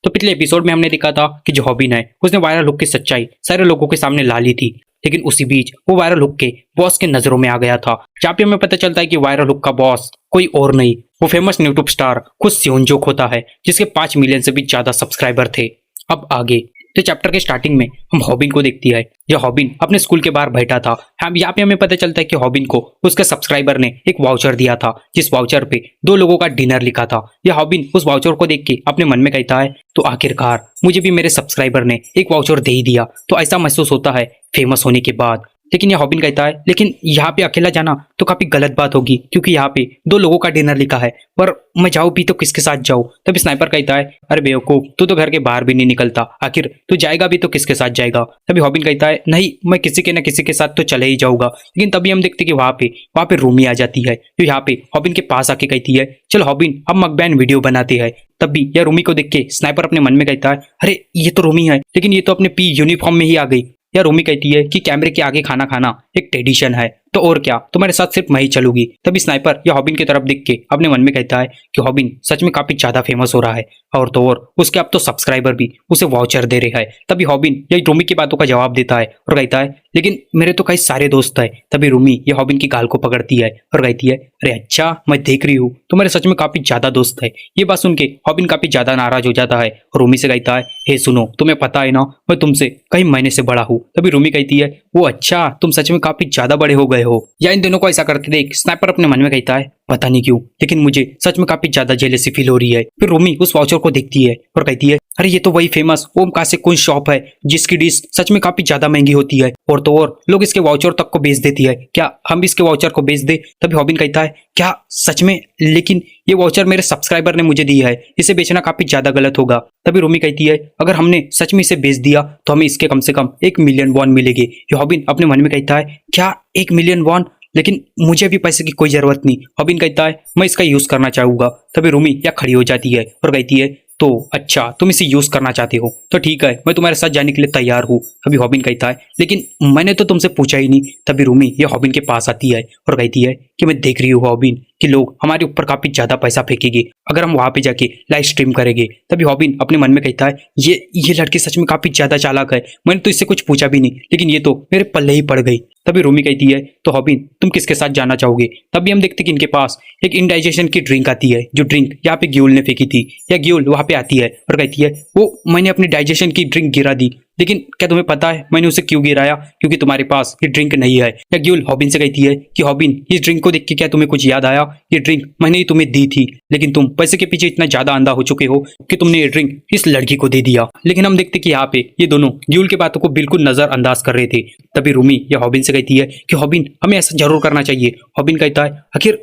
तो पिछले एपिसोड में हमने देखा था कि जो हॉबिन है उसने वायरल हुक की सच्चाई सारे लोगों के सामने ला ली थी, लेकिन उसी बीच वो वायरल हुक के बॉस के नजरों में आ गया था। जहाँ पे हमें पता चलता है कि वायरल हुक का बॉस कोई और नहीं, वो फेमस यूट्यूब स्टार खुद सेओनजोक होता है, जिसके 5 मिलियन से भी ज्यादा सब्सक्राइबर थे। अब आगे तो चैप्टर के स्टार्टिंग में हम हॉबिन को देखती है। यह हॉबिन अपने स्कूल के बाहर बैठा था। हम यहाँ पे हमें पता चलता है कि हॉबिन को उसके सब्सक्राइबर ने एक वाउचर दिया था, जिस वाउचर पे 2 लोगों का डिनर लिखा था। यह हॉबिन उस वाउचर को देख के अपने मन में कहता है, तो आखिरकार मुझे भी मेरे सब्सक्राइबर ने एक वाउचर दे ही दिया, तो ऐसा महसूस होता है फेमस होने के बाद। लेकिन यह हॉबिन कहता है, लेकिन यहाँ पे अकेला जाना तो काफी गलत बात होगी, क्योंकि यहाँ पे 2 लोगों का डिनर लिखा है, पर मैं जाऊँ भी तो किसके साथ जाऊँ। तभी स्नाइपर कहता है, अरे बेवकूफ, तू तो घर के बाहर भी नहीं निकलता, आखिर तू जाएगा भी तो किसके साथ जाएगा। तभी हॉबिन कहता है, नहीं, मैं किसी के न किसी के साथ तो चले ही जाऊंगा। लेकिन तभी हम देखते कि वहाँ पे रूमी आ जाती है, जो यहाँ पे हॉबिन के पास आके कहती है, चल हॉबिन, हम मकबैन वीडियो बनाते हैं। तब भी यह रूमी को देख के स्नाइपर अपने मन में कहता है, अरे ये तो रूमी है, लेकिन ये तो अपने पी यूनिफॉर्म में ही आ गई। या रूमी कहती है कि कैमरे के आगे खाना खाना एक ट्रेडिशन है, तो और क्या, तुम्हारे साथ सिर्फ मैं ही चलूंगी। तभी स्नाइपर या हॉबिन की तरफ देख के अपने मन में कहता है कि हॉबिन सच में काफी ज्यादा फेमस हो रहा है, और तो और उसके अब तो सब्सक्राइबर भी उसे वाउचर दे रहे हैं। तभी हॉबिन या रूमी की बातों का जवाब देता है और कहता है, लेकिन मेरे तो कई सारे दोस्त है। तभी रूमी या हॉबिन की गाल को पकड़ती है और कहती है, अरे अच्छा, मैं देख रही हूँ तुम्हारे सच में काफी ज्यादा दोस्त है। ये बात सुन के हॉबिन काफी ज्यादा नाराज हो जाता है और रूमी से कहता है, हे सुनो, तुम्हें पता है ना, मैं तुमसे कई महीने से बड़ा हूँ। तभी रूमी कहती है, वो अच्छा, तुम सच में काफी ज्यादा बड़े हो गए हो। या इन दोनों को ऐसा करते देख स्नाइपर अपने मन में कहता है, पता नहीं क्यों, लेकिन मुझे सच में काफी ज्यादा जेलसी फील हो रही है। फिर रूमी उस वाउचर को देखती है और कहती है, अरे ये तो वही फेमस ओम कासे कुंज शॉप है, जिसकी डिश सच में काफी ज्यादा महंगी होती है, और तो और लोग इसके वाउचर तक को बेच देती है। क्या हम भी इसके वाउचर को बेच दे? तभी हॉबिन कहता है, क्या सच में? लेकिन ये वाउचर मेरे सब्सक्राइबर ने मुझे दी है, इसे बेचना काफी ज्यादा गलत होगा। तभी रूमी कहती है, अगर हमने सच में इसे बेच दिया तो हमें इसके कम से कम 1 मिलियन वॉन मिलेगी। ये हॉबिन अपने मन में कहता है, क्या 1 मिलियन वॉन? लेकिन मुझे भी पैसे की कोई जरूरत नहीं। हॉबिन कहता है, मैं इसका यूज करना चाहूंगा। तभी रूमी या खड़ी हो जाती है और कहती है, तो अच्छा, तुम इसे यूज करना चाहते हो तो ठीक है, मैं तुम्हारे साथ जाने के लिए तैयार हूँ। तभी हॉबिन कहता है, लेकिन मैंने तो तुमसे पूछा ही नहीं। तभी रूमी ये हॉबिन के पास आती है और कहती है कि मैं देख रही हूँ हॉबिन कि लोग हमारे ऊपर काफी ज्यादा पैसा फेंकेंगे अगर हम वहां पे जाके लाइव स्ट्रीम करेंगे। तभी हॉबिन अपने मन में कहता है, ये लड़की सच में काफी ज्यादा चालाक है, मैंने तो इससे कुछ पूछा भी नहीं, लेकिन ये तो मेरे पल्ले ही पड़ गई। तभी रूमी कहती है, तो हॉबिन तुम किसके साथ जाना चाहोगे? तभी हम देखते कि इनके पास एक इंडाइजेशन की ड्रिंक आती है, जो ड्रिंक यहाँ पे ग्यूल ने फेंकी थी। या ग्यूल वहां पे आती है और कहती है, वो मैंने अपनी डाइजेशन की ड्रिंक गिरा दी, लेकिन क्या तुम्हें पता है मैंने उसे क्यों गिराया? क्योंकि तुम्हारे पास ये ड्रिंक नहीं है। या ग्यूल हॉबिन से कहती है कि हॉबिन, इस ड्रिंक को देख के क्या तुम्हें कुछ याद आया? ये ड्रिंक मैंने ही तुम्हें दी थी, लेकिन तुम पैसे के पीछे इतना ज्यादा अंधा हो चुके हो कि तुमने ये ड्रिंक इस लड़की को दे दिया। लेकिन हम देखते कि यहाँ पे ये दोनों ग्यूल की बातों को बिल्कुल नजरअंदाज कर रहे थे। तभी रूमी या हॉबिन से कहती है कि हॉबिन, हमें ऐसा जरूर करना चाहिए। हॉबिन कहता है,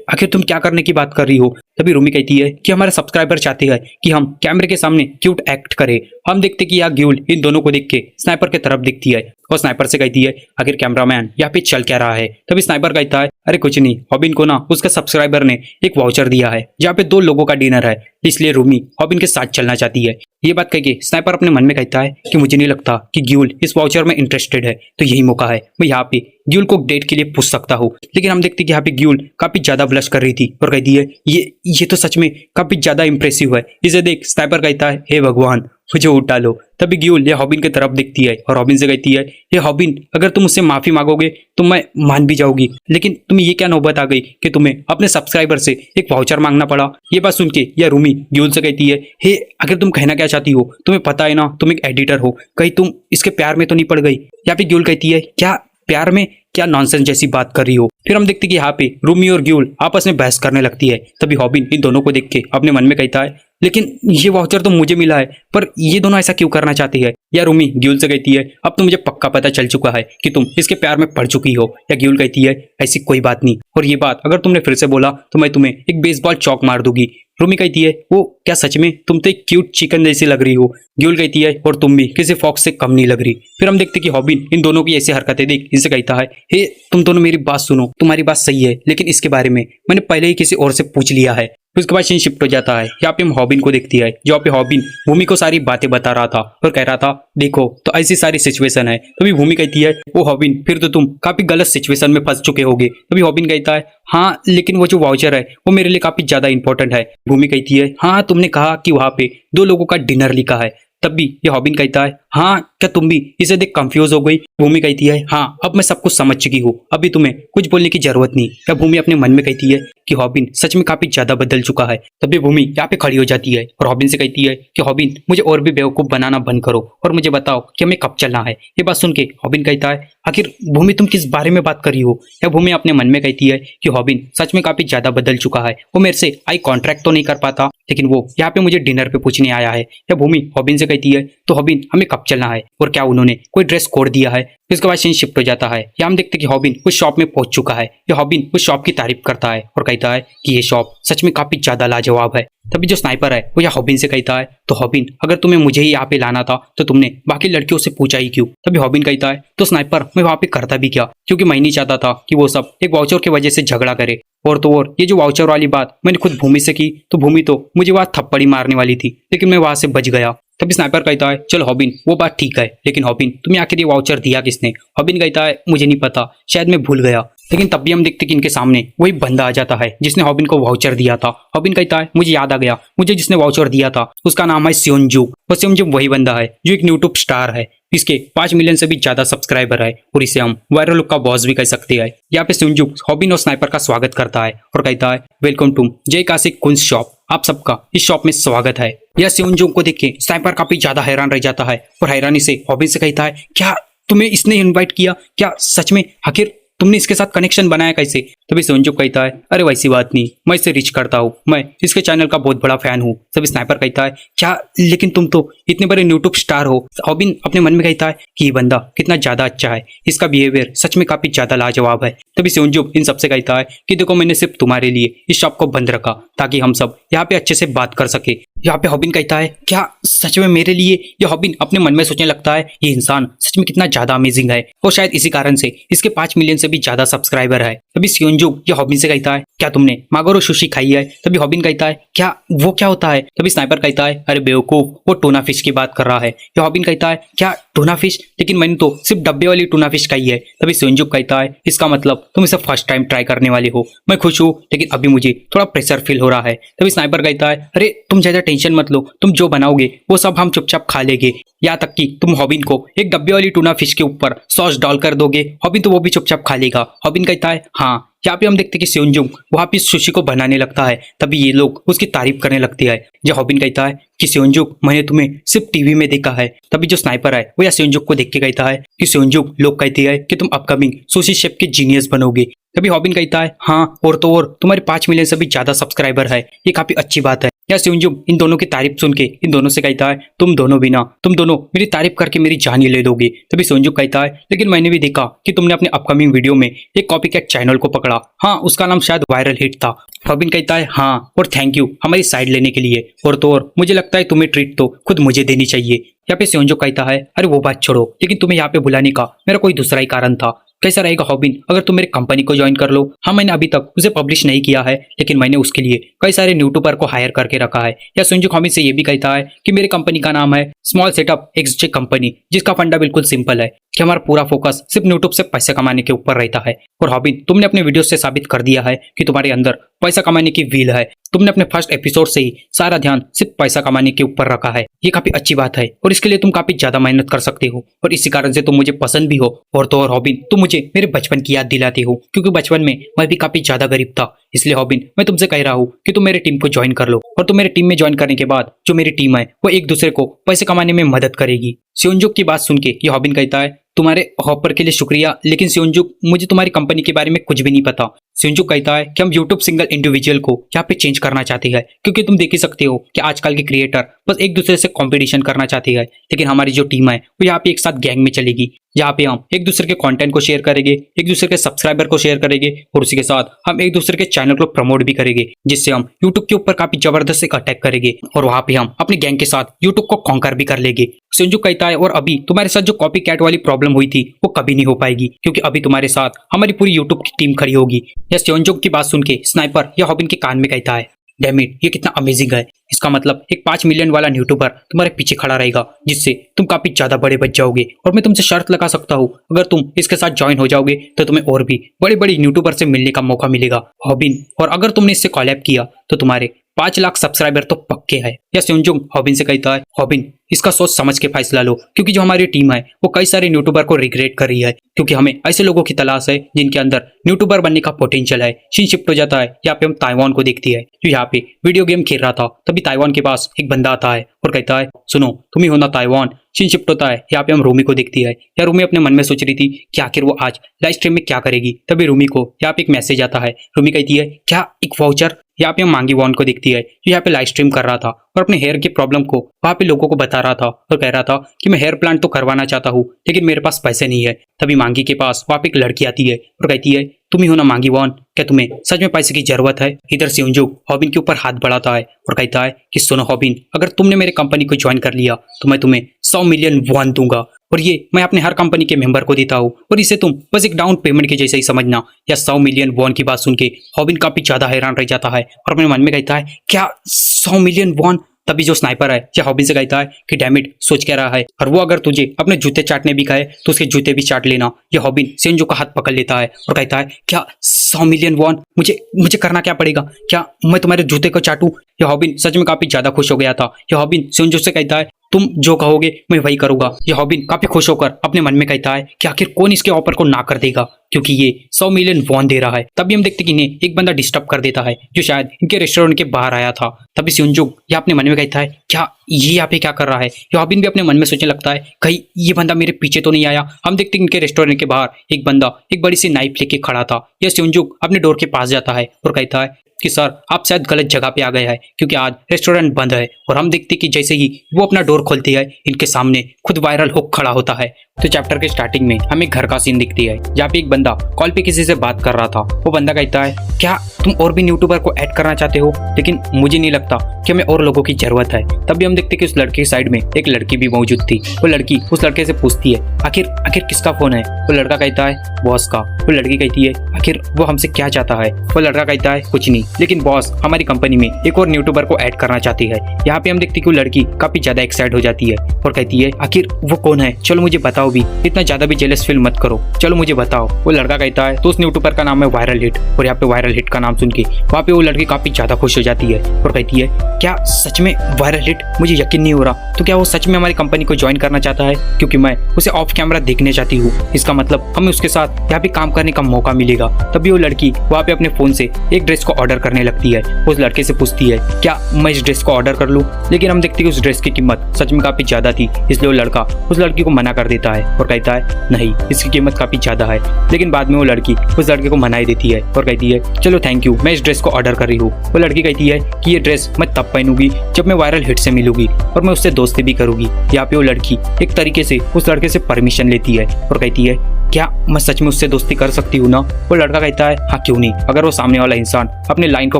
आखिर तुम क्या करने की बात कर रही हो? तभी रूमी कहती है कि हमारे सब्सक्राइबर चाहते हैं कि हम कैमरे के सामने क्यूट एक्ट करें। हम देखते कि यह ग्यूल इन दोनों को देख के स्नाइपर की तरफ दिखती है और स्नाइपर से कहती है, आखिर कैमरामैन यहाँ पे चल क्या रहा है? तभी स्नाइपर कहता है, अरे कुछ नहीं, हॉबिन को ना उसका सब्सक्राइबर ने एक वाउचर दिया है जहाँ पे 2 लोगों का डिनर है, इसलिए रूमी हॉबिन के साथ चलना चाहती है। ये बात कह के स्नाइपर अपने मन में कहता है कि मुझे नहीं लगता कि ग्यूल इस वाउचर में इंटरेस्टेड है, तो यही मौका है, मैं यहाँ पे ग्यूल को डेट के लिए पूछ सकता हूँ। लेकिन हम देखते कि यहाँ पे ग्यूल काफी ज्यादा ब्लश कर रही थी और कहती है, ये तो सच में काफी ज्यादा इंप्रेसिव है। इसे देख स्नाइपर कहता है, हे भगवान, मुझे उठ डालो। तभी ग्यूल ये हॉबिन की तरफ देखती है और हॉबिन से कहती है, ये हॉबिन, अगर तुम मुझसे माफी मांगोगे तो मैं मान भी जाऊंगी, लेकिन तुम्हें ये क्या नौबत आ गई कि तुम्हें अपने सब्सक्राइबर से एक वाउचर मांगना पड़ा? ये बात सुन के यह रूमी ग्यूल से कहती है, हे, आखिर तुम कहना क्या चाहती हो? तुम्हें पता है ना तुम एक एडिटर हो, कहीं तुम इसके प्यार में तो नहीं पड़ गई? यहाँ पे ग्यूल कहती है, क्या प्यार में? क्या नॉनसेंस जैसी बात कर रही हो? फिर हम देखते कि यहाँ पे रूमी और ग्यूल आपस में बहस करने लगती है। तभी हॉबिन इन दोनों को देख के अपने मन में कहता है, लेकिन ये वाउचर तो मुझे मिला है, पर ये दोनों ऐसा क्यों करना चाहती है? या रूमी ग्यूल से कहती है, अब तो मुझे पक्का पता चल चुका है कि तुम इसके प्यार में पड़ चुकी हो। या ग्यूल कहती है, ऐसी कोई बात नहीं, और ये बात अगर तुमने फिर से बोला तो मैं तुम्हें एक बेसबॉल चौक मार दूंगी। रूमी कहती है, वो क्या सच में? तुम तो एक क्यूट चिकन जैसी लग रही हो। ग्यूल कहती है, और तुम भी किसी फॉक्स से कम नहीं लग रही। फिर हम देखते कि हॉबिन इन दोनों की ऐसी हरकतें देख इनसे कहता है, हे, तुम दोनों मेरी बात सुनो, तुम्हारी बात सही है, लेकिन इसके बारे में मैंने पहले ही किसी और से पूछ लिया है। फिर उसके बाद सीन शिफ्ट हो जाता है। यहाँ पे हम हॉबिन को देखती है, जहाँ पे हॉबिन भूमि को सारी बातें बता रहा था और कह रहा था देखो तो ऐसी सारी सिचुएशन है। तभी भूमि कहती है वो हॉबिन फिर तो तुम काफी गलत सिचुएशन में फंस चुके होगे। तभी हॉबिन कहता है हाँ लेकिन वो जो वाउचर है वो मेरे लिए काफी ज्यादा इंपॉर्टेंट है। भूमि कहती है हाँ तुमने कहा कि वहां पे 2 लोगों का डिनर लिखा है। तब भी ये हॉबिन कहता है हाँ क्या तुम भी इसे देख कंफ्यूज हो गई। भूमि कहती है हाँ अब मैं सब कुछ समझ चुकी हूँ, अभी तुम्हें कुछ बोलने की जरूरत नहीं। क्या भूमि अपने मन में कहती है कि हॉबिन सच में काफी ज्यादा बदल चुका है। तभी भूमि यहाँ पे खड़ी हो जाती है और हॉबिन से कहती है कि हॉबिन मुझे और भी बेवकूफ बनाना बंद करो और मुझे बताओ कि हमें कब चलना है। ये बात सुन के हॉबिन कहता है आखिर भूमि तुम किस बारे में बात कर रही हो। या भूमि अपने मन में कहती है कि हॉबिन सच में काफी ज्यादा बदल चुका है, वो मेरे से आई कॉन्ट्रैक्ट तो नहीं कर पाता लेकिन वो यहाँ पे मुझे डिनर पे पूछने आया है। या भूमि हॉबिन से कहती है तो हॉबिन हमें कब चलना है और क्या उन्होंने कोई ड्रेस कोड दिया है। फिर उसके बाद सीन शिफ्ट हो जाता है। यहाँ हम देखते हैं कि हॉबिन उस शॉप में पहुंच चुका है। या हॉबिन उस शॉप की तारीफ करता है और कहता है कि ये शॉप सच में काफी ज्यादा लाजवाब है। तभी जो स्नाइपर है वो यहाँ हॉबिन से कहता है तो हॉबिन अगर तुम्हें मुझे ही यहाँ पे लाना था तो तुमने बाकी लड़कियों से पूछा ही क्यों। तभी हॉबिन कहता है तो स्नाइपर मैं वहाँ पे करता भी क्या, क्योंकि मैं नहीं चाहता था कि वो सब एक वाउचर की वजह से झगड़ा करे। और तो और ये जो वाउचर वाली बात मैंने खुद भूमि से की तो भूमि तो मुझे वहां थप्पड़ी मारने वाली थी लेकिन मैं वहां से बच गया। तभी स्नाइपर कहता है चल हॉबिन वो बात ठीक है लेकिन हॉबिन तुम्हें आखिर ये वाउचर दिया किसने। हॉबिन कहता है मुझे नहीं पता, शायद मैं भूल गया। लेकिन तब भी हम देखते कि इनके सामने वही बंदा आ जाता है जिसने हॉबिन को वाउचर दिया था। हॉबिन कहता है मुझे याद आ गया, मुझे जिसने वाउचर दिया था उसका नाम है सेओनजुक। और सेओनजुक वही बंदा है जो एक यूट्यूब स्टार है, इसके 5 मिलियन से भी ज्यादा सब्सक्राइबर है और इसे हम वायरल लुक का बॉस भी कह सकते हैं। यहाँ पे सेओनजुक हॉबिन और स्नाइपर का स्वागत करता है और कहता है वेलकम टू जय काशी कुंस शॉप, आप सबका इस शॉप में स्वागत है। यह सेओनजुक को देख के स्नाइपर काफी ज्यादा हैरान रह जाता है और हैरानी से हॉबिन से कहता है क्या तुम्हें इसने इनवाइट किया, क्या सच में, आखिर तुमने इसके साथ कनेक्शन बनाया कैसे। तभी सेओनजुक कहता है अरे वैसी बात नहीं, मैं इसे रीच करता हूँ, मैं इसके चैनल का बहुत बड़ा फैन हूँ। तभी स्नाइपर कहता है क्या लेकिन तुम तो इतने बड़े यूट्यूब स्टार हो। हॉबिन अपने मन में कहता है कि ये बंदा कितना ज्यादा अच्छा है, इसका बिहेवियर सच में काफी ज्यादा लाजवाब है। तभी सेओनजुक इन सबसे कहता है कि देखो मैंने सिर्फ तुम्हारे लिए इस शॉप को बंद रखा ताकि हम सब यहाँ पे अच्छे से बात कर सके। यहाँ पे हॉबिन कहता है क्या सच में मेरे लिए। ये हॉबिन अपने मन में सोचने लगता है ये इंसान सच में कितना ज्यादा अमेजिंग है और शायद इसी कारण से इसके 5 मिलियन से भी ज्यादा सब्सक्राइबर है। तभी सेओनजुक ये हॉबिन से कहता है क्या तुमने मागोरो सुशी खाई है। तभी हॉबिन कहता है क्या वो क्या होता है। तभी स्नाइपर कहता है अरे बेवकूफ वो टूना फिश की बात कर रहा है। ये हॉबिन कहता है क्या टूना फिश, लेकिन मैंने तो सिर्फ डब्बे वाली टूना फिश खाई है। तभी सेओनजुक कहता है इसका मतलब तुम इसे फर्स्ट टाइम ट्राई करने वाले हो, मैं खुश हूँ लेकिन अभी मुझे थोड़ा प्रेशर फील हो रहा है। तभी स्नाइपर कहता है अरे तुम ज्यादा टेंशन मत लो, तुम जो बनाओगे वो सब हम चुपचाप खा लेंगे, यहाँ तक कि तुम हॉबिन को एक डब्बे वाली टूना फिश के ऊपर सॉस डाल कर दोगे, हॉबिन तो वो भी चुपचाप खा लेगा। हॉबिन कहता है हाँ। यहाँ पे हम देखते कि सेओनजुक वहाँ पे सुशी को बनाने लगता है। तभी ये लोग उसकी तारीफ करने लगते हैं। जब हॉबिन कहता है कि सेओनजुक मैंने तुम्हें सिर्फ टीवी में देखा है। तभी जो स्नाइपर है वो या सेओनजुक को देख के कहता है कि सेओनजुक लोग कहते हैं कि तुम अपकमिंग सुशी शेफ के जीनियस बनोगे। तभी हॉबिन कहता है हाँ और तो और तुम्हारे 5 मिलियन से भी ज्यादा सब्सक्राइबर है, ये काफी अच्छी बात है। या सेओनजुक इन दोनों की तारीफ सुन के इन दोनों से कहता है तुम दोनों मेरी तारीफ करके मेरी जान ही ले दोगे। तभी सेओनजुक कहता है लेकिन मैंने भी देखा कि तुमने अपने अपकमिंग वीडियो में एक कॉपीकैट चैनल को पकड़ा, हाँ उसका नाम शायद वायरल हिट था। हॉबिन कहता है हाँ और थैंक यू हमारी साइड लेने के लिए, और तो और मुझे लगता है तुम्हें ट्रीट तो खुद मुझे देनी चाहिए। यहाँ पे सेओनजुक कहता है अरे वो बात छोड़ो, लेकिन तुम्हें यहाँ पे बुलाने का मेरा कोई दूसरा ही कारण था। कैसा रहेगा हॉबिन अगर तुम मेरे कंपनी को ज्वाइन कर लो। हाँ मैंने अभी तक उसे पब्लिश नहीं किया है लेकिन मैंने उसके लिए कई सारे यूट्यूबर को हायर करके रखा है। या सेओनजुक हॉबिन से ये भी कहता है कि मेरी कंपनी का नाम है स्मॉल सेटअप एक्सजे कंपनी, जिसका फंडा बिल्कुल सिंपल है कि हमारा पूरा फोकस सिर्फ यूट्यूब से पैसे कमाने के ऊपर रहता है। और हॉबिन तुमने अपने वीडियो से साबित कर दिया है कि तुम्हारे अंदर पैसा कमाने की व्हील है, तुमने अपने फर्स्ट एपिसोड से ही सारा ध्यान सिर्फ पैसा कमाने के ऊपर रखा है, ये काफी अच्छी बात है और इसके लिए तुम काफी ज्यादा मेहनत कर सकते हो और इसी कारण से तुम मुझे पसंद भी हो। और तो और हॉबिन तुम मुझे मेरे बचपन की याद दिलाते हो, क्योंकि बचपन में मैं भी काफी ज्यादा गरीब था। इसलिए हॉबिन मैं तुमसे कह रहा हूँ कि तुम मेरे टीम को ज्वाइन कर लो, और तुम मेरे टीम में ज्वाइन करने के बाद जो मेरी टीम है वो एक दूसरे को पैसे कमाने में मदद करेगी। सेओनजुक की बात सुन के ये हॉबिन कहता है तुम्हारे ऑफर के लिए शुक्रिया, लेकिन सेओनजुक मुझे तुम्हारी कंपनी के बारे में कुछ भी नहीं पता। सेओनजुक कहता है कि हम यूट्यूब सिंगल इंडिविजुअल को यहाँ पे चेंज करना चाहते हैं, क्योंकि तुम देख ही सकते हो कि आजकल के क्रिएटर बस एक दूसरे से कंपटीशन करना चाहते हैं, लेकिन हमारी जो टीम है वो यहाँ पे एक साथ गैंग में चलेगी, जहाँ पे हम एक दूसरे के कंटेंट को शेयर करेंगे, एक दूसरे के सब्सक्राइबर को शेयर करेंगे और उसी के साथ हम एक दूसरे के चैनल को प्रमोट भी करेंगे, जिससे हम यूट्यूब के ऊपर काफी जबरदस्त एक अटैक करेंगे और वहाँ पे हम अपनी गैंग के साथ यूट्यूब को कॉन्कर भी कर लेंगे। सेओनजुक कहता है और अभी तुम्हारे साथ जो कॉपी कैट वाली प्रॉब्लम हुई थी वो कभी नहीं हो पाएगी, क्योंकि अभी तुम्हारे साथ हमारी पूरी यूट्यूब की टीम खड़ी होगी। यह सेओनजुक की बात सुन के स्नाइपर या हॉबिन के कान में कहता है डैम इट, ये कितना अमेजिंग है। इसका मतलब एक 5 मिलियन वाला यूट्यूबर तुम्हारे पीछे खड़ा रहेगा, जिससे तुम काफी ज्यादा बड़े बच जाओगे। और मैं तुमसे शर्त लगा सकता हूँ, अगर तुम इसके साथ ज्वाइन हो जाओगे तो तुम्हें और भी बड़े बड़े यूट्यूबर से मिलने का मौका मिलेगा हॉबिन। और अगर तुमने इससे कॉलैब किया तो तुम्हारे 5 लाख सब्सक्राइबर तो पक्के हैं। या सेउनजुंग हॉबिन से कहता है, हॉबिन इसका सोच समझ के फैसला लो, क्योंकि जो हमारी टीम है वो कई सारे यूट्यूबर को रिग्रेट कर रही है, क्योंकि हमें ऐसे लोगों की तलाश है जिनके अंदर यूट्यूबर बनने का पोटेंशियल है। सीन शिफ्ट हो जाता है, यहाँ पे हम ताइवान को देखती है, जो यहाँ पे वीडियो गेम खेल रहा था। तभी ताइवान के पास एक बंदा आता है और कहता है, सुनो तुम ही हो ना ताइवान। सीन शिफ्ट होता है, यहाँ पे हम रूमी को देखती है। या रूमी अपने मन में सोच रही थी कि आखिर वो आज लाइव स्ट्रीम में क्या करेगी। तभी रूमी को यहाँ पे एक मैसेज आता है। रूमी कहती है, क्या एक वाउचर। यहाँ पे हम मांगी वॉन को देखती है, जो यहाँ पे लाइव स्ट्रीम कर रहा था और अपने हेयर की प्रॉब्लम को वहाँ पे लोगों को बता रहा था और कह रहा था कि मैं हेयर प्लांट तो करवाना चाहता हूँ, लेकिन मेरे पास पैसे नहीं है। तभी मांगी के पास वहाँ पे एक लड़की आती है और कहती है, तुम ही हो ना मांगी वॉन, क्या तुम्हें सच में पैसे की जरूरत है। इधर सेउनजुंग हॉबिन के ऊपर हाथ बढ़ाता है और कहता है कि सुनो हॉबिन, अगर तुमने मेरे कंपनी को ज्वाइन कर लिया तो मैं तुम्हें 100 मिलियन वॉन दूंगा, और ये मैं अपने हर कंपनी के मेंबर को देता हूँ, और इसे तुम बस एक डाउन पेमेंट के जैसे ही समझना। या 100 मिलियन वॉन की बात सुन के हॉबिन काफी ज्यादा हैरान रह जाता है और अपने मन में कहता है, क्या 100 मिलियन वॉन। तभी जो स्नाइपर है या हॉबिन से कहता है कि डैम इट, सोच क्या रहा है, और वो अगर तुझे अपने जूते चाटने भी कहे तो उसके जूते भी चाट लेना। ये हॉबिन सेंजो का हाथ पकड़ लेता है और कहता है, क्या 100 मिलियन वॉन, मुझे करना क्या पड़ेगा, क्या मैं तुम्हारे जूते को चाटूं। यह हॉबिन सच में काफी ज्यादा खुश हो गया था। यह हॉबिन सेंजो से कहता है, तुम जो कहोगे मैं वही करूंगा। यह हॉबिन काफी खुश होकर अपने मन में कहता है कि आखिर कौन इसके ऑफर को ना कर देगा, क्योंकि ये 100 मिलियन वॉन दे रहा है। तभी हम देखते कि इन्हें एक बंदा डिस्टर्ब कर देता है, जो शायद इनके रेस्टोरेंट के बाहर आया था। तभी सेउनजुंग ये अपने मन में कहता है, क्या ये यहाँ पे क्या कर रहा है। यह हॉबिन भी अपने मन में सोचने लगता है, कहीं ये बंदा मेरे पीछे तो नहीं आया। हम देखते कि इनके रेस्टोरेंट के बाहर एक बंदा एक बड़ी सी नाइफ लेके खड़ा था। यह सेउनजुंग अपने डोर के पास जाता है और कहता है कि सर आप शायद गलत जगह पे आ गए हैं, क्योंकि आज रेस्टोरेंट बंद है। और हम देखते कि जैसे ही वो अपना डोर खोलती है, इनके सामने खुद वायरल हुक खड़ा होता है। तो चैप्टर के स्टार्टिंग में हमें घर का सीन दिखती है, जहाँ पे एक बंदा कॉल पे किसी से बात कर रहा था। वो बंदा कहता है, क्या तुम और भी यूट्यूबर को ऐड करना चाहते हो, लेकिन मुझे नहीं लगता कि हमें और लोगों की जरूरत है। तभी हम देखते कि उस लड़के की साइड में एक लड़की भी मौजूद थी। वो लड़की उस लड़के से पूछती है, आखिर किसका फोन है। वो लड़का कहता है, बॉस का। वो लड़की कहती है, आखिर वो हमसे क्या चाहता है। वो लड़का कहता है, कुछ नहीं, लेकिन बॉस हमारी कंपनी में एक और यूट्यूबर को ऐड करना चाहती है। यहाँ पे हम देखते कि वो लड़की काफी ज्यादा एक्साइट हो जाती है और कहती है, आखिर वो कौन है, चलो मुझे बताओ भी, इतना ज्यादा भी जेलस फील मत करो, चलो मुझे बताओ। वो लड़का कहता है, तो उस यूट्यूबर का नाम है वायरल हिट। और यहाँ पे वायरल हिट का नाम सुन के वहाँ पे वो लड़की काफी ज्यादा खुश हो जाती है और कहती है, क्या सच में वायरल हिट, मुझे यकीन नहीं हो रहा। तो क्या वो सच में हमारी कंपनी को ज्वाइन करना चाहता है, क्योंकि मैं उसे ऑफ कैमरा देखने चाहती हूँ। इसका मतलब हमें उसके साथ यहाँ पे काम करने का मौका मिलेगा। तभी वो लड़की वहाँ पे अपने फोन से एक ड्रेस को ऑर्डर करने लगती है। उस लड़के से पूछती है, क्या मैं इस ड्रेस को ऑर्डर कर लूं। लेकिन हम देखते हैं कि उस ड्रेस की कीमत सच में काफी ज्यादा थी, इसलिए वो लड़का उस लड़की को मना कर देता है और कहता है, नहीं इसकी कीमत काफी ज्यादा है। लेकिन बाद में वो लड़की उस लड़के को मना ही देती है और कहती है, चलो थैंक यू, मैं इस ड्रेस को ऑर्डर कर रही हूँ। वो लड़की कहती है कि ये ड्रेस मैं तब पहनूंगी जब मैं वायरल हिट से मिलूंगी और मैं उससे दोस्ती भी करूंगी। यहाँ पे वो लड़की एक तरीके से उस लड़के से परमिशन लेती है और कहती है, क्या मैं सच में उससे दोस्ती कर सकती हूँ ना। वो लड़का कहता है, हाँ क्यों नहीं, अगर वो सामने वाला इंसान अपने लाइन को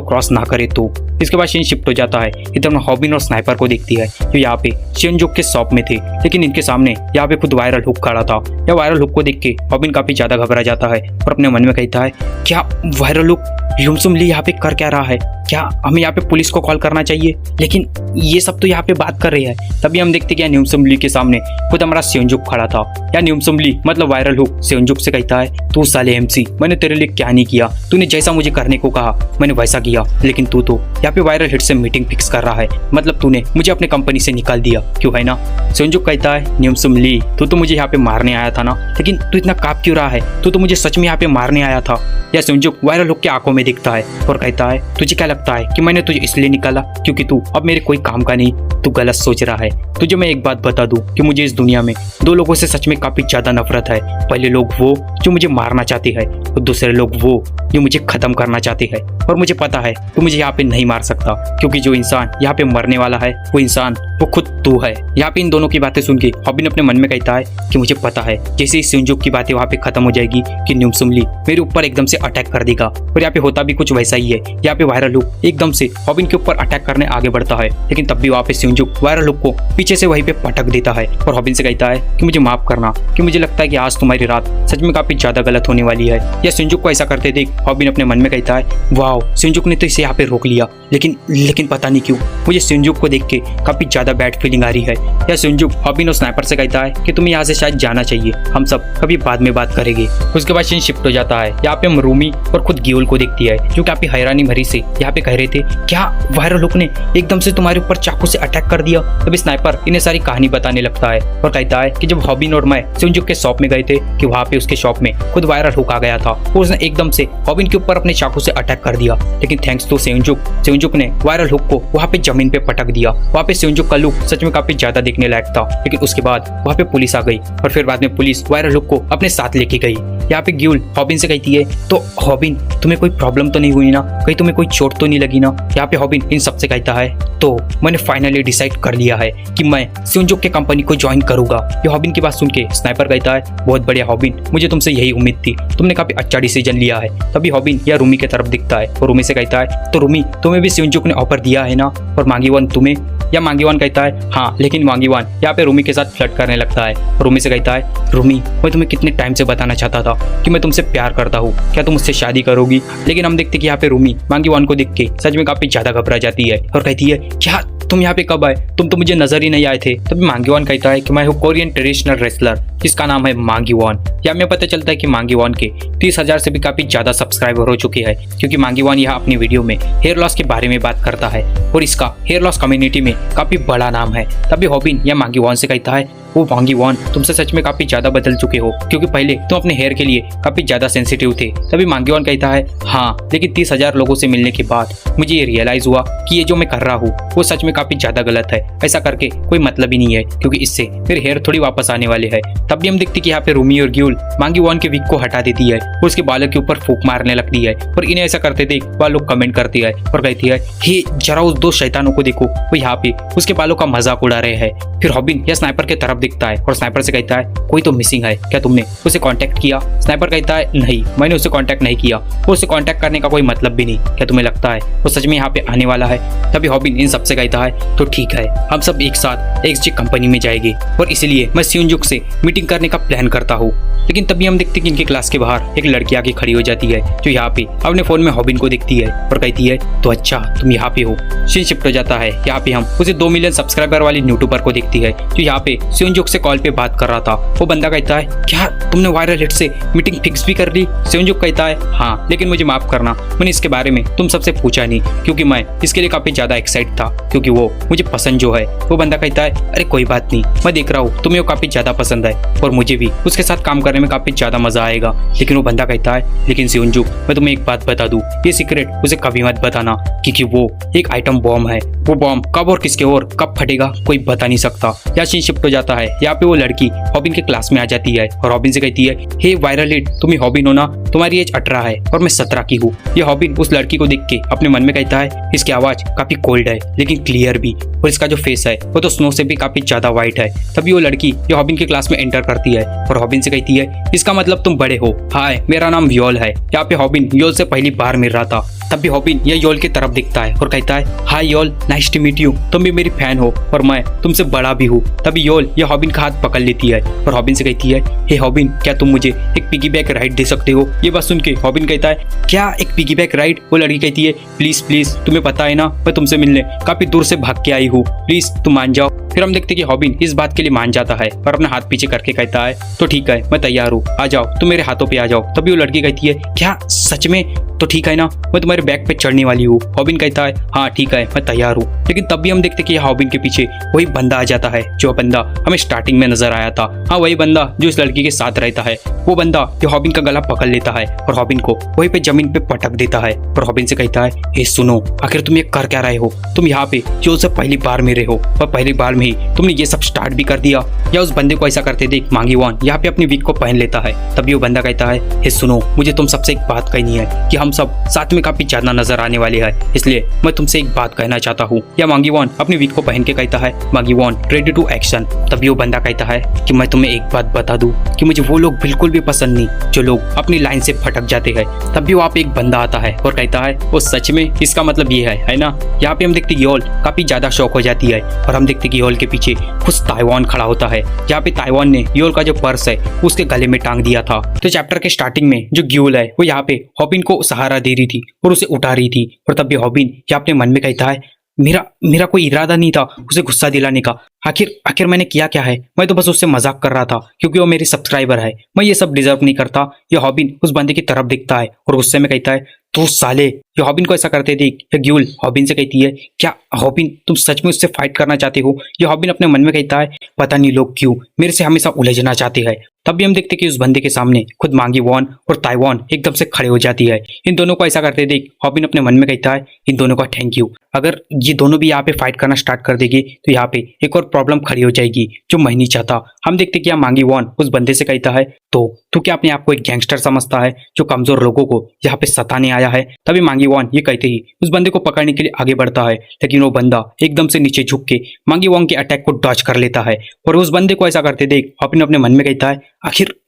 क्रॉस ना करे तो। इसके बाद सीन शिफ्ट हो जाता है, इधर हॉबिन और स्नाइपर को देखती है, जो यहाँ पे सेउनजुंग के शॉप में थे, लेकिन इनके सामने यहाँ पे खुद वायरल हुक खड़ा था। या वायरल हुक को देख के हॉबिन काफी ज्यादा घबरा जाता है और अपने मन में कहता है, क्या वायरल हुक ल्यूमसुम ली यहाँ पे कर क्या रहा है, क्या हमें यहाँ पे पुलिस को कॉल करना चाहिए। लेकिन ये सब तो यहाँ पे बात कर रहे हैं। तभी हम देखते कि ल्यूमसुम ली के सामने खुद हमारा सेउनजुंग खड़ा था। या ल्यूमसुम ली मतलब वायरल हुक सेउनजुंग से कहता है, तू साले एमसी, मैंने तेरे लिए क्या नहीं किया, तूने जैसा मुझे करने को कहा मैंने वैसा किया, लेकिन तू तो यहाँ पे वायरल हिट से मीटिंग फिक्स कर रहा है, मतलब तूने मुझे अपने कंपनी से निकाल दिया, क्यों है ना। सेउनजुंग कहता है, ल्यूमसुम ली तू तो मुझे यहाँ पे मारने आया था ना, लेकिन तू इतना कांप क्यों रहा है, तू तो मुझे सच में यहाँ पे मारने आया था। या सेउनजुंग वायरल हुक के आंखों में दिखता है और कहता है, तुझे क्या लगता है कि मैंने तुझे इसलिए निकाला क्योंकि तू अब मेरे कोई काम का नहीं, तू गलत सोच रहा है। तुझे मैं एक बात बता दूं कि मुझे इस दुनिया में दो लोगों से सच में काफी ज्यादा नफरत है। पहले लोग वो जो मुझे मारना चाहते हैं और दूसरे लोग वो जो मुझे खत्म करना चाहते हैं। और मुझे पता है तू मुझे यहाँ पे नहीं मार सकता, क्योंकि जो इंसान यहाँ पे मरने वाला है वो इंसान वो खुद तू है। यहाँ पे इन दोनों की बातें सुन के हॉबिन अपने मन में कहता है कि मुझे पता है जैसे ही सियोंजुक की बातें वहाँ पे खत्म हो जाएगी कि न्यूमसुमली मेरे ऊपर एकदम से अटैक कर देगा। और यहाँ पे होता भी कुछ वैसा ही है। यहाँ पे वायरल हुक एकदम से हॉबिन के ऊपर अटैक करने आगे बढ़ता है, लेकिन तब भी वहाँ पे सियोंजुक वायरल हुक को पीछे से वहीं पे पटक देता है और हॉबिन से कहता है कि मुझे माफ करना, कि मुझे लगता है कि आज तुम्हारी रात सच में काफी ज्यादा गलत होने वाली है। या सियोंजुक को ऐसा करते देख हॉबिन अपने मन में कहता है वाह, सियोंजुक ने तो इसे यहाँ पे रोक लिया, लेकिन पता नहीं क्यों मुझे सियोंजुक को देख के काफी ज्यादा बैड फीलिंग आ रही है। या सियोंजुक हॉबिन और स्नाइपर से कहता है कि तुम्हें यहाँ से शायद जाना चाहिए, हम सब कभी बाद में बात करेंगे। उसके बाद सीन शिफ्ट हो जाता है। यहाँ पे हम रूमी और खुद गियोल को देखती है जो काफी हैरानी भरी से यहाँ पे कह रहे थे क्या वायरल हुक ने एकदम से तुम्हारे ऊपर चाकू से अटैक कर दिया। तभी स्नाइपर इन्हें सारी कहानी बताने लगता है और कहता है कि जब हॉबिन और मैं सियोंजुक के शॉप में गए थे कि वहाँ पे उसके शॉप में खुद वायरल हुक आ गया था और उसने एकदम से हॉबिन के ऊपर अपने चाकू से अटैक कर दिया, लेकिन थैंक्स टू सियोंजुक ने वायरल हुक को वहाँ पे जमीन पे पटक दिया। वहाँ पे सियोंजुक का लुक सच में काफी ज्यादा देखने लायक था, लेकिन उसके बाद वहाँ पे पुलिस आ गई और फिर बाद में पुलिस वायरल हुक को अपने साथ लेके गई। यहाँ पे गियोल हॉबिन से कहती है तो हॉबिन तुम्हें कोई प्रॉब्लम तो नहीं हुई ना, कहीं तुम्हें कोई चोट तो नहीं लगी ना। यहाँ पे हॉबिन इन सबसे कहता है तो मैंने फाइनली डिसाइड कर लिया है कि मैं सियोंजुक के कंपनी को ज्वाइन करूंगा। ये हॉबिन की बात सुन के स्नाइपर कहता है बहुत बढ़िया हॉबिन, मुझे तुमसे यही उम्मीद थी, तुमने काफी अच्छा डिसीजन लिया है। तभी हॉबिन या रूमी की तरफ दिखता है और रूमी से कहता है तो रूमी तुम्हें भी सियोंजुक ने ऑफर दिया है ना, और मांगीवान तुम्हें। या मांगीवान कहता है हाँ, लेकिन मांगीवान यहाँ पे रूमी के साथ फ्लर्ट करने लगता है और रूमी से कहता है रूमी मैं तुम्हें कितने टाइम से बताना चाहता था कि मैं तुमसे प्यार करता हूँ, क्या तुम मुझसे शादी करोगी। लेकिन हम देखते कि यहाँ पे रूमी मांगीवान को देख के सच में काफी ज्यादा घबरा जाती है और कहती है क्या तुम यहाँ पे कब आए, तुम तो मुझे नजर ही नहीं आए थे। तभी मांगीवान कहता है कि मैं हूँ कोरियन ट्रेडिशनल रेसलर जिसका नाम है मांगीवान। या हमें पता चलता है कि मांगीवान के 30,000 से भी काफी ज्यादा सब्सक्राइबर हो चुके हैं, क्योंकि मांगीवान यहाँ अपनी वीडियो में हेयर लॉस के बारे में बात करता है और इसका हेयर लॉस कम्युनिटी में काफी बड़ा नाम है। तभी हॉबिन या मांगीवान से कहता है वो मांगीवान तुमसे सच में काफी ज्यादा बदल चुके हो, क्योंकि पहले तुम अपने हेयर के लिए काफी ज्यादा सेंसिटिव थे। तभी मांगीवान कहता है हाँ, लेकिन 30,000 लोगों से मिलने के बाद मुझे ये रियलाइज हुआ कि ये जो मैं कर रहा हूँ वो सच में काफी ज्यादा गलत है। ऐसा करके कोई मतलब ही नहीं है, क्योंकि इससे मेरे हेयर थोड़ी वापस आने वाले हैं। तब भी हम देखते कि यहाँ पे रूमी और गियोल मांगीवान के विग को हटा देती है और उसके बालों के ऊपर फूंक मारने लगती है और इन्हें ऐसा करते देख वह लोग कमेंट करती है और कहती है हे जरा उस 2 शैतानों को देखो, वो यहाँ पे उसके बालों का मजाक उड़ा रहे हैं। फिर हॉबिन या स्नाइपर के तरफ दिखता है और स्नाइपर से कहता है कोई तो मिसिंग है, क्या तुमने उसे कांटेक्ट किया। स्नाइपर कहता है नहीं, मैंने उसे कांटेक्ट नहीं किया, वो उसे कांटेक्ट करने का कोई मतलब भी नहीं, क्या तुम्हें लगता है वो सच में यहाँ पे आने वाला है। तभी हॉबिन इन सबसे कहता है तो ठीक है, हम सब एक साथ एक्सजे कंपनी में जाएंगे और इसलिए मैं सियोंजुक से मीटिंग करने का प्लान करता हूँ। लेकिन तभी हम देखते कि इनके क्लास के बाहर एक लड़की आके खड़ी हो जाती है जो यहाँ पे अपने फोन में हॉबिन को देखती है और कहती है तो अच्छा तुम यहाँ पे हो। सीन शिफ्ट हो जाता है। यहाँ पे हम उसे 2 मिलियन सब्सक्राइबर वाली यूट्यूबर को देखती है जो यहाँ पे सियोंजुक से कॉल पे बात कर रहा था। वो बंदा कहता है क्या तुमने वायरल हिट से मीटिंग फिक्स भी कर ली। सियोंजुक कहता है हाँ, लेकिन मुझे माफ करना, मैंने इसके बारे में तुम सबसे पूछा नहीं, क्योंकि मैं इसके लिए काफी ज्यादा एक्साइट था, क्योंकि वो मुझे पसंद जो है। वो बंदा कहता है अरे कोई बात नहीं, मैं देख रहा हूँ तुम्हें वो काफी ज्यादा पसंद है और मुझे भी उसके साथ काम करने में काफी ज्यादा मजा आएगा। लेकिन वो बंदा कहता है लेकिन सियोंजुक मैं तुम्हें एक बात बता दूं, ये सीक्रेट उसे कभी मत बताना, क्योंकि वो एक आइटम बॉम्ब है। वो बॉम्ब कब और किसके और कब फटेगा कोई बता नहीं सकता। या सीन शिफ्ट हो जाता है। यहाँ पे वो लड़की हॉबिन के क्लास में आ जाती है और हॉबिन से कहती है हे वायरल हिट, तुम ही हॉबिन हो ना, तुम्हारी एज 18 है और मैं 17 की हूँ। ये हॉबिन उस लड़की को देख के अपने मन में कहता है इसकी आवाज काफी कोल्ड है लेकिन क्लियर भी, और इसका जो फेस है वो तो स्नो से भी काफी ज्यादा व्हाइट है। तभी वो लड़की ये हॉबिन के क्लास में एंटर करती है और हॉबिन से कहती है इसका मतलब तुम बड़े हो। हाय, मेरा नाम योल है। यहाँ पे हॉबिन योल से पहली बार मिल रहा था। तब भी हॉबिन ये योल की तरफ दिखता है और कहता है hi y'all, nice to meet you, तुम भी मेरी फैन हो और मैं तुमसे बड़ा भी हूँ। तभी योल ये हॉबिन का हाथ पकड़ लेती है और हॉबिन से कहती है हे हॉबिन, क्या तुम मुझे एक पिगी बैक राइड दे सकते हो। ये बात सुन के हॉबिन कहता है क्या एक पिगी बैक राइड। वो लड़की कहती है प्लीज प्लीज, तुम्हें पता है ना मैं तुमसे मिलने काफी दूर से भाग के आई हूँ, प्लीज तुम मान जाओ। फिर हम देखते कि हॉबिन इस बात के लिए मान जाता है और अपना हाथ पीछे करके कहता है तो ठीक है, मैं तैयार हूँ, आ जाओ, तुम मेरे हाथों पे आ जाओ। तभी वो लड़की कहती है क्या सच में, तो ठीक है ना, मैं तुम्हारे बैग पे चढ़ने वाली हूँ। हॉबिन कहता है हाँ ठीक है, मैं तैयार हूँ। लेकिन तब भी हम देखते कि हॉबिन के पीछे वही बंदा आ जाता है जो बंदा हमें स्टार्टिंग में नजर आया था। हाँ, वही बंदा जो इस लड़की के साथ रहता है। वो बंदा जो हॉबिन का गला पकड़ लेता है और हॉबिन को वहीं पे जमीन पे पटक देता है और हॉबिन से कहता है हे सुनो, आखिर तुम ये कर क्या रहे हो, तुम यहाँ पे जो से पहली बार मेरे हो और पहली बार में ही तुमने ये सब स्टार्ट भी कर दिया। या उस बंदे को ऐसा करते देख मांगीवान यहाँ पे अपनी विग को पहन लेता है। तभी वो बंदा कहता है हे सुनो, मुझे तुम सबसे एक बात कहनी है कि हम सब साथ में काफी ज्यादा नजर आने वाले हैं। इसलिए मैं तुमसे एक बात कहना चाहता हूँ। या मांगी वॉन अपनी विग को पहन के कहता है, मांगी वॉन रेडी टू एक्शन। तभी वो बंदा कहता है कि मैं तुम्हें एक बात बता दूं कि मुझे वो लोग बिल्कुल भी पसंद नहीं जो लोग अपनी लाइन से भटक जाते हैं। तभी वहाँ पे एक बंदा आता है और कहता है, वो सच में इसका मतलब ये है ना। यहाँ पे हम देखते योल काफी ज्यादा शौक हो जाती है और हम देखते कि योल के पीछे खुद ताइवान खड़ा होता है। जहाँ पे ताइवान ने योल का जो पर्स है उसके गले में टांग दिया था। तो चैप्टर के स्टार्टिंग में जो ग्यूल है वो यहाँ पे हॉबिन को सहारा दे रही थी और उसे उठा रही थी। और तब भी हॉबिन यहाँ अपने मन में कहता है, मेरा कोई इरादा नहीं था उसे गुस्सा दिलाने का। आखिर मैंने किया क्या है? मैं तो बस उससे मजाक कर रहा था क्योंकि वो मेरी सब्सक्राइबर है। मैं ये सब डिजर्व नहीं करता। ये हॉबिन उस बंदे की तरफ दिखता है और गुस्से में कहता है, तो साले। ये हॉबिन को ऐसा करते देख ये ग्यूल हॉबिन से कहती है, क्या हॉबिन तुम सच में उससे फाइट करना चाहते हो? ये हॉबिन अपने मन में कहता है, पता नहीं लोग क्यों मेरे से हमेशा उलझना चाहते हैं। तब भी हम देखते कि उस बंदे के सामने खुद मांगी वॉन और ताइवान एकदम से खड़े हो जाती है। इन दोनों को ऐसा करते देख हॉबिन अपने मन में कहता है, इन दोनों का थैंक यू। अगर ये दोनों भी यहाँ पे फाइट करना स्टार्ट कर देगी तो यहाँ पे एक और प्रॉब्लम खड़ी हो जाएगी जो मैं नहीं चाहता। हम देखते कि यहाँ मांगी वॉन उस बंदे से कहता है, तो तू क्या अपने आप को एक गैंगस्टर समझता है जो कमजोर लोगों को यहाँ पे सताने आया है? तभी मांगी वॉन ये कहते ही उस बंदे को पकड़ने के लिए आगे बढ़ता है, लेकिन वो बंदा एकदम से नीचे झुक के मांगी वॉन के अटैक को डॉज कर लेता है। और उस बंदे को ऐसा करते देख हॉबिन अपने मन में कहता है,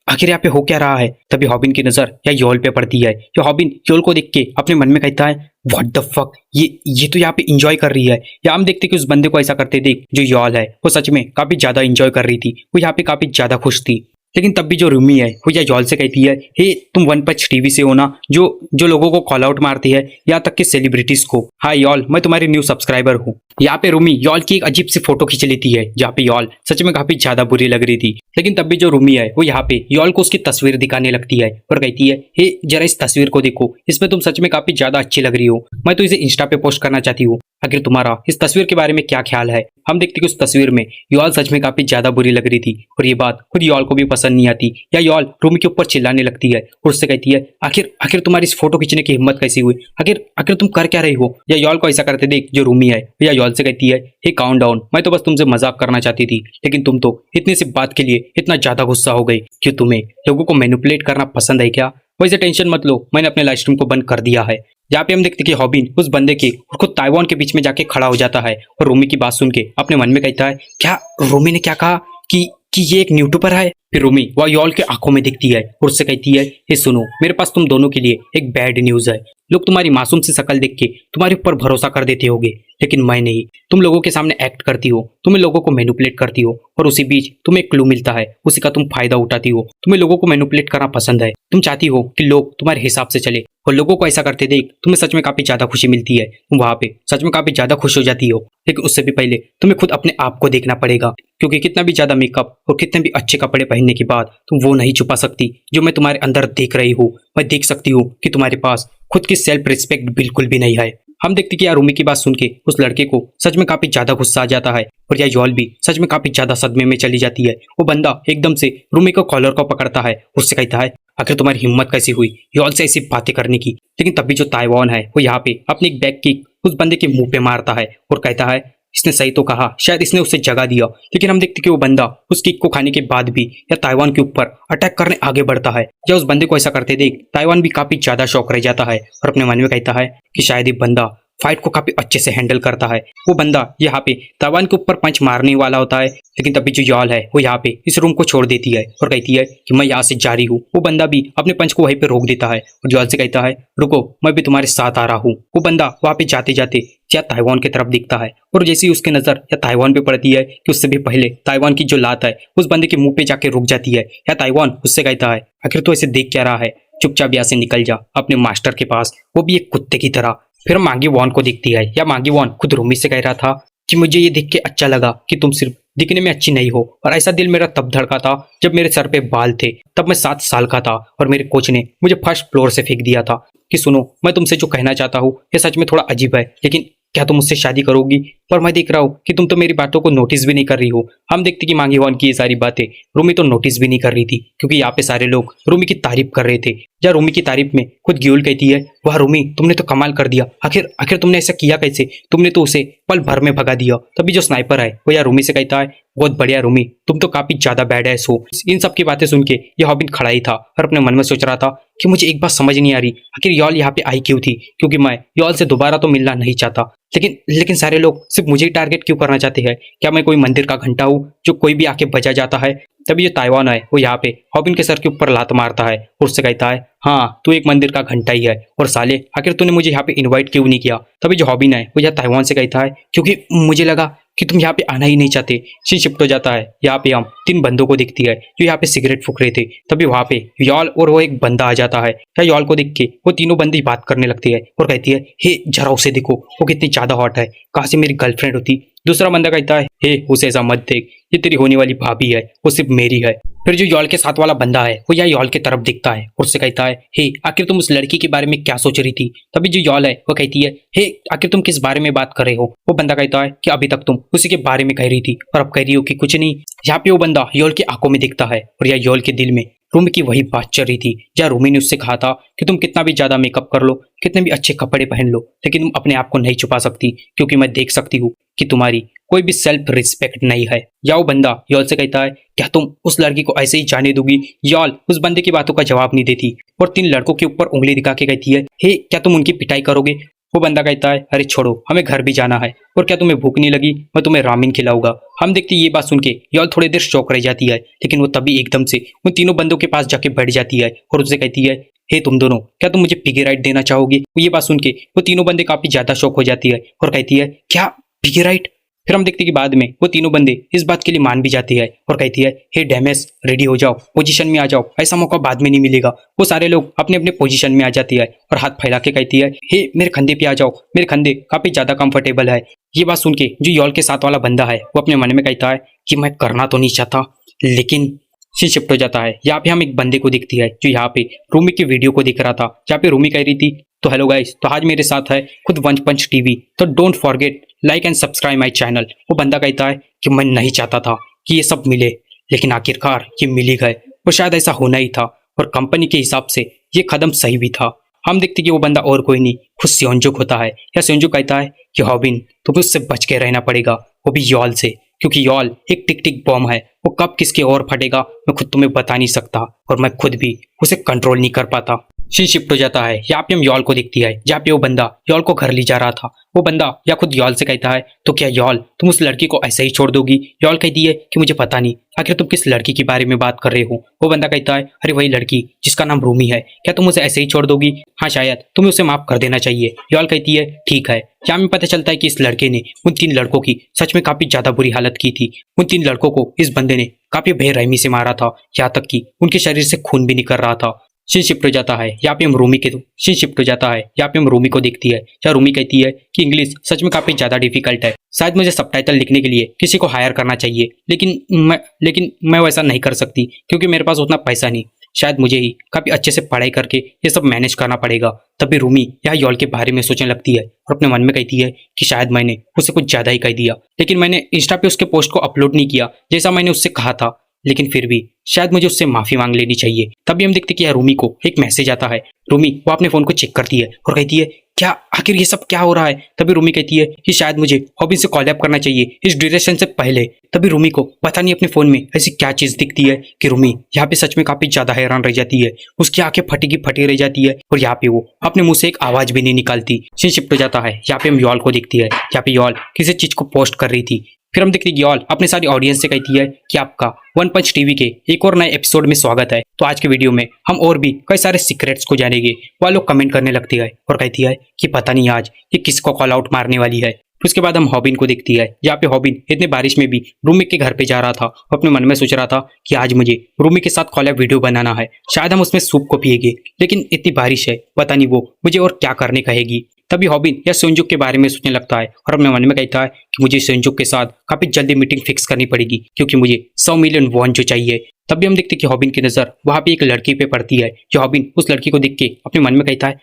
आखिर यहाँ पे हो क्या रहा है? तभी हॉबिन की नजर या योल पे पड़ती है। ये हॉबिन योल को देख के अपने मन में कहता है, व्हाट द फक, ये तो यहाँ पे इंजॉय कर रही है। या हम देखते कि उस बंदे को ऐसा करते देख जो योल है वो सच में काफी ज्यादा इंजॉय कर रही थी। वो यहाँ पे काफी ज्यादा खुश थी। लेकिन तब भी जो रूमी है वो या योल से कहती है, हे तुम वन पंच टीवी से हो ना, जो लोगों को कॉल आउट मारती है, यहाँ तक कि सेलिब्रिटीज को। हाँ योल, मैं तुम्हारी न्यू सब्सक्राइबर हूँ। यहाँ पे रूमी योल की एक अजीब सी फोटो खींच लेती है जहाँ पे योल सच में काफी ज्यादा बुरी लग रही थी। लेकिन तब भी जो रूमी है वो यहाँ पे योल को उसकी तस्वीर दिखाने लगती है और कहती है, हे जरा इस तस्वीर को देखो, इसमें तुम सच में काफी ज्यादा अच्छी लग रही हो। मैं तो इसे इंस्टा पे पोस्ट करना चाहती हूँ। आखिर तुम्हारा इस तस्वीर के बारे में क्या ख्याल है? हम देखते कि उस तस्वीर में योल सच में काफी ज्यादा बुरी लग रही थी और ये बात खुद योल को भी पसंद नहीं आती। या योल रूमी के ऊपर चिल्लाने लगती है और उससे कहती है, आखिर तुम्हारी इस फोटो खींचने की हिम्मत कैसी हुई? आखिर तुम कर क्या रही हो? या योल को ऐसा करते देख जो रूमी है या योल से कहती है, हे काउंट डाउन, मैं तो बस तुमसे मजाक करना चाहती थी, लेकिन तुम तो इतनी सी बात के लिए इतना ज्यादा गुस्सा हो गई। क्यों तुम्हें लोगों को मैनिपुलेट करना पसंद है क्या? वैसे टेंशन मत लो, मैंने अपने लाइव स्ट्रीम को बंद कर दिया है। यहाँ पे हम देखते कि हॉबिन उस बंदे के और खुद ताइवान के बीच में जाके खड़ा हो जाता है और रूमी की बात सुन के अपने मन में कहता है, क्या रूमी ने क्या कहा कि ये एक यूट्यूबर है? फिर रूमी वह योल के आंखों में दिखती है और उससे कहती है, हे सुनो, मेरे पास तुम दोनों के लिए एक बैड न्यूज है। लोग तुम्हारी मासूम सी शक्ल देख के तुम्हारे ऊपर भरोसा कर देते होगे, लेकिन मैं नहीं। तुम लोगों के सामने एक्ट करती हो, तुम्हें लोगों को मैनिपुलेट करती हो और उसी बीच तुम्हें एक क्लू मिलता है, उसी का तुम फायदा उठाती हो। तुम्हें लोगों को मैनिपुलेट करना पसंद है। तुम चाहती हो कि लोग तुम्हारे हिसाब से चले और लोगों को ऐसा करते देख तुम्हें सच में काफी ज्यादा खुशी मिलती है। तुम वहां पे सच में काफी ज्यादा खुश हो जाती हो, लेकिन उससे भी पहले तुम्हें खुद अपने आप को देखना पड़ेगा, क्योंकि कितना भी ज्यादा मेकअप और कितने भी अच्छे कपड़े पहनने के बाद तुम वो नहीं छुपा सकती जो मैं तुम्हारे अंदर देख रही हूँ। मैं देख सकती हूँ कि तुम्हारे पास खुद की सेल्फ रिस्पेक्ट बिल्कुल भी नहीं है। हम देखते कि यार रूमी की बात सुन के उस लड़के को सच में काफी ज्यादा गुस्सा आ जाता है और यह योल भी सच में काफी ज्यादा सदमे में चली जाती है। वो बंदा एकदम से रूमी को कॉलर को पकड़ता है, उससे कहता है, आखिर तुम्हारी हिम्मत कैसी हुई योल से ऐसी बातें करने की? लेकिन तभी जो ताइवान है वो यहाँ पे अपनी एक बैक किक उस बंदे के मुंह पे मारता है और कहता है, इसने सही तो कहा, शायद इसने उसे जगा दिया। लेकिन हम देखते कि वो बंदा उस किक को खाने के बाद भी या ताइवान के ऊपर अटैक करने आगे बढ़ता है। या उस बंदे को ऐसा करते देख ताइवान भी काफी ज्यादा शौक रह जाता है और अपने मन में कहता है कि शायद ये बंदा फाइट को काफी अच्छे से हैंडल करता है। वो बंदा यहाँ पे ताइवान के ऊपर पंच मारने वाला होता है, लेकिन तभी जो योल है वो यहाँ पे इस रूम को छोड़ देती है और कहती है कि मैं यहाँ से जा रही हूँ। वो बंदा भी अपने पंच को वहीं पे रोक देता है और योल से कहता है, रुको, मैं भी तुम्हारे साथ आ रहा हूँ। वो बंदा वहाँ पे जाते जाते या ताइवान की तरफ दिखता है और जैसे ही उसकी नजर या ताइवान पे पड़ती है कि उससे भी पहले ताइवान की जो लात है उस बंदे के मुंह पे जाके रुक जाती है। या ताइवान उससे कहता है, आखिर तो ऐसे देख क्या रहा है, चुपचाप यहाँ से निकल जा अपने मास्टर के पास, वो भी एक कुत्ते की तरह। फिर मांगी वॉन को दिखती है या मांगी वॉन खुद रूमी से कह रहा था कि मुझे ये देख के अच्छा लगा कि तुम सिर्फ दिखने में अच्छी नहीं हो, और ऐसा दिल मेरा तब धड़का था जब मेरे सर पे बाल थे। तब मैं 7 साल का था और मेरे कोच ने मुझे फर्स्ट फ्लोर से फेंक दिया था कि सुनो, मैं तुमसे जो कहना चाहता हूँ ये सच में थोड़ा अजीब है, लेकिन क्या तुम मुझसे शादी करोगी? पर मैं देख रहा हूँ कि तुम तो मेरी बातों को नोटिस भी नहीं कर रही हो। हम देखते कि मांगी वॉन की ये सारी बातें रूमी तो नोटिस भी नहीं कर रही थी, क्योंकि यहाँ पे सारे लोग रूमी की तारीफ कर रहे थे। या रूमी की तारीफ में खुद ग्यूल कहती है, वाह रूमी, तुमने तो कमाल कर दिया, आखिर तुमने ऐसा किया कैसे? तुमने तो उसे पल भर में भगा दिया। तभी जो स्नाइपर है वो यार रूमी से कहता है, बहुत बढ़िया रूमी, तुम तो काफी ज्यादा बैड एस हो। इन सब की बातें सुन के ये हॉबिन खड़ा ही था और अपने मन में सोच रहा था कि मुझे एक बात समझ नहीं आ रही, आखिर यॉल यहाँ पे आई क्यों थी, क्योंकि मैं यॉल से दोबारा तो मिलना नहीं चाहता। लेकिन लेकिन सारे लोग सिर्फ मुझे ही टारगेट क्यों करना चाहते हैं? क्या मैं कोई मंदिर का घंटा हूँ जो कोई भी आके बजा जाता है? तभी जो ताइवान है वो यहाँ पे हॉबिन के सर के ऊपर लात मारता है और उससे कहता है, हाँ तू एक मंदिर का घंटा ही है, और साले आखिर तूने मुझे यहाँ पे इनवाइट क्यों नहीं किया? तभी जो हॉबिन है वो यहाँ ताइवान से कहता है, क्योंकि मुझे लगा कि तुम यहाँ पे आना ही नहीं चाहते। सीन शिफ्ट हो जाता है, यहाँ पे हम 3 बंदों को दिखती है जो यहाँ पे सिगरेट फूक रहे थे। तभी वहाँ पे यॉल और वो एक बंदा आ जाता है। या यॉल को देख के वो तीनों बंदी बात करने लगती है और कहती है, हे जरा उसे देखो, वो कितनी ज्यादा हॉट है, कहाँ से मेरी गर्लफ्रेंड होती। दूसरा बंदा कहता है, हे उसे ऐसा मत देख, ये तेरी होने वाली भाभी है, वो सिर्फ मेरी है। फिर जो यॉल के साथ वाला बंदा है वो यह यॉल की तरफ दिखता है और उससे कहता है, हे आखिर तुम उस लड़की के बारे में क्या सोच रही थी? तभी जो यॉल है वो कहती है, हे आखिर तुम किस बारे में बात कर रहे हो? वो बंदा कहता है कि अभी तक तुम उसी के बारे में कह रही थी और अब कह रही हो कि कुछ नहीं। यहाँ पे वो बंदा यॉल की आंखों में दिखता है और यह यॉल के दिल में रूमी की वही बात चल रही थी जहाँ रूमी ने उससे कहा था कि तुम कितना भी ज्यादा मेकअप कर लो, कितने भी अच्छे कपड़े पहन लो, लेकिन तुम अपने आप को नहीं छुपा सकती, क्योंकि मैं देख सकती हूँ कि तुम्हारी कोई भी सेल्फ रिस्पेक्ट नहीं है। या वो बंदा यॉल से कहता है, क्या तुम उस लड़की को ऐसे ही जाने दोगी? यॉल उस बंदे की बातों का जवाब नहीं देती और 3 लड़कों के ऊपर उंगली दिखा के कहती है, हे क्या तुम उनकी पिटाई करोगे? वो बंदा कहता है, अरे छोड़ो, हमें घर भी जाना है, और क्या तुम्हें भूख नहीं लगी? मैं तुम्हें रामेन खिलाऊंगा। हम देखते ये बात सुन के यॉल थोड़ी देर शौक रह जाती है, लेकिन वो तभी एकदम से उन तीनों बंदों के पास जाके बैठ जाती है और उससे कहती है, हे तुम दोनों, क्या तुम मुझे पिगी राइट देना चाहोगे? ये बात सुन के वो तीनों बंदे काफी ज्यादा शौक हो जाती है और कहती है, क्या पिगी राइट? फिर हम देखते कि बाद में वो तीनों बंदे इस बात के लिए मान भी जाती है और कहती है, हे डैमेस रेडी हो जाओ, पोजीशन में आ जाओ, ऐसा मौका बाद में नहीं मिलेगा। वो सारे लोग अपने अपने पोजीशन में आ जाती है और हाथ फैला के कहती है, हे मेरे कंधे पे आ जाओ, मेरे कंधे काफी ज्यादा कंफर्टेबल है। ये बात सुन के जो यॉल के साथ वाला बंदा है वो अपने मन में कहता है कि मैं करना तो नहीं चाहता, लेकिन सीन शिफ्ट हो जाता है। यहाँ पे हम एक बंदे को दिखती है जो यहाँ पे रूमी की वीडियो को दिख रहा था, जहाँ पे रूमी कह रही थी, तो हेलो गाइस, तो आज मेरे साथ है खुद वन पंच टीवी, तो don't forget like and subscribe my channel. वो बंदा कहता है कि मैं नहीं चाहता था कि ये सब मिले, लेकिन आखिरकार ये मिल ही गए, और शायद ऐसा होना ही था, और कंपनी के हिसाब से ये कदम सही भी था। हम देखते कि वो बंदा और कोई नहीं, खुद सेओंजुक होता है। या सेओंजुक कहता है कि हॉबिन, तुम्हें उससे बच के रहना पड़ेगा, वो भी यॉल से, क्योंकि यॉल एक टिक टिक बॉम्ब है, वो कब किसके और फटेगा मैं खुद तुम्हें बता नहीं सकता, और मैं खुद भी उसे कंट्रोल नहीं कर पाता। सीन शिफ्ट हो जाता है, यहाँ पे हम यॉल को दिखती है, जहाँ पे वो बंदा यॉल को घर ले जा रहा था। वो बंदा या खुद यॉल से कहता है, तो क्या यॉल तुम उस लड़की को ऐसे ही छोड़ दोगी? यॉल कहती है कि मुझे पता नहीं, आखिर तुम किस लड़की के बारे में बात कर रहे हो? वो बंदा कहता है, अरे वही लड़की जिसका नाम रूमी है, क्या तुम उसे ऐसे ही छोड़ दोगी? हाँ शायद तुम्हें उसे माफ कर देना चाहिए। यॉल कहती है, ठीक है। यहाँ में पता चलता है कि इस लड़के ने उन 3 लड़कों की सच में काफी ज्यादा बुरी हालत की थी। उन 3 लड़कों को इस बंदे ने काफी बेरहमी से मारा था, यहाँ तक कि उनके शरीर से खून भी निकल रहा था। सीन शिफ्ट हो जाता है, यहाँ पे हम रूमी के सीन शिफ्ट हो जाता है, यहाँ पे हम रूमी को देखती है। या रूमी कहती है कि इंग्लिश सच में काफी ज्यादा डिफिकल्ट है, शायद मुझे सबटाइटल लिखने के लिए किसी को हायर करना चाहिए, लेकिन मैं वैसा नहीं कर सकती क्योंकि मेरे पास उतना पैसा नहीं। शायद मुझे ही काफी अच्छे से पढ़ाई करके ये सब मैनेज करना पड़ेगा। तभी रूमी यहाँ यॉल के बारे में सोचने लगती है और अपने मन में कहती है कि शायद मैंने उसे कुछ ज्यादा ही कह दिया, लेकिन मैंने इंस्टा पे उसके पोस्ट को अपलोड नहीं किया जैसा मैंने उससे कहा था, लेकिन फिर भी शायद मुझे उससे माफी मांग लेनी चाहिए। तभी हम देखते कि रूमी को एक मैसेज आता है। रूमी वो अपने फोन को चेक करती है और कहती है, क्या आखिर ये सब क्या हो रहा है? तभी रूमी कहती है कि शायद मुझे हॉबिन से कॉलअप करना चाहिए इस ड्यूरेशन से पहले। तभी रूमी को पता नहीं अपने फोन में ऐसी क्या चीज दिखती है कि रूमी यहाँ पे सच में काफी ज्यादा हैरान रह जाती है। उसकी आंखें फटी की फटी रह जाती है और यहाँ पे वो अपने मुंह से एक आवाज भी नहीं निकालती। सीन शिफ्ट हो जाता है, यहाँ पे हम यॉल को दिखती है, यहाँ पे यॉल किसी चीज को पोस्ट कर रही थी। फिर हम देखते हैं यॉल अपने सारी ऑडियंस से कहती है कि आपका वन पंच टीवी के एक और नए एपिसोड में स्वागत है। तो आज के वीडियो में हम और भी कई सारे सीक्रेट्स को जानेंगे। वह लोग कमेंट करने लगती है और कहती है कि पता नहीं आज ये किसको कॉल आउट मारने वाली है। उसके बाद हम हॉबिन को देखती है, जहाँ पे हॉबिन इतने बारिश में भी रूमी के घर पे जा रहा था। वो अपने मन में सोच रहा था कि आज मुझे रूमी के साथ कॉलअप वीडियो बनाना है, शायद हम उसमें सूप को पिएंगे, लेकिन इतनी बारिश है, पता नहीं वो मुझे और क्या करने कहेगी। तभी हॉबिन या सेओंजुक के बारे में सोचने लगता है और अपने मन में कहता है कि मुझे सेओंजुक के साथ काफी जल्दी मीटिंग फिक्स करनी पड़ेगी, क्योंकि मुझे 100 मिलियन वॉन जो चाहिए। तभी हम देखते कि हॉबिन की नजर वहां पे एक लड़की पे पड़ती है। जो हॉबिन उस लड़की को देख के अपने मन में कहता है,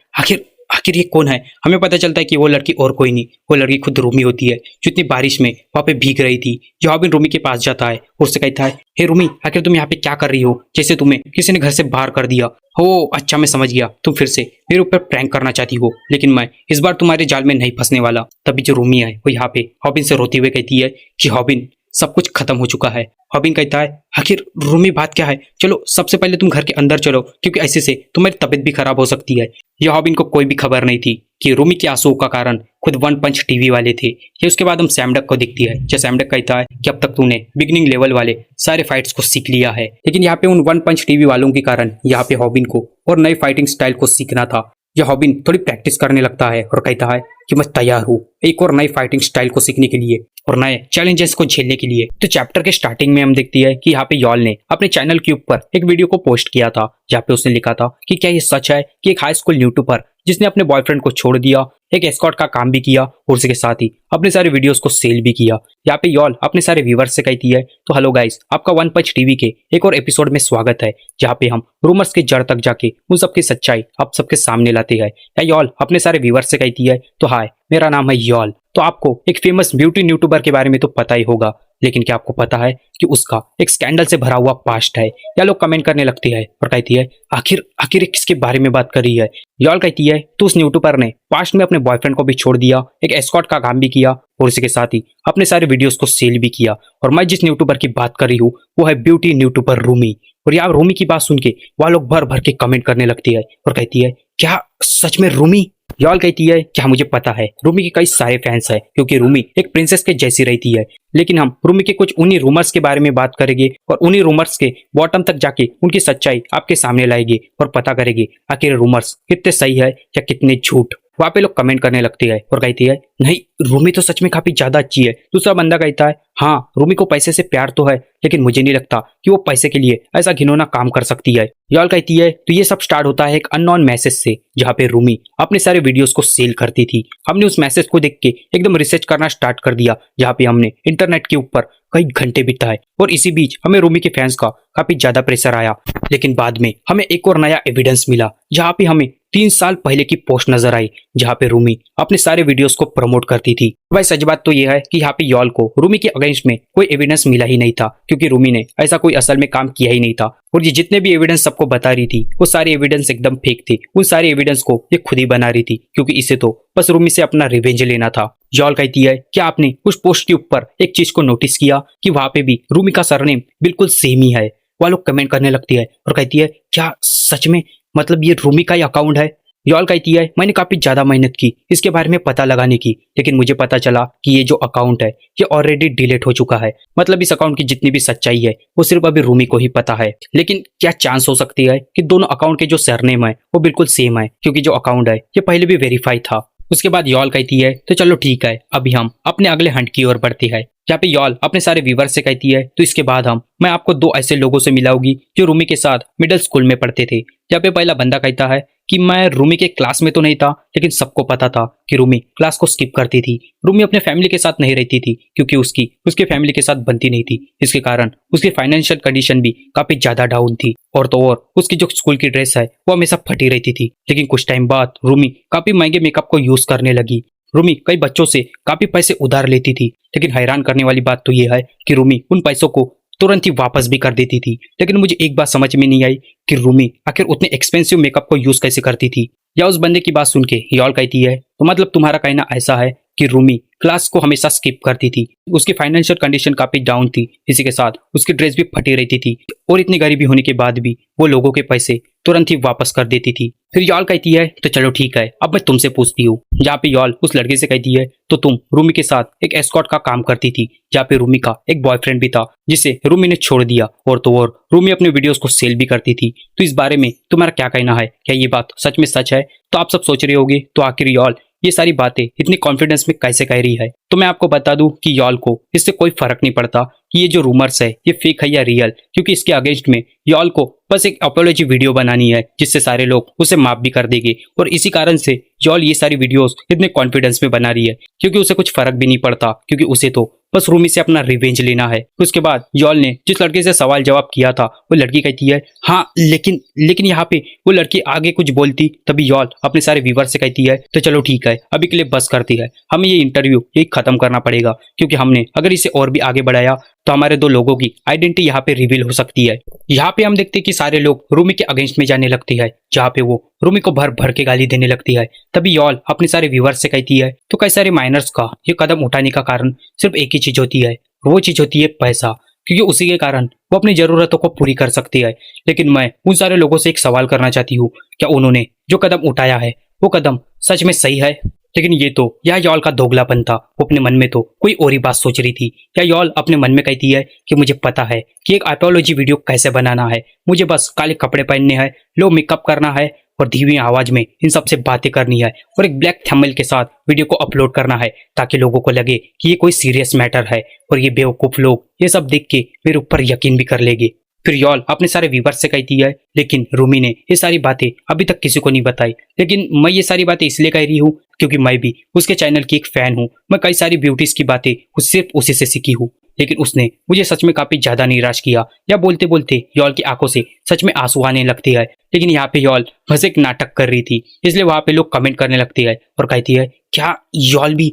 आखिर ये कौन है? हमें पता चलता है कि वो लड़की और कोई नहीं, वो लड़की खुद रूमी होती है, जो इतनी बारिश में वहाँ पे भीग रही थी। जो हॉबिन रूमी के पास जाता है और उससे कहता है, हे रूमी, आखिर तुम यहाँ पे क्या कर रही हो? जैसे तुम्हें किसी ने घर से बाहर कर दिया हो। अच्छा मैं समझ गया, तुम फिर से मेरे ऊपर प्रैंक करना चाहती हो, लेकिन मैं इस बार तुम्हारे जाल में नहीं फंसने वाला। तभी जो रूमी है वो यहाँ पे हॉबिन से रोते हुए कहती है कि हॉबिन, सब कुछ खत्म हो चुका है। हॉबिन कहता है आखिर रूमी बात क्या है, चलो सबसे पहले तुम घर के अंदर चलो क्योंकि ऐसे से तुम्हारी तबीयत भी खराब हो सकती है। यह हॉबिन को कोई भी खबर नहीं थी कि रूमी के आंसुओं का कारण खुद वन पंच टीवी वाले थे। ये उसके बाद हम सैमडक को दिखती है, जो सैमडक कहता है कि अब तक तूने बिगिनिंग लेवल वाले सारे फाइट्स को सीख लिया है, लेकिन यहाँ पे उन वन पंच टीवी वालों के कारण यहाँ पे हॉबिन को और नई फाइटिंग स्टाइल को सीखना था। यह हॉबिन थोड़ी प्रैक्टिस करने लगता है और कहता है कि मैं तैयार हूँ एक और नई फाइटिंग स्टाइल को सीखने के लिए और नए चैलेंजेस को झेलने के लिए। तो चैप्टर के स्टार्टिंग में हम देखती है कि यहाँ पे यॉल ने अपने चैनल के ऊपर एक वीडियो को पोस्ट किया था, जहाँ पे उसने लिखा था कि क्या ये सच है कि एक हाई स्कूल यूट्यूबर जिसने अपने बॉयफ्रेंड को छोड़ दिया, एक एस्कॉर्ट का काम भी किया और उसके साथ ही अपने सारे वीडियोस को सेल भी किया। यहाँ पे यॉल अपने सारे व्यूवर्स से कहती है तो हेलो गाइस, आपका वन पंच टीवी के एक और एपिसोड में स्वागत है, जहाँ पे हम रूमर्स के जड़ तक जाके उन सबकी सच्चाई आप सबके सामने लाते हैं। या यॉल अपने सारे व्यूवर्स से कहती है तो हाय, मेरा नाम है यॉल। तो आपको एक फेमस ब्यूटी यूट्यूबर के बारे में तो पता ही होगा, लेकिन क्या आपको पता है कि उसका एक स्कैंडल से भरा हुआ पास्ट है। या लोग कमेंट करने लगते हैं और कहती है आखिर आखिर किसके बारे में बात कर रही है। यॉल कहती है तो उस यूट्यूबर ने पास्ट में अपने बॉयफ्रेंड को भी छोड़ दिया, एक एस्कॉर्ट का काम भी किया और इसके साथ ही अपने सारे वीडियोस को सेल भी किया। और मैं जिस यूट्यूबर की बात कर रही हूँ वो है ब्यूटी यूट्यूबर रूमी। और यार रूमी की बात सुन के वह लोग भर भर के कमेंट करने लगती है और कहती है क्या सच में रूमी। यॉल कहती है क्या मुझे पता है रूमी के कई सारे फैंस हैं क्योंकि रूमी एक प्रिंसेस के जैसी रहती है, लेकिन हम रूमी के कुछ उन्हीं रूमर्स के बारे में बात करेंगे और उन्हीं रूमर्स के बॉटम तक जाके उनकी सच्चाई आपके सामने लाएंगे और पता करेंगे आखिर रूमर्स कितने सही है या कितने झूठ। वहाँ पे लोग कमेंट करने लगते हैं और कहती है नहीं रूमी तो सच में काफी ज्यादा अच्छी है। दूसरा बंदा कहता है हाँ रूमी को पैसे से प्यार तो है, लेकिन मुझे नहीं लगता कि वो पैसे के लिए ऐसा घिनौना काम कर सकती है। यॉल कहती है तो ये सब स्टार्ट होता है एक अननोन मैसेज से, जहाँ पे रूमी अपने सारे वीडियोस को सेल करती थी। हमने उस मैसेज को देख के एकदम रिसर्च करना स्टार्ट कर दिया, जहाँ पे हमने इंटरनेट के ऊपर कई घंटे बिताए और इसी बीच हमें रूमी के फैंस का काफी ज्यादा प्रेशर आया। लेकिन बाद में हमें एक और नया एविडेंस मिला, जहाँ पे हमें 3 साल पहले की पोस्ट नजर आई, जहाँ पे रूमी अपने सारे वीडियोस को प्रमोट करती थी। भाई सच बात तो यह है कि यहाँ पे यॉल को रूमी के अगेंस्ट में कोई एविडेंस मिला ही नहीं था, क्योंकि रूमी ने ऐसा कोई असल में काम किया ही नहीं था। और ये जितने भी एविडेंस सबको बता रही थी वो सारे एविडेंस एकदम फेक थे। उन सारे एविडेंस को ये खुद ही बना रही थी, क्योंकि इसे तो बस रूमी से अपना रिवेंज लेना था। यॉल कहती है क्या आपने उस पोस्ट के ऊपर एक चीज को नोटिस किया कि वहां पे भी रूमी का सरनेम बिल्कुल सेम ही है। वह लोग कमेंट करने लगती है और कहती है क्या सच में, मतलब ये रूमी का ही अकाउंट है। यॉल कहती है मैंने काफी ज्यादा मेहनत की इसके बारे में पता लगाने की, लेकिन मुझे पता चला कि ये जो अकाउंट है ये ऑलरेडी डिलीट हो चुका है। मतलब इस अकाउंट की जितनी भी सच्चाई है वो सिर्फ अभी रूमी को ही पता है। लेकिन क्या चांस हो सकती है कि दोनों अकाउंट के जो सरनेम है वो बिल्कुल सेम है, क्योंकि जो अकाउंट है ये पहले भी वेरीफाई था। उसके बाद यॉल कहती है तो चलो ठीक है, अभी हम अपने अगले हंट की ओर बढ़ते हैं। यहाँ पे यॉल अपने सारे व्यूवर से कहती है तो इसके बाद मैं आपको 2 ऐसे लोगों से मिलाऊंगी जो रूमी के साथ मिडिल स्कूल में पढ़ते थे। यहाँ पे पहला बंदा कहता है कि मैं रूमी के क्लास में तो नहीं था, लेकिन सबको पता था कि रूमी क्लास को स्किप करती थी। रूमी अपने फैमिली के साथ नहीं रहती थी क्योंकि उसके फैमिली के साथ बनती नहीं थी। इसके कारण उसकी फाइनेंशियल कंडीशन भी काफी ज्यादा डाउन थी। और तो और उसकी जो स्कूल की ड्रेस है वो हमेशा फटी रहती थी। लेकिन कुछ टाइम बाद रूमी काफी महंगे मेकअप को यूज करने लगी। रूमी कई बच्चों से काफी पैसे उधार लेती थी, लेकिन हैरान करने वाली बात तो ये है कि रूमी उन पैसों को तुरंत ही वापस भी कर देती थी। लेकिन मुझे एक बात समझ में नहीं आई कि रूमी आखिर उतने एक्सपेंसिव मेकअप को यूज कैसे करती थी। या उस बंदे की बात सुन के यॉल कहती है तो मतलब तुम्हारा कहना ऐसा है कि रूमी क्लास को हमेशा स्किप करती थी, उसकी फाइनेंशियल कंडीशन काफी डाउन थी, इसी के साथ उसकी ड्रेस भी फटी रहती थी और इतनी गरीबी होने के बाद भी वो लोगों के पैसे तुरंत ही वापस कर देती थी। फिर यॉल कहती है तो चलो ठीक है, अब मैं तुमसे पूछती हूँ। जहाँ पे यॉल उस लड़के से कहती है तो तुम रूमी के साथ एक एस्कॉर्ट का काम करती थी, जहाँ पे रूमी का एक बॉयफ्रेंड भी था जिसे रूमी ने छोड़ दिया, और तो और रूमी अपने वीडियोस को सेल भी करती थी। तो इस बारे में तुम्हारा क्या कहना है, क्या ये बात सच में सच है? तो आप सब सोच रहे होंगे तो आखिर यॉल ये सारी बातें इतनी कॉन्फिडेंस में कैसे कह रही है। तो मैं आपको बता दूं कि यॉल को इससे कोई फर्क नहीं पड़ता कि ये जो रूमर्स है ये फेक है या रियल, क्योंकि इसके अगेंस्ट में यॉल को बस एक अपोलॉजी वीडियो बनानी है जिससे सारे लोग उसे माफ भी कर देंगे। और इसी कारण से यॉल ये सारी वीडियोस इतने कॉन्फिडेंस में बना रही है, क्योंकि उसे कुछ फर्क भी नहीं पड़ता, क्योंकि उसे तो बस रूमी से अपना रिवेंज लेना है। उसके बाद यॉल ने जिस लड़के से सवाल जवाब किया था वो लड़की कहती है हाँ लेकिन यहाँ पे वो लड़की आगे कुछ बोलती, तभी यॉल अपने सारे व्यूवर से कहती है तो चलो ठीक है, अभी के लिए बस करती है, हमें ये इंटरव्यू यही खत्म करना पड़ेगा, क्योंकि हमने अगर इसे और भी आगे बढ़ाया तो हमारे 2 लोगों की आइडेंटिटी यहाँ पे रिवील हो सकती है। यहाँ पे हम देखते हैं कि सारे लोग रूमी के अगेंस्ट में जाने लगती है, जहाँ पे वो रूमी को भर भर के गाली देने लगती है। तभी यॉल अपने सारे व्यूवर्स से कहती है तो कई सारे माइनर्स का ये कदम उठाने का कारण सिर्फ एक ही चीज होती है, वो चीज होती है पैसा, क्योंकि उसी के कारण वो अपनी जरूरतों को पूरी कर सकती है। लेकिन मैं उन सारे लोगों से एक सवाल करना चाहती हूँ, क्या उन्होंने जो कदम उठाया है वो कदम सच में सही है? लेकिन ये तो यह यॉल का दोगलापन था। वो अपने मन में तो कोई और ही बात सोच रही थी। या यॉल अपने मन में कहती है कि मुझे पता है कि एक एपोलॉजी वीडियो कैसे बनाना है, मुझे बस काले कपड़े पहनने हैं, लो मेकअप करना है और धीमी आवाज में इन सबसे बातें करनी है और एक ब्लैक थंबनेल के साथ वीडियो को अपलोड करना है, ताकि लोगों को लगे कि ये कोई सीरियस मैटर है और ये बेवकूफ लोग ये सब देख के मेरे ऊपर यकीन भी कर लेंगे। फिर यॉल अपने सारे व्यूवर्स से कहती है, लेकिन रूमी ने ये सारी बातें अभी तक किसी को नहीं बताई। लेकिन मैं ये सारी बातें इसलिए कह रही हूँ क्योंकि मैं भी उसके चैनल की एक फैन हूँ। मैं कई सारी ब्यूटीज की बातें सिर्फ उसी से सीखी हूँ। लेकिन उसने मुझे सच में काफी ज्यादा निराश किया। या बोलते बोलते यॉल की आंखों से सच में आंसू आने लगते हैं। लेकिन यहाँ पे यॉल बस एक नाटक कर रही थी, इसलिए वहां पे लोग कमेंट करने लगते हैं और कहती है, क्या यॉल भी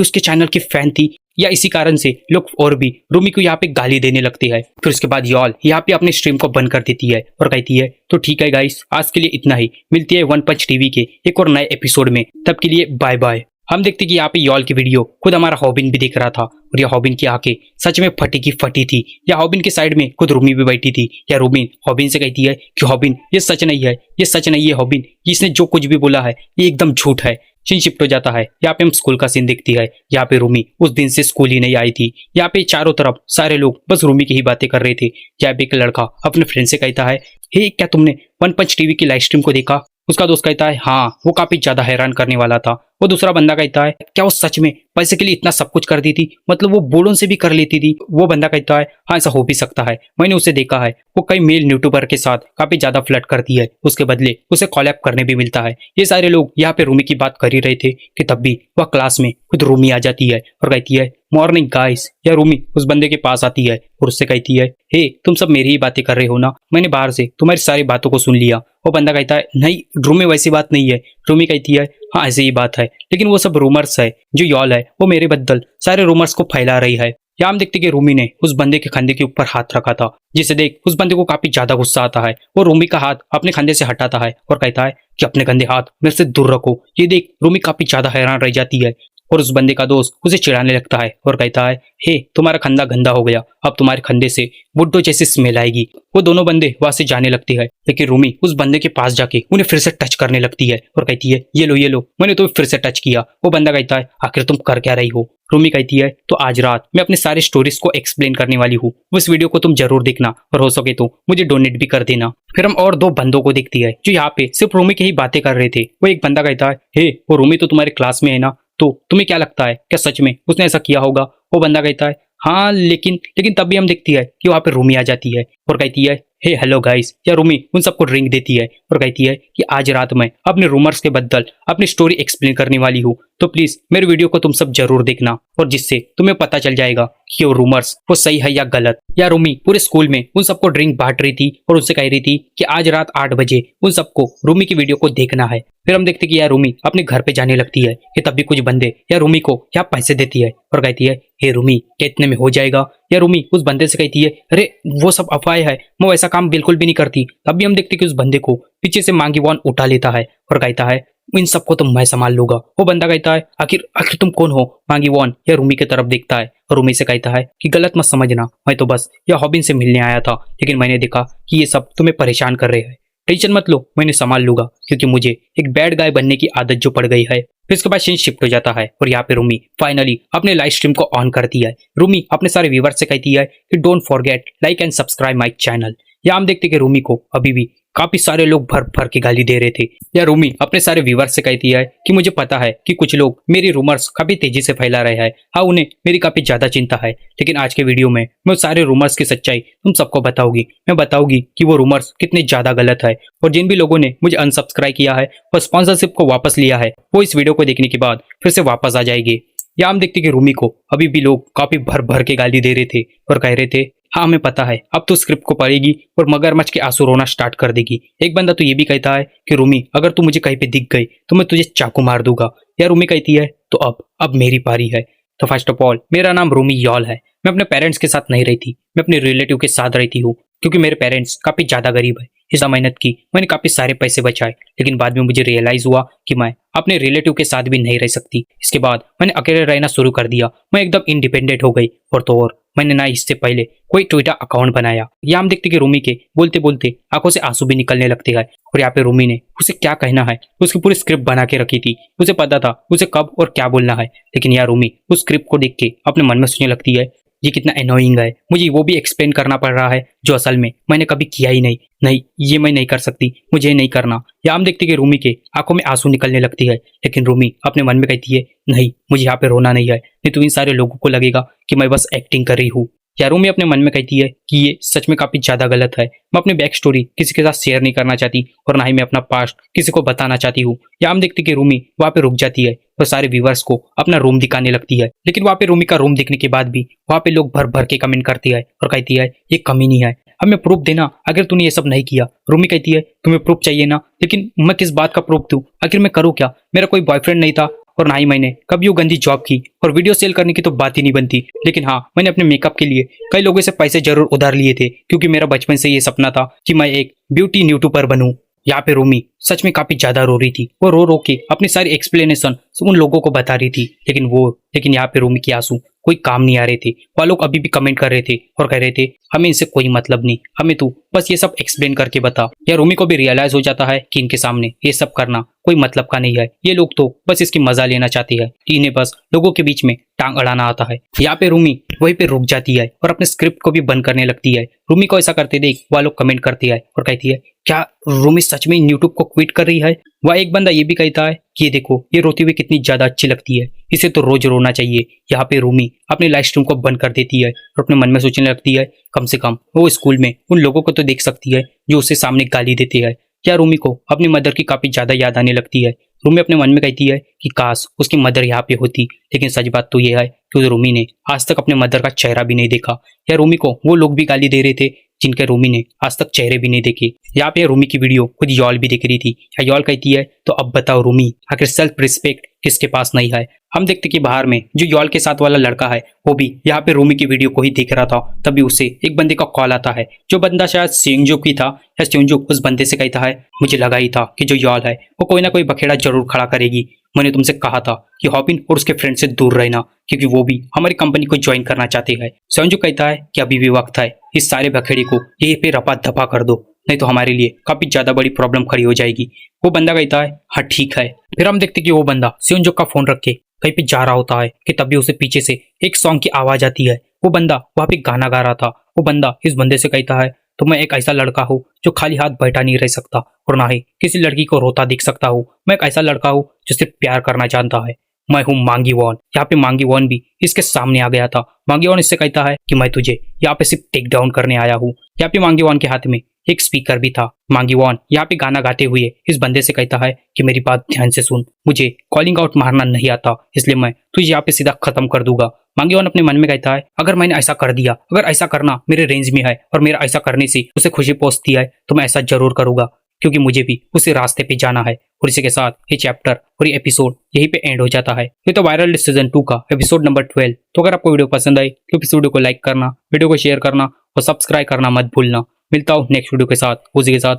उसके चैनल की फैन थी? या इसी कारण से लोग और भी रूमी को यहाँ पे गाली देने लगते हैं। फिर उसके बाद यॉल यहाँ पे अपने स्ट्रीम को बंद कर देती है और कहती है, तो ठीक है गाइस, आज के लिए इतना ही। मिलती है वन पंच टीवी के एक और नए एपिसोड में, तब के लिए बाय बाय। हम देखते कि यहाँ पे यॉल की वीडियो खुद हमारा हॉबिन भी देख रहा था और यह हॉबिन की आंखें सच में फटी की फटी थी। या हॉबिन के साइड में खुद रूमी भी बैठी थी। या रूमी हॉबिन से कहती है कि हॉबिन ये सच नहीं है, ये सच नहीं है हॉबिन, इसने जो कुछ भी बोला है ये एकदम झूठ है। सीन शिफ्ट हो जाता है। यहाँ पे हम स्कूल का सीन देखती है। यहाँ पे रूमी उस दिन से स्कूल ही नहीं आई थी। यहाँ पे चारों तरफ सारे लोग बस रूमी की ही बातें कर रहे थे। यहाँ पे एक लड़का अपने फ्रेंड से कहता है, हे क्या तुमने वन पंच टीवी की लाइव स्ट्रीम को देखा? उसका दोस्त कहता है, हाँ वो काफी ज्यादा हैरान करने वाला था। वो दूसरा बंदा कहता है, क्या वो सच में पैसे के लिए इतना सब कुछ कर दी थी? मतलब वो बूढ़ों से भी कर लेती थी? वो बंदा कहता है, हाँ ऐसा हो भी सकता है, मैंने उसे देखा है, वो कई मेल यूट्यूबर के साथ काफी ज्यादा फ्लर्ट करती है, उसके बदले उसे कॉलैब करने भी मिलता है। ये सारे लोग यहाँ पे रूमी की बात कर ही रहे थे कि तब भी वह क्लास में खुद रूमी आ जाती है और कहती है, मॉर्निंग गाइस। या रूमी उस बंदे के पास आती है और उससे कहती है, हे तुम सब मेरी ही बातें कर रहे हो ना, मैंने बाहर से तुम्हारी सारी बातों को सुन लिया। वो बंदा कहता है, नहीं रूमी वैसी बात नहीं है। रूमी कहती है, हाँ ऐसी ही बात है, लेकिन वो सब रूमर्स है। जो यॉल है वो मेरे बदल सारे रूमर्स को फैला रही है। या हम देखते कि रूमी ने उस बंदे के कंधे के ऊपर हाथ रखा था, जिसे देख उस बंदे को काफी ज्यादा गुस्सा आता है। वो रूमी का हाथ अपने कंधे से हटाता है और कहता है कि अपने गंदे हाथ मेरे से दूर रखो। ये देख रूमी काफी ज्यादा हैरान रह जाती है और उस बंदे का दोस्त उसे चिढ़ाने लगता है और कहता है, हे तुम्हारा कंधा गंदा हो गया, अब तुम्हारे कंधे से बुड्ढो जैसी स्मेल आएगी। वो दोनों बंदे वहां से जाने लगते हैं। लेकिन रूमी उस बंदे के पास जाके उन्हें फिर से टच करने लगती है और कहती है, ये लो मैंने तुम्हें फिर से टच किया। वो बंदा कहता है, आखिर तुम कर क्या रही हो? रूमी कहती है, तो आज रात मैं अपने सारे स्टोरीज को एक्सप्लेन करने वाली हूँ, उस वीडियो को तुम जरूर देखना और हो सके तो मुझे डोनेट भी कर देना। फिर हम और दो बंदों को देखती है जो यहाँ पे सिर्फ रूमी की ही बातें कर रहे थे। वो एक बंदा कहता है, हे वो रूमी तो तुम्हारे क्लास में है ना, तो तुम्हें क्या लगता है क्या सच में उसने ऐसा किया होगा? वो बंदा कहता है, हाँ लेकिन तब भी हम देखती है कि वहां पे रूमी आ जाती है और कहती है, हे हेलो गाइस। या रूमी उन सबको ड्रिंक देती है और कहती है कि आज रात मैं अपने रूमर्स के बदल अपनी स्टोरी एक्सप्लेन करने वाली हूँ, तो प्लीज मेरे वीडियो को तुम सब जरूर देखना और जिससे तुम्हें पता चल जाएगा कि वो रूमर्स वो सही है या गलत। या रूमी पूरे स्कूल में उन सबको ड्रिंक बांट रही थी और उनसे कह रही थी कि आज रात 8 बजे उन सबको रूमी की वीडियो को देखना है। फिर हम देखते कि यार रूमी अपने घर पे जाने लगती है कि तब भी कुछ बंदे या रूमी को यहाँ पैसे देती है और कहती है, हे रूमी क्या इतने में हो जाएगा? या रूमी उस बंदे से कहती है, अरे वो सब अफवाह है, मैं वैसा काम बिल्कुल भी नहीं करती। तब भी हम देखते कि उस बंदे को पीछे से मांगी वॉन उठा लेता है और कहता है, इन सबको तो मैं संभाल लूंगा। वो बंदा कहता है, आखिर तुम कौन हो? मांगी वॉन या रूमी की तरफ देखता है और रूमी से कहता है कि गलत मत समझना, मैं तो बस यह हॉबिन से मिलने आया था, लेकिन मैंने देखा कि ये सब तुम्हें परेशान कर रहे हैं। टेंशन मत लो, मैंने संभाल लूंगा, क्योंकि मुझे एक बैड गाय बनने की आदत जो पड़ गई है। फिर इसके बाद सीन शिफ्ट हो जाता है और यहाँ पे रूमी फाइनली अपने लाइव स्ट्रीम को ऑन करती है। रूमी अपने सारे व्यूअर्स से कहती है कि don't forget like and subscribe my channel. या हम देखते कि रूमी को अभी भी काफी सारे लोग भर भर के गाली दे रहे थे। या रूमी अपने सारे व्यूअर्स से कहती है कि मुझे पता है कि कुछ लोग मेरी रूमर्स काफी तेजी से फैला रहे हैं, हाँ उन्हें मेरी काफी ज्यादा चिंता है, लेकिन आज के वीडियो में मैं सारे रूमर्स की सच्चाई तुम सबको बताऊंगी। मैं बताऊंगी कि वो रूमर्स कितने ज्यादा गलत है और जिन भी लोगों ने मुझे अनसब्सक्राइब किया है और स्पॉन्सरशिप को वापस लिया है, वो इस वीडियो को देखने के बाद फिर से वापस आ जाएंगे। या हम देखते कि रूमी को अभी भी लोग काफी भर भर के गाली दे रहे थे और कह रहे थे, हाँ हमें पता है अब तो स्क्रिप्ट को पढ़ेगी और मगरमच्छ के आंसू रोना स्टार्ट कर देगी। एक बंदा तो ये भी कहता है कि रूमी अगर तू मुझे कहीं पे दिख गई तो मैं तुझे चाकू मार दूंगा। या रूमी कहती है, तो अब मेरी पारी है। तो फर्स्ट ऑफ ऑल मेरा नाम रूमी यॉल है। मैं अपने पेरेंट्स के साथ नहीं रहती, मैं अपने रिलेटिव के साथ रहती हूँ, क्योंकि मेरे पेरेंट्स काफी ज्यादा गरीब है। इस मेहनत की मैंने काफी सारे पैसे बचाए, लेकिन बाद में मुझे रियलाइज हुआ कि मैं अपने रिलेटिव के साथ भी नहीं रह सकती। इसके बाद मैंने अकेले रहना शुरू कर दिया। मैं एकदम इंडिपेंडेंट हो गई। और तो और मैंने ना इससे पहले कोई ट्विटर अकाउंट बनाया। यहाँ हम देखते कि रूमी के बोलते बोलते आंखों से आंसू भी निकलने लगते हैं। और यहाँ पे रूमी ने उसे क्या कहना है उसकी पूरी स्क्रिप्ट बना के रखी थी। उसे पता था उसे कब और क्या बोलना है। लेकिन यहाँ रूमी उस स्क्रिप्ट को देख के अपने मन में सोचने लगती है, ये कितना एनोइंग है, मुझे वो भी एक्सप्लेन करना पड़ रहा है जो असल में मैंने कभी किया ही नहीं। नहीं, ये मैं नहीं कर सकती, मुझे ये नहीं करना। या हम देखते कि रूमी के आंखों में आंसू निकलने लगती है। लेकिन रूमी अपने मन में कहती है, नहीं, मुझे यहाँ पे रोना नहीं है, नहीं तो इन सारे लोगों को लगेगा कि मैं बस एक्टिंग कर रही हूँ। या रूमी अपने मन में कहती है कि ये सच में काफी ज्यादा गलत है। मैं अपनी बैक स्टोरी किसी के साथ शेयर नहीं करना चाहती और ना ही मैं अपना पास्ट किसी को बताना चाहती हूँ। या हम देखते कि रूमी वहाँ पे रुक जाती है और सारे व्यूवर्स को अपना रूम दिखाने लगती है। लेकिन वहाँ पे रूमी का रूम दिखने के बाद भी वहाँ पे लोग भर भर के कमेंट करते हैं और कहती है, ये कमी नहीं है, हमें प्रूफ देना अगर तूने ये सब नहीं किया। रूमी कहती है, तुम्हें प्रूफ चाहिए ना, लेकिन मैं किस बात का प्रूफ दूं, आखिर मैं करूँ क्या, मेरा कोई बॉयफ्रेंड नहीं था और ना ही मैंने कभी वो गंदी जॉब की, और वीडियो सेल करने की तो बात ही नहीं बनती। लेकिन हाँ, मैंने अपने मेकअप के लिए कई लोगों से पैसे जरूर उधार लिए थे, क्योंकि मेरा बचपन से ये सपना था कि मैं एक ब्यूटी यूट्यूबर बनूं। यहाँ पे रूमी सच में काफी ज्यादा रो रही थी। वो रो रो के अपनी सारी एक्सप्लेनेशन उन लोगों को बता रही थी। लेकिन यहाँ पे रूमी के आंसू कोई काम नहीं आ रहे थे। वो लोग अभी भी कमेंट कर रहे थे और कह रहे थे, हमें इनसे कोई मतलब नहीं, हमें तू बस ये सब एक्सप्लेन करके बता। या रूमी को भी रियलाइज हो जाता है कि इनके सामने ये सब करना कोई मतलब का नहीं है। ये लोग तो बस इसकी मजा लेना चाहते हैं, इन्हें बस लोगों के बीच में टांग अड़ाना आता है। यहाँ पे रूमी वहीं पे रुक जाती है और अपने स्क्रिप्ट को भी बंद करने लगती है। रूमी को ऐसा करते देख वो लोग कमेंट करती है और कहती है, क्या रूमी सच में यूट्यूब को क्विट कर रही है। वह एक बंदा ये भी कहता है कि ये देखो, ये रोती हुई कितनी ज्यादा अच्छी लगती है, इसे तो रोज रोना चाहिए। यहाँ पे रूमी अपने लाइव स्ट्रीम को बंद कर देती है और अपने मन में सोचने लगती है, कम से कम वो स्कूल में उन लोगों को तो देख सकती है जो उसे सामने गाली देते हैं। क्या रूमी को अपनी मदर की काफी ज्यादा याद आने लगती है। रूमी अपने मन में कहती है कि काश उसकी मदर यहाँ पे होती। लेकिन सच बात तो यह है कि उस रूमी ने आज तक अपने मदर का चेहरा भी नहीं देखा। या रूमी को वो लोग भी गाली दे रहे थे जिनके रूमी ने आज तक चेहरे भी नहीं देखे। यहाँ पे रूमी की वीडियो खुद यॉल भी देख रही थी। या यॉल कहती है, तो अब बताओ रूमी, आखिर सेल्फ रिस्पेक्ट किसके पास नहीं है। हम देखते कि बाहर में जो यॉल के साथ वाला लड़का है वो भी यहाँ पे रूमी की वीडियो को ही देख रहा था। तभी उसे एक बंदे का कॉल आता है। जो बंदा शायद सेंगजुक ही था। या सेंगजुक उस बंदे से कहता है, मुझे लगा ही था कि जो यॉल है वो कोई ना कोई बखेड़ा जरूर खड़ा करेगी। मैंने तुमसे कहा था कि हॉपिन और उसके फ्रेंड से दूर रहना, क्योंकि वो भी हमारी कंपनी को ज्वाइन करना चाहते हैं। सेंगजुक कहता है कि अभी भी वक्त है, इस सारे बखेड़े को यहीं पे रपा धपा कर दो, नहीं तो हमारे लिए काफी ज्यादा बड़ी प्रॉब्लम खड़ी हो जाएगी। वो बंदा कहता है, हाँ ठीक है। फिर हम देखते कि वो बंदा सेंगजुक का फोन रख के कहीं पे जा रहा होता है कि तभी उसे पीछे से एक सॉन्ग की आवाज आती है। वो बंदा वहां पे गाना गा रहा था। वो बंदा इस बंदे से कहता है, तो मैं एक ऐसा लड़का हूँ जो खाली हाथ बैठा नहीं रह सकता और ना ही किसी लड़की को रोता देख सकता हूँ। मैं एक ऐसा लड़का हूँ जो सिर्फ प्यार करना जानता है। मैं हूँ मांगी वॉन। यहाँ पे मांगी वॉन भी इसके सामने आ गया था। मांगी वॉन इससे कहता है कि मैं तुझे यहाँ पे सिर्फ टेक डाउन करने आया हूँ। यहाँ पे मांगी वॉन के हाथ में एक स्पीकर भी था। मांगी वॉन यहाँ पे गाना गाते हुए इस बंदे से कहता है कि मेरी बात ध्यान से सुन, मुझे कॉलिंग आउट मारना नहीं आता, इसलिए मैं तुझे यहाँ पे सीधा खत्म कर दूंगा। मांगी वॉन अपने मन में कहता है, अगर मैंने ऐसा कर दिया, अगर ऐसा करना मेरे रेंज में है और मेरा ऐसा करने से उसे खुशी पहुंचती है, तो मैं ऐसा जरूर करूंगा, क्योंकि मुझे भी उसी रास्ते पे जाना है। और इसी के साथ ये चैप्टर और ये एपिसोड यहीं पे एंड हो जाता है। ये तो वायरल सीजन 2 का एपिसोड नंबर 12। तो अगर आपको वीडियो पसंद आई तो इस वीडियो को लाइक करना, वीडियो को शेयर करना और सब्सक्राइब करना मत भूलना। मिलता हूँ नेक्स्ट वीडियो के साथ, उसी के साथ।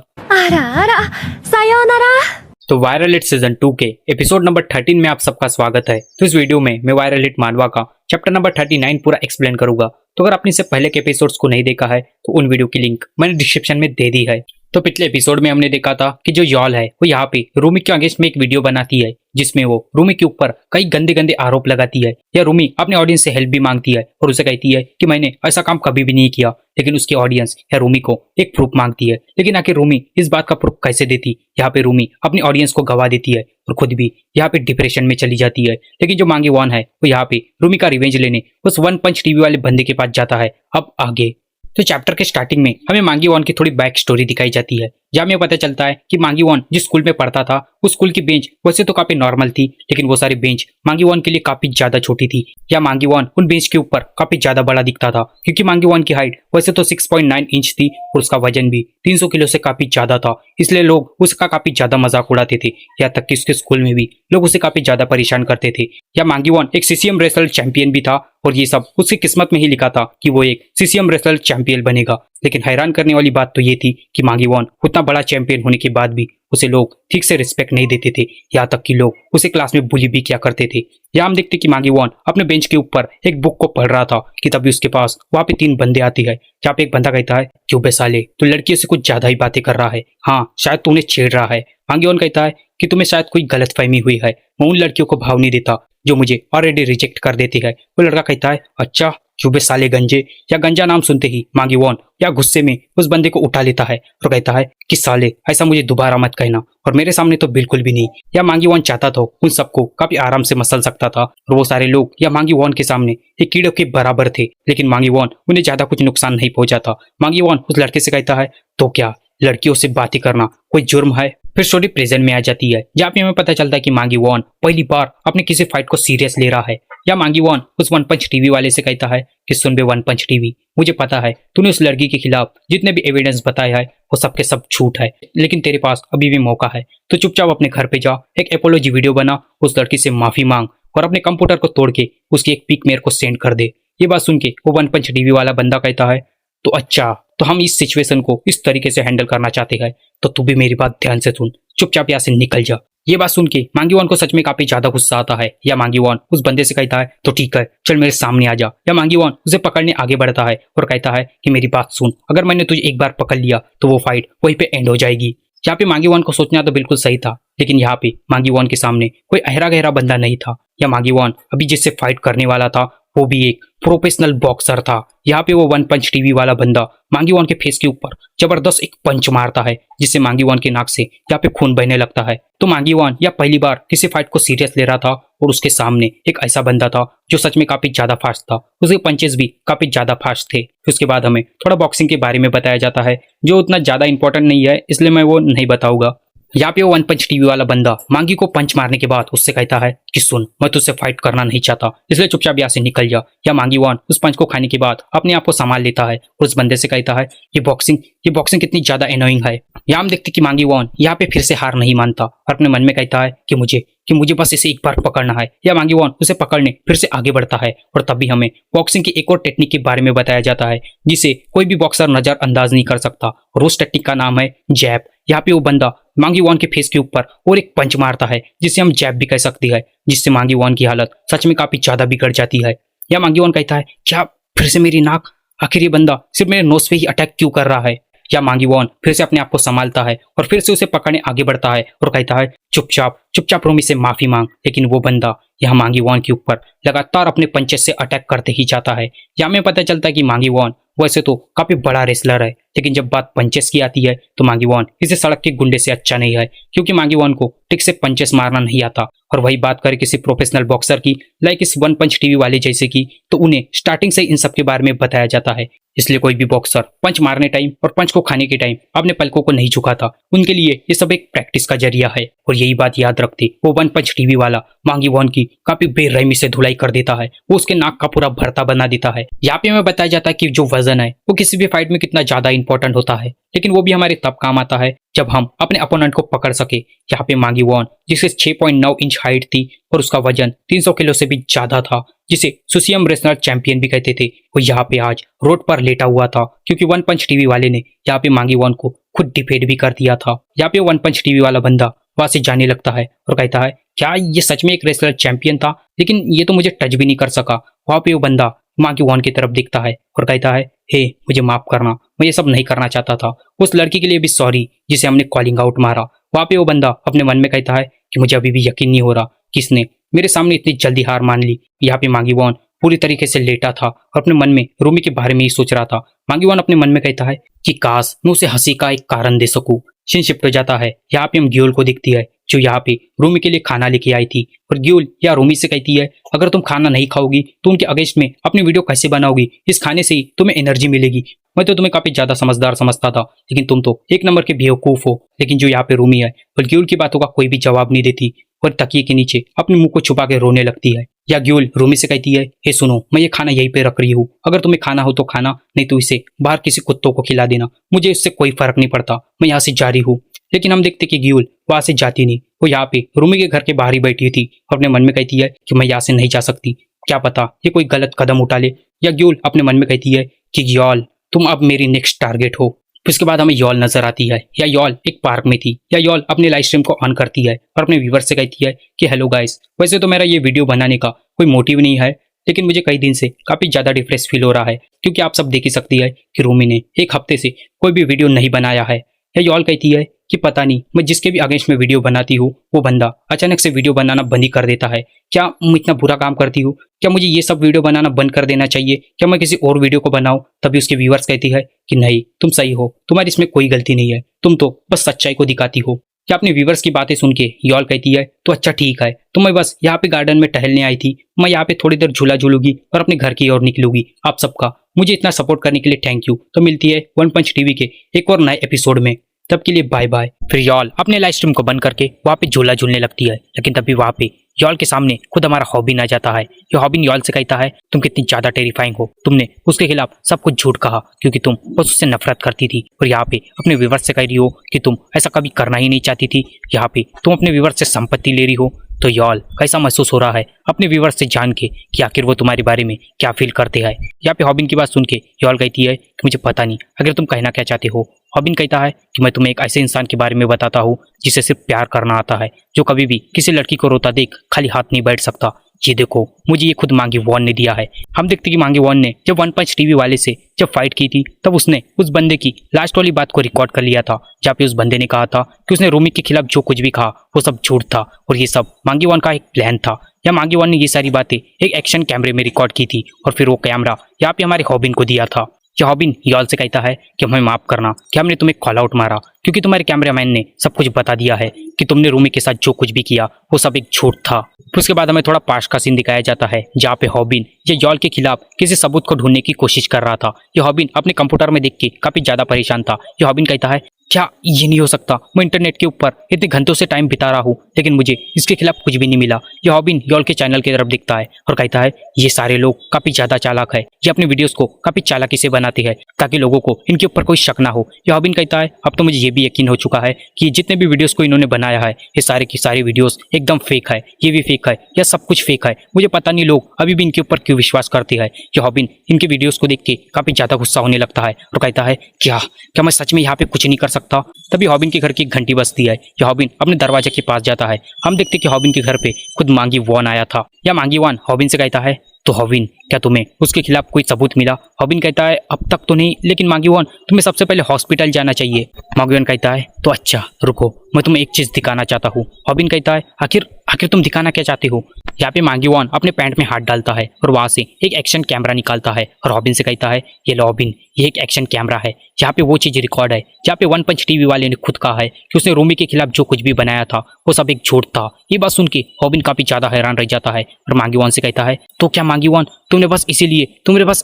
तो वायरल हिट सीजन 2 के एपिसोड नंबर 13 में आप सबका स्वागत है। तो इस वीडियो में मैं वायरल हिट मानवा का चैप्टर नंबर 39 पूरा एक्सप्लेन करूंगा। तो अगर आपने इससे पहले के एपिसोड्स को नहीं देखा है तो उन वीडियो की लिंक मैंने डिस्क्रिप्शन में दे दी है। तो पिछले एपिसोड में हमने देखा था कि जो यॉल है वो यहाँ पे रूमी के अगेंस्ट में एक वीडियो बनाती है जिसमें वो रूमी के ऊपर कई गंदे गंदे आरोप लगाती है। या रूमी अपने ऑडियंस से हेल्प भी मांगती है और उसे कहती है कि मैंने ऐसा काम कभी भी नहीं किया। लेकिन उसकी ऑडियंस या रूमी को एक प्रूफ मांगती है। लेकिन आखिर रूमी इस बात का प्रूफ कैसे देती। यहाँ पे रूमी अपनी ऑडियंस को गवा देती है और खुद भी यहाँ पे डिप्रेशन में चली जाती है। लेकिन जो मांगी वॉन है वो यहाँ पे रूमी का रिवेंज लेने उस वन पंच टीवी वाले बंदे के पास जाता है। अब आगे तो चैप्टर के स्टार्टिंग में हमें मांगी वॉन की थोड़ी बैक स्टोरी दिखाई जाती है, जहाँ हमें पता चलता है कि मांगी वॉन जिस स्कूल में पढ़ता था उस स्कूल की बेंच वैसे तो काफी नॉर्मल थी, लेकिन वो सारी बेंच मांगी वॉन के लिए काफी ज्यादा छोटी थी। या मांगी वॉन उन बेंच के ऊपर काफी ज्यादा बड़ा दिखता था, क्योंकि मांगी वॉन की हाइट वैसे तो 6.9 इंच थी और उसका वजन भी 300 किलो से काफी ज्यादा था। इसलिए लोग उसका काफी ज्यादा मजाक उड़ाते थे। यहाँ तक कि उसके स्कूल में भी लोग उसे काफी ज्यादा परेशान करते थे। या मांगी वॉन एक सीसीएम रेसलर चैंपियन भी था और ये सब उसकी किस्मत में ही लिखा था कि वो एक सीसीएम रेसलर चैंपियन बनेगा। लेकिन हैरान करने वाली बात तो ये थी कि मांगी वॉन उतना बड़ा चैंपियन होने के बाद भी उसे लोग ठीक से रिस्पेक्ट नहीं देते थे, यहाँ तक कि लोग उसे क्लास में बुली भी किया करते थे। यहाँ हम देखते कि मांगी वॉन अपने बेंच के ऊपर एक बुक को पढ़ रहा था कि तभी उसके पास वहाँ पे 3 बंदे आते हैं। जहाँ पे एक बंदा कहता है, क्यों बे साले, तू लड़कियों से कुछ ज्यादा ही बातें कर रहा है, हाँ शायद तू उन्हें छेड़ रहा है। मांगी वॉन कहता है कि तुम्हें शायद कोई गलतफहमी हुई है, मैं उन लड़कियों को भाव नहीं देता जो मुझे ऑलरेडी रिजेक्ट कर देती है। वो लड़का कहता है, अच्छा चुबे साले गंजे। या गंजा नाम सुनते ही मांगी वॉन या गुस्से में उस बंदे को उठा लेता है और कहता है कि साले ऐसा मुझे दोबारा मत कहना, और मेरे सामने तो बिल्कुल भी नहीं। या मांगी वॉन चाहता तो उन सबको काफी आराम से मसल सकता था, और वो सारे लोग या मांगी वॉन के सामने एक कीड़ों के बराबर थे, लेकिन मांगी वॉन उन्हें ज्यादा कुछ नुकसान नहीं पहुंचाता। मांगी वॉन उस लड़के से कहता है, तो क्या लड़कियों से बातें करना कोई जुर्म है? फिर स्टोरी प्रेजेंट में आ जाती है, जहाँ पे हमें पता चलता है कि मांगी वॉन पहली बार अपने किसी फाइट को सीरियस ले रहा है। या मांगी वॉन उस वन पंच टीवी वाले से कहता है कि सुन बे वन पंच टीवी, मुझे पता है तूने उस लड़की के खिलाफ जितने भी एविडेंस बताया है वो सब के सब झूठ है, लेकिन तेरे पास अभी भी मौका है, तो चुपचाप अपने घर पे जा, एक एपोलॉजी वीडियो बना, उस लड़की से माफी मांग और अपने कंप्यूटर को तोड़ के उसकी एक पिक मेरे को सेंड कर दे। ये बात सुन के वो वन पंच टीवी वाला बंदा कहता है, तो अच्छा तो हम इस सिचुएशन को इस तरीके से हैंडल करना चाहते हैं, तो तू भी मेरी बात ध्यान से सुन, चुपचाप यहाँ से निकल जा। ये बात सुन के मांगी वॉन को सच में काफी ज्यादा गुस्सा आता है। या मांगी वॉन उस बंदे से कहता है, तो ठीक है चल मेरे सामने आ जा। या मांगी वॉन उसे पकड़ने आगे बढ़ता है और कहता है कि मेरी बात सुन, अगर मैंने तुझे एक बार पकड़ लिया तो वो फाइट वहीं पे एंड हो जाएगी। यहाँ पे मांगी वॉन को सोचना तो बिल्कुल सही था, लेकिन यहाँ पे मांगी वॉन के सामने कोई अहरा गहरा बंदा नहीं था। या मांगी वॉन अभी जिससे फाइट करने वाला था वो भी एक प्रोफेशनल बॉक्सर था। यहाँ पे वो वन पंच टीवी वाला बंदा मांगी वॉन के फेस के ऊपर जबरदस्त एक पंच मारता है, जिससे मांगी वॉन के नाक से यहाँ पे खून बहने लगता है। तो मांगी वॉन या पहली बार किसी फाइट को सीरियस ले रहा था, और उसके सामने एक ऐसा बंदा था जो सच में काफी ज्यादा फास्ट था, उसके पंचेस भी काफी ज्यादा फास्ट थे। उसके बाद हमें थोड़ा बॉक्सिंग के बारे में बताया जाता है, जो उतना ज्यादा इंपॉर्टेंट नहीं है, इसलिए मैं वो नहीं बताऊंगा। यहाँ पे वो वन पंच टीवी वाला बंदा मांगी को पंच मारने के बाद उससे कहता है कि सुन, मैं तुझसे फाइट करना नहीं चाहता, इसलिए चुपचाप यहाँ से निकल जा। या मांगी वॉन उस पंच को खाने के बाद अपने आप को संभाल लेता है और उस बंदे से कहता है, ये बॉक्सिंग कितनी ज्यादा एनोइंग है। यहाँ हम देखते कि मांगी वॉन यहाँ पे फिर से हार नहीं मानता और अपने मन में कहता है कि मुझे बस इसे एक बार पकड़ना है। या मांगी वॉन उसे पकड़ने फिर से आगे बढ़ता है, और तभी हमें बॉक्सिंग की एक और टेक्निक के बारे में बताया जाता है, जिसे कोई भी बॉक्सर नजरअंदाज नहीं कर सकता, और उस टेक्निक का नाम है जैब। यहाँ पे वो बंदा मांगी वॉन के फेस के ऊपर और एक पंच मारता है, जिसे हम जैब भी कह सकते हैं, जिससे मांगी वॉन की हालत सच में काफी ज्यादा बिगड़ जाती है। या मांगी वॉन कहता है, क्या फिर से मेरी नाक, आखिर ये बंदा सिर्फ मेरे नोज पे ही अटैक क्यों कर रहा है। या मांगी वॉन फिर से अपने आप को संभालता है और फिर से उसे पकड़ने आगे बढ़ता है और कहता है, चुपचाप रोमी से माफी मांग। लेकिन वो बंदा यहाँ मांगी वॉन के ऊपर लगातार अपने पंचेस से अटैक करते ही जाता है। यहाँ में पता चलता है कि मांगी वॉन वैसे तो काफी बड़ा रेसलर है, लेकिन जब बात पंचेस की आती है तो मांगी वॉन किसी सड़क के गुंडे से अच्छा नहीं है, क्योंकि मांगी वॉन को ठीक से पंचेस मारना नहीं आता। और वही बात करें किसी प्रोफेशनल बॉक्सर की, लाइक इस वन पंच टीवी वाले जैसे की, तो उन्हें स्टार्टिंग से इन सब के बारे में बताया जाता है, इसलिए कोई भी बॉक्सर पंच मारने टाइम और पंच को खाने के टाइम अपने पलकों को नहीं झुकाता। उनके लिए ये सब एक प्रैक्टिस का जरिया है, और यही बात याद रखते वो वन पंच टीवी वाला मांगी वॉन की काफी बेरहमी से धुलाई कर देता है, वो उसके नाक का पूरा भरता बना देता है। यहाँ पे हमें बताया जाता है कि जो वजन है वो किसी भी फाइट में कितना ज्यादा इंपॉर्टेंट होता है, लेकिन वो भी हमारे तब काम आता है जब हम अपने अपोनेंट को पकड़ सके। यहाँ पे मांगी वॉन जिसके 6.9 इंच हाइट थी और उसका वजन 300 किलो से भी ज्यादा था, जिसे सुसियम रेसलर चैंपियन भी कहते थे, वो यहाँ पे आज रोड पर लेटा हुआ था, क्योंकि वन पंच टीवी वाले ने यहाँ पे मांगी वॉन को खुद डिफेट भी कर दिया था। यहाँ पे वन पंच टीवी वाला बंदा वहां से जाने लगता है और कहता है, क्या ये सच में एक रेसलर चैंपियन था, लेकिन ये तो मुझे टच भी नहीं कर सका। वहां पे वो बंदा मांगी वॉन की तरफ देखता है और कहता है, हे मुझे माफ करना, मैं ये सब नहीं करना चाहता था, उस लड़की के लिए भी सॉरी जिसे हमने कॉलिंग आउट मारा। वहां पे वो बंदा अपने मन में कहता है कि मुझे अभी भी यकीन नहीं हो रहा किसने मेरे सामने इतनी जल्दी हार मान ली। यहाँ पे मांगी वॉन पूरी तरीके से लेटा था और अपने मन में रूमी के बारे में ही सोच रहा था। मांगी वॉन अपने मन में कहता है कि काश मैं उसे हंसी का एक कारण दे सकूं। सीन शिफ्ट हो जाता है, यहाँ पे हम ग्यूल को दिखती है जो यहाँ पे रूमी के लिए खाना लेके आई थी, और ग्यूल या रूमी से कहती है, अगर तुम खाना नहीं खाओगी तो उनके अगेंस्ट में अपनी वीडियो कैसे बनाओगी, इस खाने से ही तुम्हें एनर्जी मिलेगी। मैं तो तुम्हें काफी ज्यादा समझदार समझता था, लेकिन तुम तो एक नंबर के बेवकूफ हो। लेकिन जो यहाँ पे रूमी है और ग्यूल की बातों का कोई भी जवाब नहीं देती और तकिए के नीचे अपने मुंह को छुपा के रोने लगती है। या ग्यूल रूमी से कहती है, हे सुनो, मैं ये खाना यहीं पे रख रही हूँ, अगर तुम्हें खाना हो तो खाना, नहीं तो इसे बाहर किसी कुत्तों को खिला देना, मुझे इससे कोई फर्क नहीं पड़ता, मैं यहाँ से जा रही हूँ। लेकिन हम देखते कि ग्यूल वहां से जाती नहीं, वो यहाँ पे रूमी के घर के बाहर ही बैठी थी और अपने मन में कहती है कि मैं यहाँ से नहीं जा सकती, क्या पता ये कोई गलत कदम उठा ले। या ग्यूल अपने मन में कहती है कि ग्यूल तुम अब मेरी नेक्स्ट टारगेट हो। फिर उसके बाद हमें यॉल नजर आती है, या यॉल एक पार्क में थी, या यॉल अपने लाइव स्ट्रीम को ऑन करती है और अपने व्यूवर से कहती है कि हेलो गाइस, वैसे तो मेरा ये वीडियो बनाने का कोई मोटिव नहीं है, लेकिन मुझे कई दिन से काफी ज्यादा डिप्रेस फील हो रहा है, क्योंकि आप सब देख ही सकती है कि रूमी ने एक हफ्ते से कोई भी वीडियो नहीं बनाया है। या यॉल कहती है कि पता नहीं मैं जिसके भी अगेंस्ट में वीडियो बनाती हूँ वो बंदा अचानक से वीडियो बनाना बंद ही कर देता है। क्या मैं इतना बुरा काम करती हूँ? क्या मुझे ये सब वीडियो बनाना बंद कर देना चाहिए? क्या मैं किसी और वीडियो को बनाऊं? तभी उसके व्यूअर्स कहती है कि नहीं, तुम सही हो, तुम्हारी इसमें कोई गलती नहीं है, तुम तो बस सच्चाई को दिखाती हो। क्या अपने व्यूअर्स की बातें सुन के यॉल कहती है तो अच्छा ठीक है, तो मैं बस यहाँ पे गार्डन में टहलने आई थी, मैं यहाँ पे थोड़ी देर झूला झूलूंगी और अपने घर की ओर निकलूंगी। आप सबका मुझे इतना सपोर्ट करने के लिए थैंक यू। तो मिलती है वन पंच टीवी के एक और नए एपिसोड में, तब के लिए बाय बाय। फिर यॉल अपने लाइव स्ट्रीम को बंद करके वहाँ पे झूला झूलने लगती है, लेकिन तभी वहाँ पे यॉल के सामने खुद हमारा हॉबिन आ जाता है। ये हॉबिन यॉल से कहता है तुम कितनी ज्यादा टेरिफाइंग हो, तुमने उसके खिलाफ सब कुछ झूठ कहा क्योंकि तुम बस उससे नफरत करती थी, और यहाँ पे अपने व्यूअर्स से कह रही हो कि तुम ऐसा कभी करना ही नहीं चाहती थी, यहाँ पे तुम अपने व्यूअर्स से संपत्ति ले रही हो। तो यॉल कैसा महसूस हो रहा है अपने व्यूअर्स से जान के कि आखिर वो तुम्हारे बारे में क्या फील करते हैं। यहाँ पे हॉबिन की बात सुन के यॉल कहती है कि मुझे पता नहीं अगर तुम कहना क्या चाहते हो। हॉबिन कहता है कि मैं तुम्हें एक ऐसे इंसान के बारे में बताता हूँ जिसे सिर्फ प्यार करना आता है, जो कभी भी किसी लड़की को रोता देख खाली हाथ नहीं बैठ सकता। ये देखो, मुझे ये खुद मांगी वॉन ने दिया है। हम देखते कि मांगी वॉन ने जब वन पंच टीवी वाले से जब फाइट की थी तब उसने उस बंदे की लास्ट वाली बात को रिकॉर्ड कर लिया था, जहाँ पे उस बंदे ने कहा था कि उसने रूमी के खिलाफ जो कुछ भी कहा वो सब झूठ था, और ये सब मांगी वॉन का एक प्लान था। या मांगी वॉन ने ये सारी बातें एक एक्शन कैमरे में रिकॉर्ड की थी, और फिर वो कैमरा यहाँ पे हमारे हॉबिन को दिया था। या हॉबिन यॉल से कहता है कि हमें माफ करना कि हमने तुम्हें कॉल आउट मारा, क्योंकि तुम्हारे कैमरामैन ने सब कुछ बता दिया है कि तुमने रूमी के साथ जो कुछ भी किया वो सब एक झूठ था। फिर उसके बाद हमें थोड़ा पास्ट का सीन दिखाया जाता है, जहाँ पे हॉबिन ये यॉल के खिलाफ किसी सबूत को ढूंढने की कोशिश कर रहा था। ये हॉबिन अपने कंप्यूटर में देख के काफी ज्यादा परेशान था। ये हॉबिन कहता है क्या ये नहीं हो सकता, मैं इंटरनेट के ऊपर इतने घंटों से टाइम बिता रहा हूँ लेकिन मुझे इसके खिलाफ कुछ भी नहीं मिला। ये हॉबिन यॉल के चैनल की तरफ दिखता है और कहता है ये सारे लोग काफी ज्यादा चालाक है, ये अपनी वीडियोस को काफी चालाकी से बनाते हैं ताकि लोगों को इनके ऊपर कोई शक ना हो। ये हॉबिन कहता है अब तो मुझे ये भी यकीन हो चुका है कि जितने भी वीडियोस को इन्होंने बनाया है ये सारे की सारी वीडियोस एकदम फेक है, ये भी फेक है, या सब कुछ फेक है। मुझे पता नहीं लोग अभी भी इनके ऊपर क्यों विश्वास करते हैं। ये हॉबिन इनके वीडियोस को देख के काफी ज्यादा गुस्सा होने लगता है और कहता है क्या क्या मैं सच में यहाँ पे कुछ नहीं कर सकता। तभी हॉबिन के घर की एक घंटी बजती है। ये हॉबिन अपने दरवाजे के पास जाता है। हम देखते कि हॉबिन के घर पे खुद मांगी वॉन आया था। या मांगी वॉन हॉबिन से कहता है तो हॉबिन क्या तुम्हें उसके खिलाफ कोई सबूत मिला? हॉबिन कहता है अब तक तो नहीं, लेकिन मांगी वॉन तुम्हें सबसे पहले हॉस्पिटल जाना चाहिए। मांगी वॉन कहता है तो अच्छा रुको, मैं तुम्हें एक चीज दिखाना चाहता हूँ। हॉबिन कहता है आखिर आखिर तुम दिखाना क्या चाहते हो? यहाँ पे मांगी वॉन अपने पैंट में हाथ डालता है और वहां से एक एक्शन कैमरा निकालता है और हॉबिन से कहता है ये लो हॉबिन, ये एक एक्शन कैमरा है, यहाँ पे वो चीज रिकॉर्ड है जहाँ पे वन पंच टीवी वाले ने खुद कहा है कि उसने रूमी के खिलाफ जो कुछ भी बनाया था वो सब एक झूठ था। ये बात सुन के हॉबिन काफी ज्यादा हैरान रह जाता है और मांगी वॉन से कहता है तो क्या मांगी वॉन तुमने बस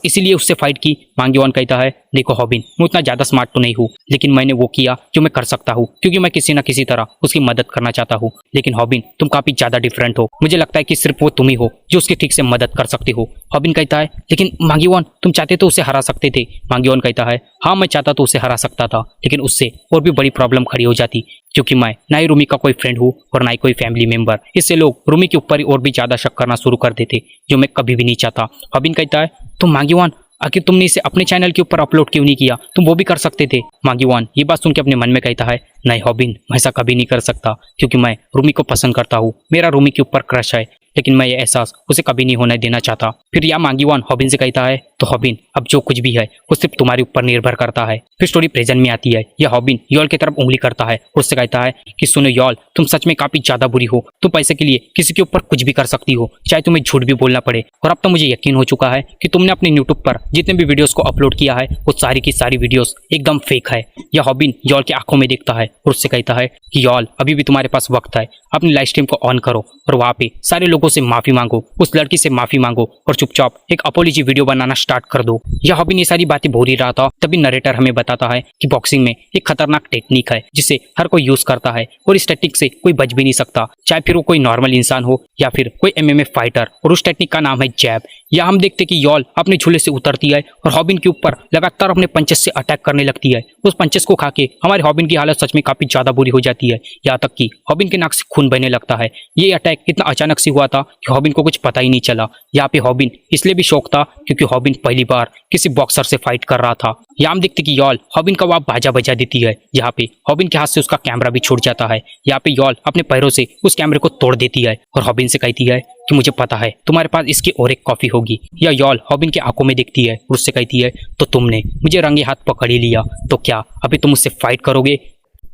इसीलिए उससे फाइट की? मांगी वॉन कहता है देखो हॉबिन, मैं उतना ज्यादा स्मार्ट तो नहीं हूँ, लेकिन मैंने वो किया जो मैं कर सकता हूँ क्योंकि मैं किसी न किसी तरह उसकी मदद करना चाहता हूँ। लेकिन हॉबिन तुम काफी ज्यादा डिफरेंट हो, मुझे लगता है कि सिर्फ वो तुम ही हो जो उसकी ठीक से मदद कर सकते हो। हॉबिन कहता है लेकिन मांगी वॉन तुम चाहते तो उसे हरा सकते थे। मांगी वॉन कहता है हाँ मैं चाहता तो उसे हरा सकता था, लेकिन उससे और भी बड़ी प्रॉब्लम खड़ी हो जाती, क्योंकि मैं ना ही रूमी का कोई फ्रेंड हूँ और ना ही कोई फैमिली मेंबर। इससे लोग रूमी के ऊपर और भी ज्यादा शक करना शुरू कर देते, जो मैं कभी भी नहीं चाहता। हॉबिन कहता है तुम मांगी वॉन आखिर तुमने इसे अपने चैनल के ऊपर अपलोड क्यों नहीं किया? तुम वो भी कर सकते थे। मांगी वॉन ये बात सुन के अपने मन में कहता है नहीं हॉबिन, मैं ऐसा कभी नहीं कर सकता क्योंकि मैं रूमी को पसंद करता हूँ, मेरा रूमी के ऊपर क्रश है, लेकिन मैं ये एहसास उसे कभी नहीं होने देना चाहता। फिर यह मांगी वॉन हॉबिन से कहता है तो हॉबिन अब जो कुछ भी है वो सिर्फ तुम्हारे ऊपर निर्भर करता है। फिर स्टोरी प्रेजेंट में आती है। यह हॉबिन यॉल की तरफ उंगली करता है और उससे कहता है कि सुनो यॉल, तुम सच में काफी ज्यादा बुरी हो, तुम पैसे के लिए किसी के ऊपर कुछ भी कर सकती हो, चाहे तुम्हें झूठ भी बोलना पड़े। और अब तो मुझे यकीन हो चुका है कि तुमने अपने यूट्यूब पर जितने भी वीडियोस को अपलोड किया है वो सारी की सारी वीडियोस एकदम फेक है। यह हॉबिन यॉल की आंखों में देखता है और उससे कहता है कि यॉल अभी भी तुम्हारे पास वक्त है, अपनी लाइव स्ट्रीम को ऑन करो और वहाँ पे सारे लोगों से माफी मांगो, उस लड़की से माफी मांगो और चुपचाप एक अपोलॉजी वीडियो बनाना स्टार्ट कर दो। यह हॉबिन ये सारी बातें बोल ही रहा था, तभी नरेटर हमें बताता है कि बॉक्सिंग में एक खतरनाक टेक्निक है जिसे हर कोई यूज करता है और इस टेक्निक से कोई बच भी नहीं सकता, चाहे फिर वो कोई नॉर्मल इंसान हो या फिर कोई एमएमए फाइटर, और उस टेक्निक का नाम है जैब। या हम देखते कि यॉल अपने झूले से उतरती है और हॉबिन के ऊपर लगातार अपने पंचेस से अटैक करने लगती है। उस पंचेस को खा के हमारे हॉबिन की हालत सच में काफी ज्यादा बुरी हो जाती है, यहाँ तक कि हॉबिन के नाक से खून बहने लगता है। ये अटैक इतना अचानक से हुआ था कि हॉबिन को कुछ पता ही नहीं चला। यहाँ पे हॉबिन हॉबिन इसलिए भी शौक था क्योंकि हॉबिन पहली बार किसी बॉक्सर से फाइट कर रहा था। यहाँ हम देखते कि यॉल हॉबिन का वहाँ बाजा बजा देती है, जहाँ पे हॉबिन के हाथ से उसका कैमरा भी छूट जाता है। यहाँ पे यॉल अपने पैरों से उस कैमरे को तोड़ देती है और हॉबिन से कहती है कि मुझे पता है तुम्हारे पास इसकी और एक कॉपी होगी। या यॉल हॉबिन की आंखों में देखती है और उससे कहती है तो तुमने मुझे रंगे हाथ पकड़ ही लिया, तो क्या अभी तुम मुझसे फाइट करोगे?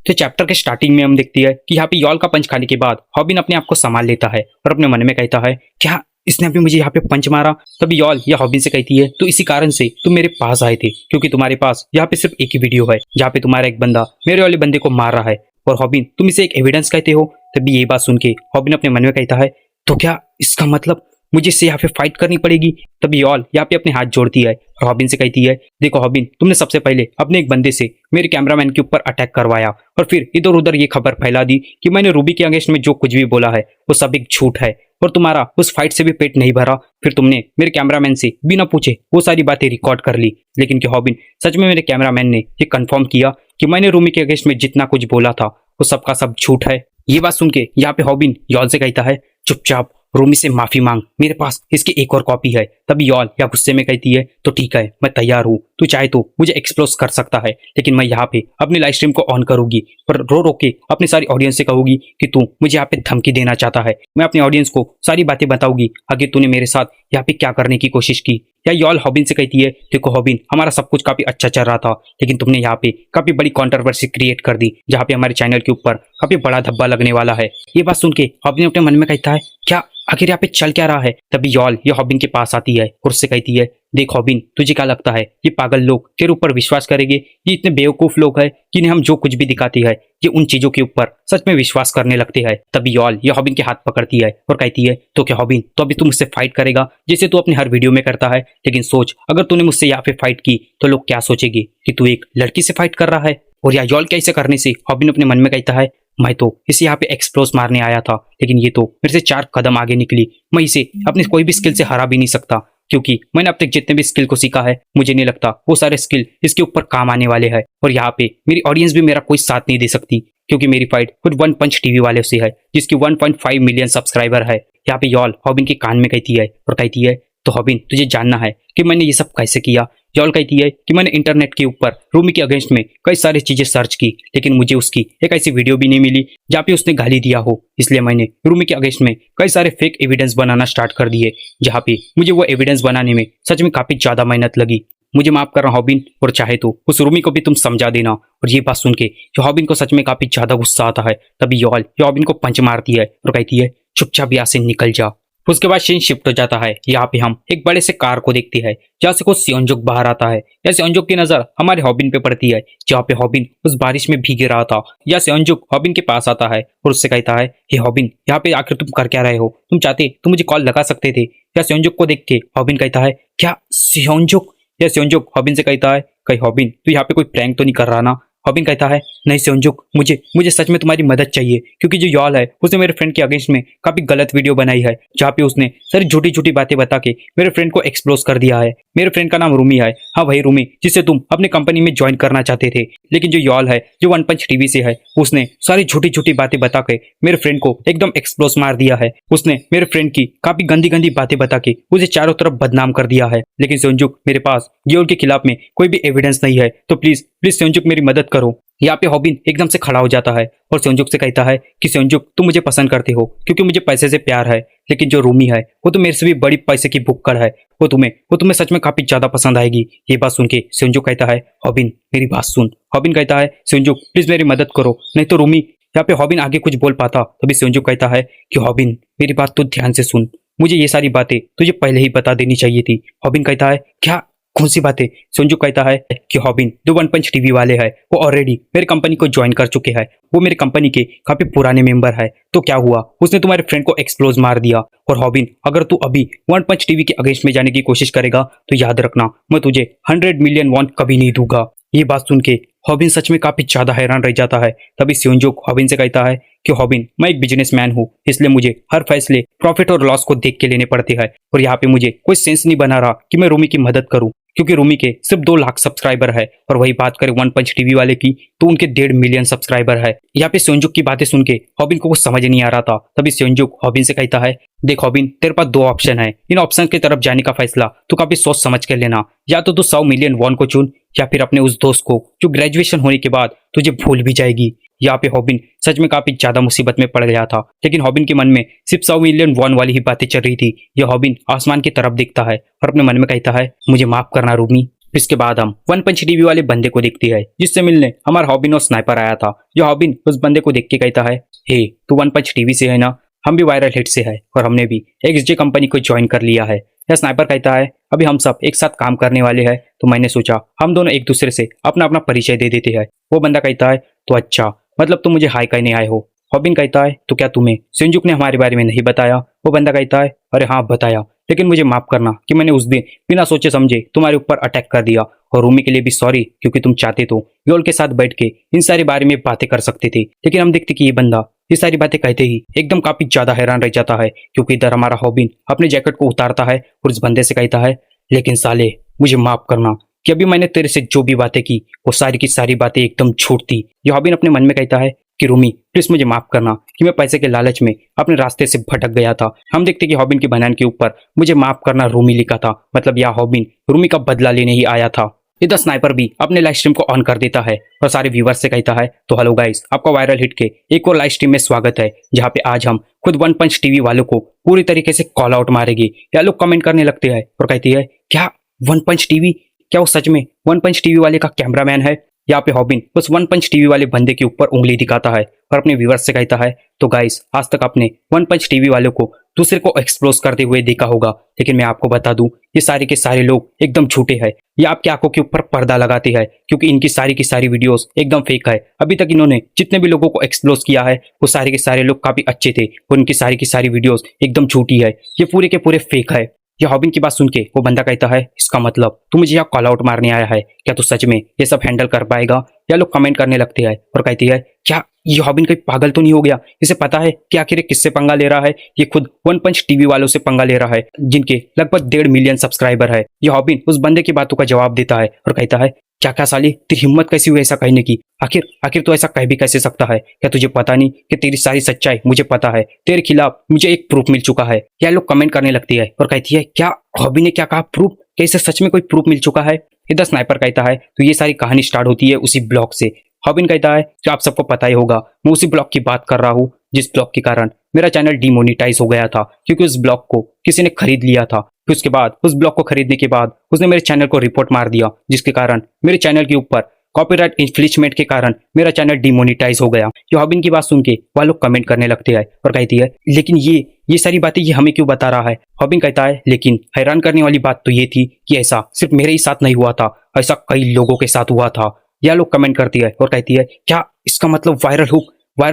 तो चैप्टर के स्टार्टिंग में हम देखती है कि यहाँ पे यॉल का पंच खाने के बाद हॉबिन अपने आप को संभाल लेता है और अपने मन में कहता है क्या इसने अभी मुझे यहाँ पे पंच मारा? तभी यॉल या हॉबिन से कहती है तो इसी कारण से तुम मेरे पास आए थे, क्योंकि तुम्हारे पास यहाँ पे सिर्फ एक ही वीडियो है जहाँ पे तुम्हारा एक बंदा मेरे वाले बंदे को मार रहा है और हॉबिन तुम इसे एक एविडेंस कहते हो। तभी ये बात सुन के हॉबिन अपने मन में कहता है तो क्या इसका मतलब मुझे इससे यहाँ पे फाइट करनी पड़ेगी? तभी यॉल यहाँ पे अपने हाथ जोड़ती है और हॉबिन से कहती है देखो हॉबिन, तुमने सबसे पहले अपने एक बंदे से मेरे कैमरामैन के ऊपर अटैक करवाया और फिर इधर उधर ये खबर फैला दी कि मैंने रूबी के अगेंस्ट में जो कुछ भी बोला है वो सब एक झूठ है और तुम्हारा उस फाइट से भी पेट नहीं भरा। फिर तुमने मेरे कैमरामैन से बिना पूछे वो सारी बातें रिकॉर्ड कर ली, लेकिन कि हॉबिन सच में मेरे कैमरामैन ने ये कंफर्म किया कि मैंने रूमी के अगेंस्ट में जितना कुछ बोला था वो सबका सब झूठ है। ये बात सुन के यहाँ पे हॉबिन यॉल से कहता है चुपचाप रूमी से माफी मांग, मेरे पास इसकी एक और कॉपी है। तभी यॉल या गुस्से में कहती है तो ठीक है मैं तैयार हूँ, तू चाहे तो मुझे एक्सप्लोज कर सकता है, लेकिन मैं यहाँ पे अपनी लाइव स्ट्रीम को ऑन करूंगी और रो रो के अपनी सारी ऑडियंस से कहूंगी कि तू मुझे यहाँ पे धमकी देना चाहता है। मैं अपनी ऑडियंस को सारी बातें बताऊंगी आगे तूने मेरे साथ यहाँ पे क्या करने की कोशिश की। या यॉल हॉबिन से कहती है देखो हॉबिन, हमारा सब कुछ काफी अच्छा चल रहा था, लेकिन तुमने यहाँ पे काफी बड़ी कंट्रोवर्सी क्रिएट कर दी जहाँ पे हमारे चैनल के ऊपर काफी बड़ा धब्बा लगने वाला है। ये बात सुन के हॉबिन अपने मन में कहता है क्या आखिर यहाँ पे चल क्या रहा है? तभी यॉल ये हॉबिन के पास आती है और उससे कहती है देख हॉबिन, तुझे क्या लगता है ये पागल लोग तेरे ऊपर विश्वास करेंगे? ये इतने बेवकूफ लोग हैं कि इन्हें हम जो कुछ भी दिखाती है ये उन चीजों के ऊपर सच में विश्वास करने लगते हैं। तभी यॉल ये हॉबिन के हाथ पकड़ती है और कहती है तो क्या हॉबिन, तो अभी तू मुझसे फाइट करेगा जैसे तू अपने हर वीडियो में करता है, लेकिन सोच अगर तूने मुझसे यहाँ पे फाइट की तो लोग क्या सोचेंगे कि तू एक लड़की से फाइट कर रहा है। और या यॉल कैसे करने से हॉबिन अपने मन में कहता है मैं तो इसे यहाँ पे एक्सप्लोज मारने आया था, लेकिन ये तो मेरे से 4 कदम आगे निकली। मैं इसे अपने कोई भी स्किल से हरा भी नहीं सकता, क्योंकि मैंने अब तक जितने भी स्किल को सीखा है मुझे नहीं लगता वो सारे स्किल इसके ऊपर काम आने वाले हैं। और यहाँ पे मेरी ऑडियंस भी मेरा कोई साथ नहीं दे सकती, क्योंकि मेरी फाइट खुद वन पंच टीवी वाले से है जिसकी 1.5 मिलियन सब्सक्राइबर है। यहाँ पे यॉल हॉबिन के कान में कहती है और कहती है तो हॉबिन, तुझे जानना है कि मैंने ये सब कैसे किया? यॉल कहती है कि मैंने इंटरनेट के ऊपर रूमी के अगेंस्ट में कई सारी चीजें सर्च की, लेकिन मुझे उसकी एक ऐसी वीडियो भी नहीं मिली जहाँ पे उसने गाली दिया हो, इसलिए मैंने रूमी के अगेंस्ट में कई सारे फेक एविडेंस बनाना स्टार्ट कर दिए, जहाँ पे मुझे वो एविडेंस बनाने में सच में काफी ज्यादा मेहनत लगी। मुझे माफ करना हॉबिन, और चाहे तो उस रूमी को भी तुम समझा देना। और ये बात सुन के हॉबिन को सच में काफी ज्यादा गुस्सा आता है। तभी यॉल हॉबिन को पंच मारती है और कहती है चुपचाप यहाँ से निकल जा। उसके बाद सीन शिफ्ट हो जाता है। यहाँ पे हम एक बड़े से कार को देखते हैं जहाँ से कुछ सेओंजुक बाहर आता है। या सेओंजुक की नजर हमारे हॉबिन पे पड़ती है, जहाँ पे हॉबिन उस बारिश में भीगे रहा था। या सेओंजुक हॉबिन के पास आता है और उससे कहता है हे हॉबिन, यहाँ पे आखिर तुम कर क्या रहे हो? तुम चाहते तो मुझे कॉल लगा सकते थे। या सेओंजुक को देख के हॉबिन कहता है क्या सेओंजुक? या सेओंजुक हॉबिन से कहता है कहीं हॉबिन तू यहाँ पे कोई प्रैंक तो नहीं कर रहा ना? हॉबिन कहता है नहीं सेओंजुक, मुझे सच में तुम्हारी मदद चाहिए, क्योंकि जो यॉल है उसने मेरे फ्रेंड के अगेंस्ट में काफी गलत वीडियो बनाई है, जहाँ पे उसने सारी झूठी झूठी बातें बता के मेरे फ्रेंड को एक्सप्लोज कर दिया है। मेरे फ्रेंड का नाम रूमी है, हाँ वही रूमी जिसे तुम अपने कंपनी में ज्वाइन करना चाहते थे, लेकिन जो यॉल है जो वन पंच टीवी से है उसने सारी झूठी झूठी बातें बता के मेरे फ्रेंड को एकदम एक्सप्लोज मार दिया है। उसने मेरे फ्रेंड की काफी गंदी गंदी बातें बता के उसे चारों तरफ बदनाम कर दिया है। लेकिन सेओंजुक, मेरे पास यॉल के खिलाफ में कोई भी एविडेंस नहीं है, तो प्लीज सेओंजुक मेरी मदद करो। यहाँ पे हॉबिन एकदम से खड़ा हो जाता है और सेओंजुक से कहता है कि सेओंजुक तुम मुझे पसंद करते हो क्योंकि मुझे पैसे से प्यार है, लेकिन जो रूमी है वो तो मेरे से भी बड़ी पैसे की भुक्कड़ है, वो तुम्हें सच में काफी ज्यादा पसंद आएगी। ये बात सुन के सेओंजुक कहता है हॉबिन मेरी बात सुन। हॉबिन कहता है सेओंजुक प्लीज मेरी मदद करो, नहीं तो रूमी। यहाँ पे हॉबिन आगे कुछ बोल पाता, तभी सेओंजुक कहता है कि हॉबिन मेरी बात तो ध्यान से सुन, मुझे ये सारी बातें तुझे पहले ही बता देनी चाहिए थी। हॉबिन कहता है क्या, कौन सी बातें? सेओंजुक कहता है कि हॉबिन जो वन पंच टीवी वाले हैं वो ऑलरेडी मेरे कंपनी को ज्वाइन कर चुके हैं, वो मेरे कंपनी के काफी पुराने मेंबर है। तो क्या हुआ, उसने तुम्हारे फ्रेंड को एक्सप्लोज मार दिया। और हॉबिन अगर तू अभी वन पंच टीवी के अगेंस्ट में जाने की कोशिश करेगा तो याद रखना मैं तुझे 100 मिलियन वॉन कभी नहीं दूंगा। ये बात सुन के हॉबिन सच में काफी ज्यादा हैरान रह जाता है। तभी सेओंजुक हॉबिन से कहता है कि हॉबिन मैं एक बिजनेसमैन हूँ, इसलिए मुझे हर फैसले प्रॉफिट और लॉस को देख के लेने पड़ते हैं, और यहाँ पे मुझे कोई सेंस नहीं बना रहा कि मैं रूमी की मदद करूँ, क्योंकि रूमी के सिर्फ 2 लाख सब्सक्राइबर है और वही बात करें वन पंच टीवी वाले की तो उनके 1.5 मिलियन सब्सक्राइबर है। यहाँ पे सेओनजुक की बातें सुन के हॉबिन को कुछ समझ नहीं आ रहा था। तभी सेओनजुक हॉबिन से कहता है, देख हॉबिन, तेरे पास 2 ऑप्शन है, इन ऑप्शन की तरफ जाने का फैसला तू काफी सोच समझ कर लेना। या तो तू 100 मिलियन वॉन को चुन, या फिर अपने उस दोस्त को जो ग्रेजुएशन होने के बाद तुझे भूल भी जाएगी। यहाँ पे हॉबिन सच में काफी ज्यादा मुसीबत में पड़ गया था, लेकिन हॉबिन के मन में सिर्फ 100 मिलियन वॉन वाली ही बातें चल रही थी। यह हॉबिन आसमान की तरफ देखता है और अपने मन में कहता है, मुझे माफ करना रूमी। इसके बाद हम वन पंच टीवी वाले बंदे को देखती है जिससे मिलने हमारा हॉबिन और स्नाइपर आया था। जो हॉबिन उस बंदे को देख के कहता है, हे तू वन पंच टीवी से है ना, हम भी वायरल हिट से है और हमने भी एक्सजे कंपनी को ज्वाइन कर लिया है। यह स्नाइपर कहता है, अभी हम सब एक साथ काम करने वाले हैं, तो मैंने सोचा हम दोनों एक दूसरे से अपना अपना परिचय दे देते हैं। वो बंदा कहता है, तो अच्छा, मतलब तुम मुझे हाई कहने आए हो। हॉबिन कहता है, तो क्या तुम्हें सेओनजुक ने हमारे बारे में नहीं बताया? वो बंदा कहता है, अरे हाँ बताया, लेकिन मुझे माफ करना कि मैंने उस दिन बिना सोचे समझे तुम्हारे ऊपर अटैक कर दिया। और रूमी के लिए भी सॉरी, क्योंकि तुम चाहते तो योल के साथ बैठ के इन सारे बारे में बातें कर सकते थे, लेकिन हम देखते कि ये बंदा ये सारी बातें कहते ही एकदम काफी ज्यादा हैरान रह जाता है, क्योंकि इधर हमारा हॉबिन अपने जैकेट को उतारता है और उस बंदे से कहता है, लेकिन साले मुझे माफ करना कि अभी मैंने तेरे से जो भी बातें की वो सारी की सारी बातें एकदम झूठ थी। ये हॉबिन अपने मन में कहता है कि रूमी प्लीज मुझे माफ करना कि मैं पैसे के लालच में अपने रास्ते से भटक गया था। हम देखते कि हॉबिन की बनान के ऊपर मुझे माफ करना रूमी लिखा था, मतलब यह हॉबिन रूमी का बदला लेने ही आया था। इधर स्नाइपर भी अपने लाइव स्ट्रीम को ऑन कर देता है और सारे व्यूवर्स से कहता है, तो हेलो गाइस, आपका वायरल हिट के एक और लाइव स्ट्रीम में स्वागत है, जहाँ पे आज हम खुद वन पंच टीवी वालों को पूरी तरीके से कॉल आउट मारेंगे। या लोग कमेंट करने लगते हैं और कहती है, क्या वन पंच टीवी, क्या वो सच में वन पंच टीवी वाले का कैमरामैन है? यहाँ पे हॉबिन उस वन पंच टीवी वाले बंदे के ऊपर उंगली दिखाता है और अपने व्यूवर्स से कहता है, तो गाइस, आज तक आपने वन पंच टीवी वालों को दूसरे को एक्सप्लोज करते हुए देखा होगा, लेकिन मैं आपको बता दूं ये सारे के सारे लोग एकदम झूठे हैं। ये आपकी आंखों के ऊपर पर्दा लगाते हैं, क्योंकि इनकी सारी की सारी वीडियोस एकदम फेक है। अभी तक इन्होंने जितने भी लोगों को एक्सप्लोज किया है वो सारे के सारे लोग काफी अच्छे थे और इनकी सारी की सारी वीडियोस एकदम झूठी है, ये पूरे के पूरे फेक है। ये हॉबिन की बात सुन के वो बंदा कहता है, इसका मतलब तू मुझे यहाँ कॉल आउट मारने आया है, क्या तू सच में ये सब हैंडल कर पाएगा? या लोग कमेंट करने लगते हैं और कहती है, क्या ये हॉबिन कहीं पागल तो नहीं हो गया? इसे पता है कि आखिर किससे पंगा ले रहा है? ये खुद वन पंच टीवी वालों से पंगा ले रहा है, जिनके लगभग 1.5 मिलियन सब्सक्राइबर है। ये हॉबिन उस बंदे की बातों का जवाब देता है और कहता है, क्या क्या साली, तेरी हिम्मत कैसी हुई ऐसा कहने की? आखिर आखिर तो ऐसा कह भी कैसे सकता है? क्या तुझे पता नहीं कि तेरी सारी सच्चाई मुझे पता है, तेरे खिलाफ मुझे एक प्रूफ मिल चुका है। यह लोग कमेंट करने लगती है और कहती है, क्या हॉबी ने क्या कहा? प्रूफ? क्या इसे सच में कोई प्रूफ मिल चुका है? इधर स्नाइपर कहता है, तो ये सारी कहानी स्टार्ट होती है उसी ब्लॉग से। हॉबिन कहता है, जो आप सबको पता ही होगा, मैं उसी ब्लॉग की बात कर रहा हूँ जिस ब्लॉग के कारण मेरा चैनल डिमोनिटाइज हो गया था, क्योंकि उस ब्लॉग को किसी ने खरीद लिया था। फिर उसके बाद उस ब्लॉग को खरीदने के बाद उसने मेरे चैनल को रिपोर्ट मार दिया, जिसके कारण मेरे चैनल के ऊपर कॉपीराइट इन्फ्लिचमेंट के कारण मेरा चैनल डिमोनिटाइज हो गया। जो हॉबिन की बात सुन के वह लोग कमेंट करने लगते हैं और कहती है, लेकिन ये सारी बातें ये हमें क्यों बता रहा है? हॉबिन कहता है, लेकिन हैरान करने वाली बात तो ये थी कि ऐसा सिर्फ मेरे ही साथ नहीं हुआ था, ऐसा कई लोगों के साथ हुआ था। यह लोग कमेंट करती है और कहती है, क्या इसका मतलब वायरल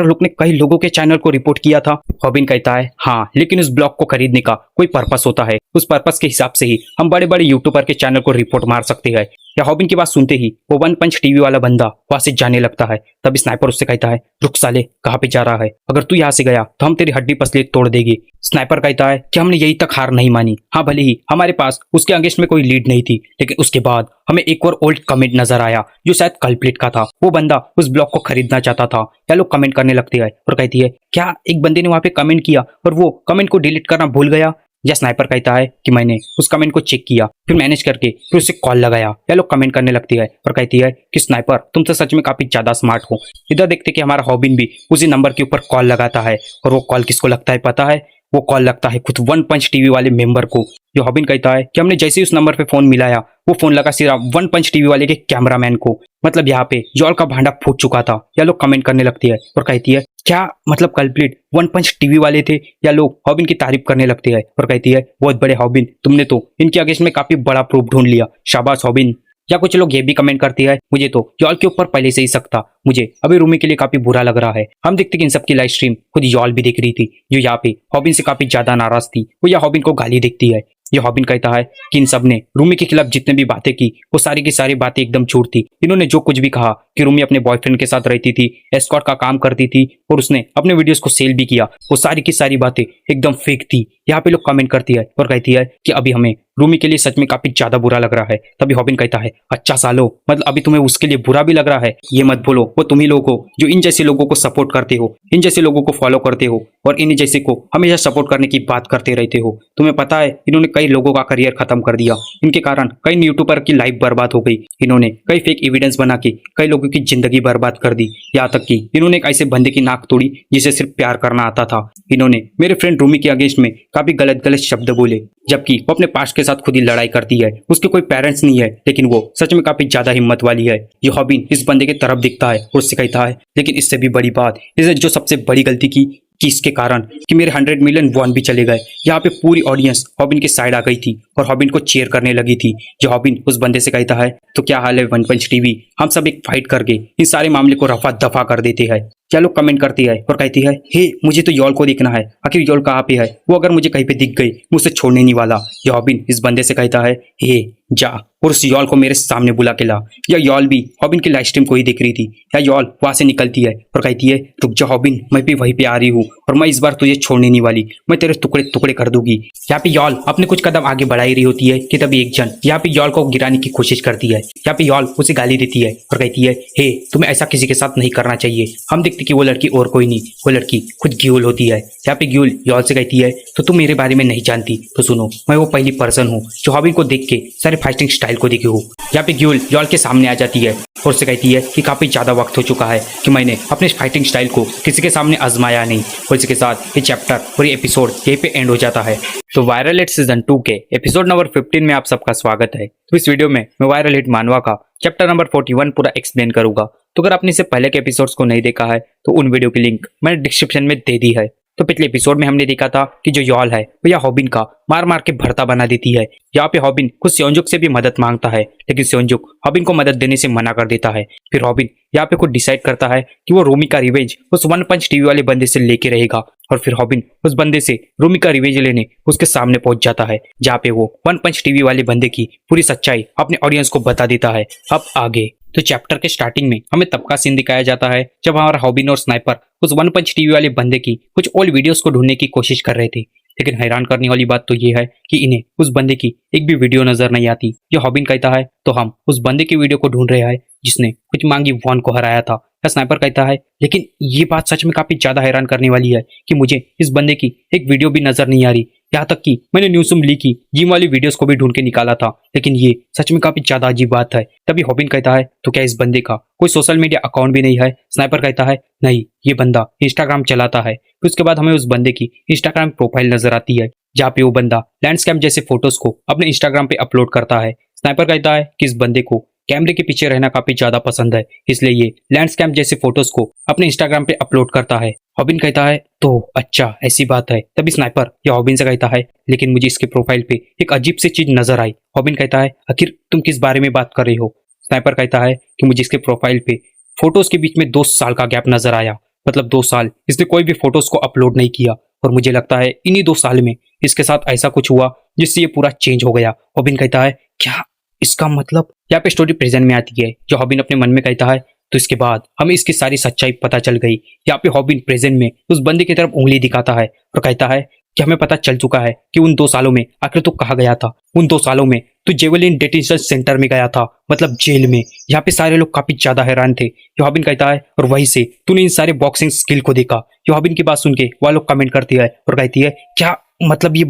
हुक ने कई लोगों के चैनल को रिपोर्ट किया था? हॉबिन कहता है, हाँ, लेकिन उस ब्लॉग को खरीदने का कोई पर्पस होता है, उस पर्पस के हिसाब से ही हम बड़े बड़े यूट्यूबर के चैनल को रिपोर्ट मार सकते हैं। या हॉबिन की बात सुनते ही वो वन पंच टीवी वाला बंदा वहां से जाने लगता है। तभी स्नाइपर उससे कहता है, रुक साले, कहाँ पे जा रहा है? अगर तू यहाँ से गया तो हम तेरी हड्डी पसली तोड़ देंगे। स्नाइपर कहता है कि हमने यही तक हार नहीं मानी। हाँ, भले ही हमारे पास उसके अगेंस्ट में कोई लीड नहीं थी, लेकिन उसके बाद हमें एक और ओल्ड कमेंट नजर आया जो शायद कल्प्रिट का था। वो बंदा उस ब्लॉग को खरीदना चाहता था। या लोग कमेंट करने लगते हैं और कहती है, क्या एक बंदे ने वहां पे कमेंट किया और वो कमेंट को डिलीट करना भूल गया? या स्नाइपर कहता है कि मैंने उस कमेंट को चेक किया, फिर मैनेज करके फिर उसे कॉल लगाया। या लोग कमेंट करने लगती है और कहती है कि स्नाइपर, तुम तो सच में काफी ज्यादा स्मार्ट हो। इधर देखते कि हमारा हॉबिन भी उसी नंबर के ऊपर कॉल लगाता है और वो कॉल किसको लगता है पता है? वो कॉल लगता है खुद वन पंच टीवी वाले मेंबर को। जो हॉबिन कहता है कि हमने जैसे ही उस नंबर पे फोन मिलाया वो फोन लगा सिर्फ वन पंच टीवी वाले के कैमरामैन को, मतलब यहाँ पे जॉल का भांडा फूट चुका था। या लोग कमेंट करने लगती है और कहती है, क्या मतलब कल्प्रिट वन पंच टीवी वाले थे? या लोग हॉबिन की तारीफ करने लगते हैं और कहती है, बहुत बड़े हॉबिन, तुमने तो इनके अगेंस्ट में काफी बड़ा प्रूफ ढूंढ लिया, शाबाश हॉबिन। या कुछ लोग ये भी कमेंट करती है, मुझे तो यॉल के ऊपर पहले से ही शक था, मुझे अभी रूमी के लिए काफी बुरा लग रहा है। हम देखते कि इन सबकी लाइव स्ट्रीम खुद यॉल भी देख रही थी, जो यहाँ पे हॉबिन से काफी ज्यादा नाराज थी। वो या हॉबिन को गाली देखती है। ये हॉबिन कहता है कि इन सब ने रूमी के खिलाफ जितने भी बातें की वो सारी की सारी बातें एकदम झूठ थी। इन्होंने जो कुछ भी कहा कि रूमी अपने बॉयफ्रेंड के साथ रहती थी, एस्कॉर्ट का काम करती थी और उसने अपने वीडियोस को सेल भी किया, वो सारी की सारी बातें एकदम फेक थी। यहाँ पे लोग कमेंट करती है और कहती है कि अभी हमें रूमी के लिए सच में काफी ज्यादा बुरा लग रहा है। तभी हॉबिन कहता है, अच्छा सालो, मतलब अभी तुम्हें उसके लिए बुरा भी लग रहा है? ये मत बोलो, वो तुम ही लोग हो जो इन जैसे लोगों को सपोर्ट करते हो, इन जैसे लोगों को फॉलो करते हो और इन जैसे को हमेशा सपोर्ट करने की बात करते रहते हो। तुम्हें पता है इन्होंने कई लोगों का करियर खत्म कर दिया, इनके कारण कई यूट्यूबर की लाइफ बर्बाद हो गई, इन्होंने कई फेक एविडेंस बना के कई लोगों की जिंदगी बर्बाद कर दी। यहाँ तक कि इन्होंने एक ऐसे बंदे की नाक तोड़ी जिसे सिर्फ प्यार करना आता था। इन्होंने मेरे फ्रेंड रूमी के अगेंस्ट में काफी गलत गलत शब्द बोले, जबकि वो अपने पास्ट के साथ खुद ही लड़ाई करती है। उसके कोई पेरेंट्स नहीं है, लेकिन वो सच में काफी ज्यादा हिम्मत वाली है। ये हॉबिन इस बंदे के तरफ दिखता है और उससे कहता है, लेकिन इससे भी बड़ी बात, इसने जो सबसे बड़ी गलती की कि इसके कारण कि मेरे 100 मिलियन वॉन भी चले गए। यहाँ पे पूरी ऑडियंस हॉबिन के साइड आ गई थी और हॉबिन को चीयर करने लगी थी। जो हॉबिन उस बंदे से कहता है, तो क्या हाल है वन पंच टीवी, हम सब एक फाइट करके इन सारे मामले को रफा दफा कर देते हैं। क्या लोग कमेंट करती है और कहती है, हे मुझे तो यॉल को देखना है, आखिर यॉल कहाँ पे है, वो अगर मुझे कहीं पे दिख गई मुझसे छोड़ने नहीं वाला। ये हॉबिन इस बंदे से कहता है, हे जा और उस यॉल को मेरे सामने बुला के ला। या यॉल भी हॉबिन की लाइव स्ट्रीम को ही देख रही थी। या यॉल वहां से निकलती है और कहती है, रुक जा हॉबिन, मैं भी वहीं पे आ रही हूँ और मैं इस बार तुझे छोड़ने नहीं वाली, मैं तेरे टुकड़े टुकड़े कर दूंगी। यहाँ पे यॉल अपने कुछ कदम आगे बढ़ा ही रही होती है कि तभी एक जन यहाँ पे यॉल को गिराने की कोशिश करती है। यहाँ पे यॉल उसे गाली देती है और कहती है, हे तुम्हें ऐसा किसी के साथ नहीं करना चाहिए, हम देखते कि वो लड़की और कोई नहीं, वो लड़की खुद ग्यूल होती है। यहाँ पे ग्यूल यॉल से कहती है, तो तुम मेरे बारे में नहीं जानती, तो सुनो, मैं वो पहली पर्सन हूँ जो हॉबिन को देख के सारे फाइटिंग स्टाइल को देखी हूँ। यहाँ पे ग्यूल यॉल के सामने आ जाती है और उससे कहती है कि काफी ज्यादा वक्त हो चुका है कि मैंने अपने फाइटिंग स्टाइल को किसी के सामने आजमाया नहीं। और इसके साथ ये चैप्टर और ये एपिसोड यहीं पे एंड हो जाता है। तो वायरल हिट सीजन 2 के एपिसोड नंबर 15 में आप सबका स्वागत है। तो इस वीडियो में मैं वायरल हिट मानवा का चैप्टर नंबर 41 पूरा एक्सप्लेन करूंगा। तो अगर आपने इससे पहले के एपिसोड्स को नहीं देखा है तो उन वीडियो की लिंक मैंने डिस्क्रिप्शन में दे दी है। तो पिछले एपिसोड में हमने देखा था कि जो यॉल है वो या हॉबिन का मार मार के भरता बना देती है। यहाँ पे हॉबिन खुद सेओंजुक से भी मदद मांगता है, लेकिन सेओंजुक हॉबिन को मदद देने से मना कर देता है। फिर हॉबिन यहाँ पे खुद डिसाइड करता है कि वो रूमी का रिवेंज उस वन पंच टीवी वाले बंदे से लेके रहेगा और फिर हॉबिन उस बंदे से रूमी का रिवेंज लेने उसके सामने पहुंच जाता है, जहाँ पे वो वन पंच टीवी वाले बंदे की पूरी सच्चाई अपने ऑडियंस को बता देता है। अब आगे तो चैप्टर के स्टार्टिंग में हमें तब का सीन दिखाया जाता है जब हमारा हॉबिन और स्नाइपर उस वन पंच टीवी वाले बंदे की कुछ ओल्ड वीडियोस को ढूंढने की कोशिश कर रहे थे। लेकिन हैरान करने वाली बात तो ये है कि इन्हें उस बंदे की एक भी वीडियो नजर नहीं आती। जो हॉबिन कहता है, तो हम उस बंदे की वीडियो को ढूंढ रहे हैं जिसने कुछ मांगी वॉन को हराया था। या स्नाइपर कहता है, लेकिन ये बात सच में काफी ज्यादा हैरान करने वाली है कि मुझे इस बंदे की एक वीडियो भी नजर नहीं आ रही। यहाँ तक कि मैंने न्यूज़ुम ली की जिम वाली वीडियोस को भी ढूंढ के निकाला था, लेकिन ये सच में काफी ज्यादा अजीब बात है। तभी हॉबिन कहता है, तो क्या इस बंदे का कोई सोशल मीडिया अकाउंट भी नहीं है? स्नाइपर कहता है, नहीं, ये बंदा इंस्टाग्राम चलाता है। फिर उसके बाद हमें उस बंदे की इंस्टाग्राम प्रोफाइल नजर आती है, जहाँ पे वो बंदा लैंडस्केप जैसे फोटोज को अपने इंस्टाग्राम पे अपलोड करता है। स्नाइपर कहता है कि इस बंदे को कैमरे के पीछे रहना काफी ज्यादा पसंद है, इसलिए ये लैंडस्केप जैसे फोटोज को अपने इंस्टाग्राम पे अपलोड करता है। हॉबिन कहता है, तो अच्छा ऐसी बात है। तभी स्नाइपर या हॉबिन से कहता है, लेकिन मुझे इसके प्रोफाइल पे एक अजीब सी चीज नजर आई। हॉबिन कहता है, आखिर तुम किस बारे में बात कर रही हो? स्नाइपर कहता है कि मुझे इसके प्रोफाइल पे फोटोज के बीच में 2 साल का गैप नजर आया, मतलब 2 साल इसने कोई भी फोटोज को अपलोड नहीं किया और मुझे लगता है इन्हीं 2 साल में इसके साथ ऐसा कुछ हुआ जिससे ये पूरा चेंज हो गया। हॉबिन कहता है, क्या इसका मतलब? यहाँ पे स्टोरी प्रेजेंट में आती है। जो हॉबिन अपने मन में कहता है, तो इसके बाद हमें इसकी सारी सच्चाई पता चल गई। यहाँ पे हॉबिन प्रेजेंट में उस बंदे की तरफ उंगली दिखाता है और कहता है कि हमें पता चल चुका है कि उन 2 सालों में आखिर तू कहाँ गया था। उन 2 सालों में तू जेवेलिन डिटेंशन सेंटर में गया था, मतलब जेल में। यहाँ पे सारे लोग काफी ज्यादा हैरान थे। जो हॉबिन कहता है, और वहीं से तूने इन सारे बॉक्सिंग स्किल को देखा। जो हॉबिन की बात सुन के वह लोग कमेंट करती है और कहती है, क्या मतलब ये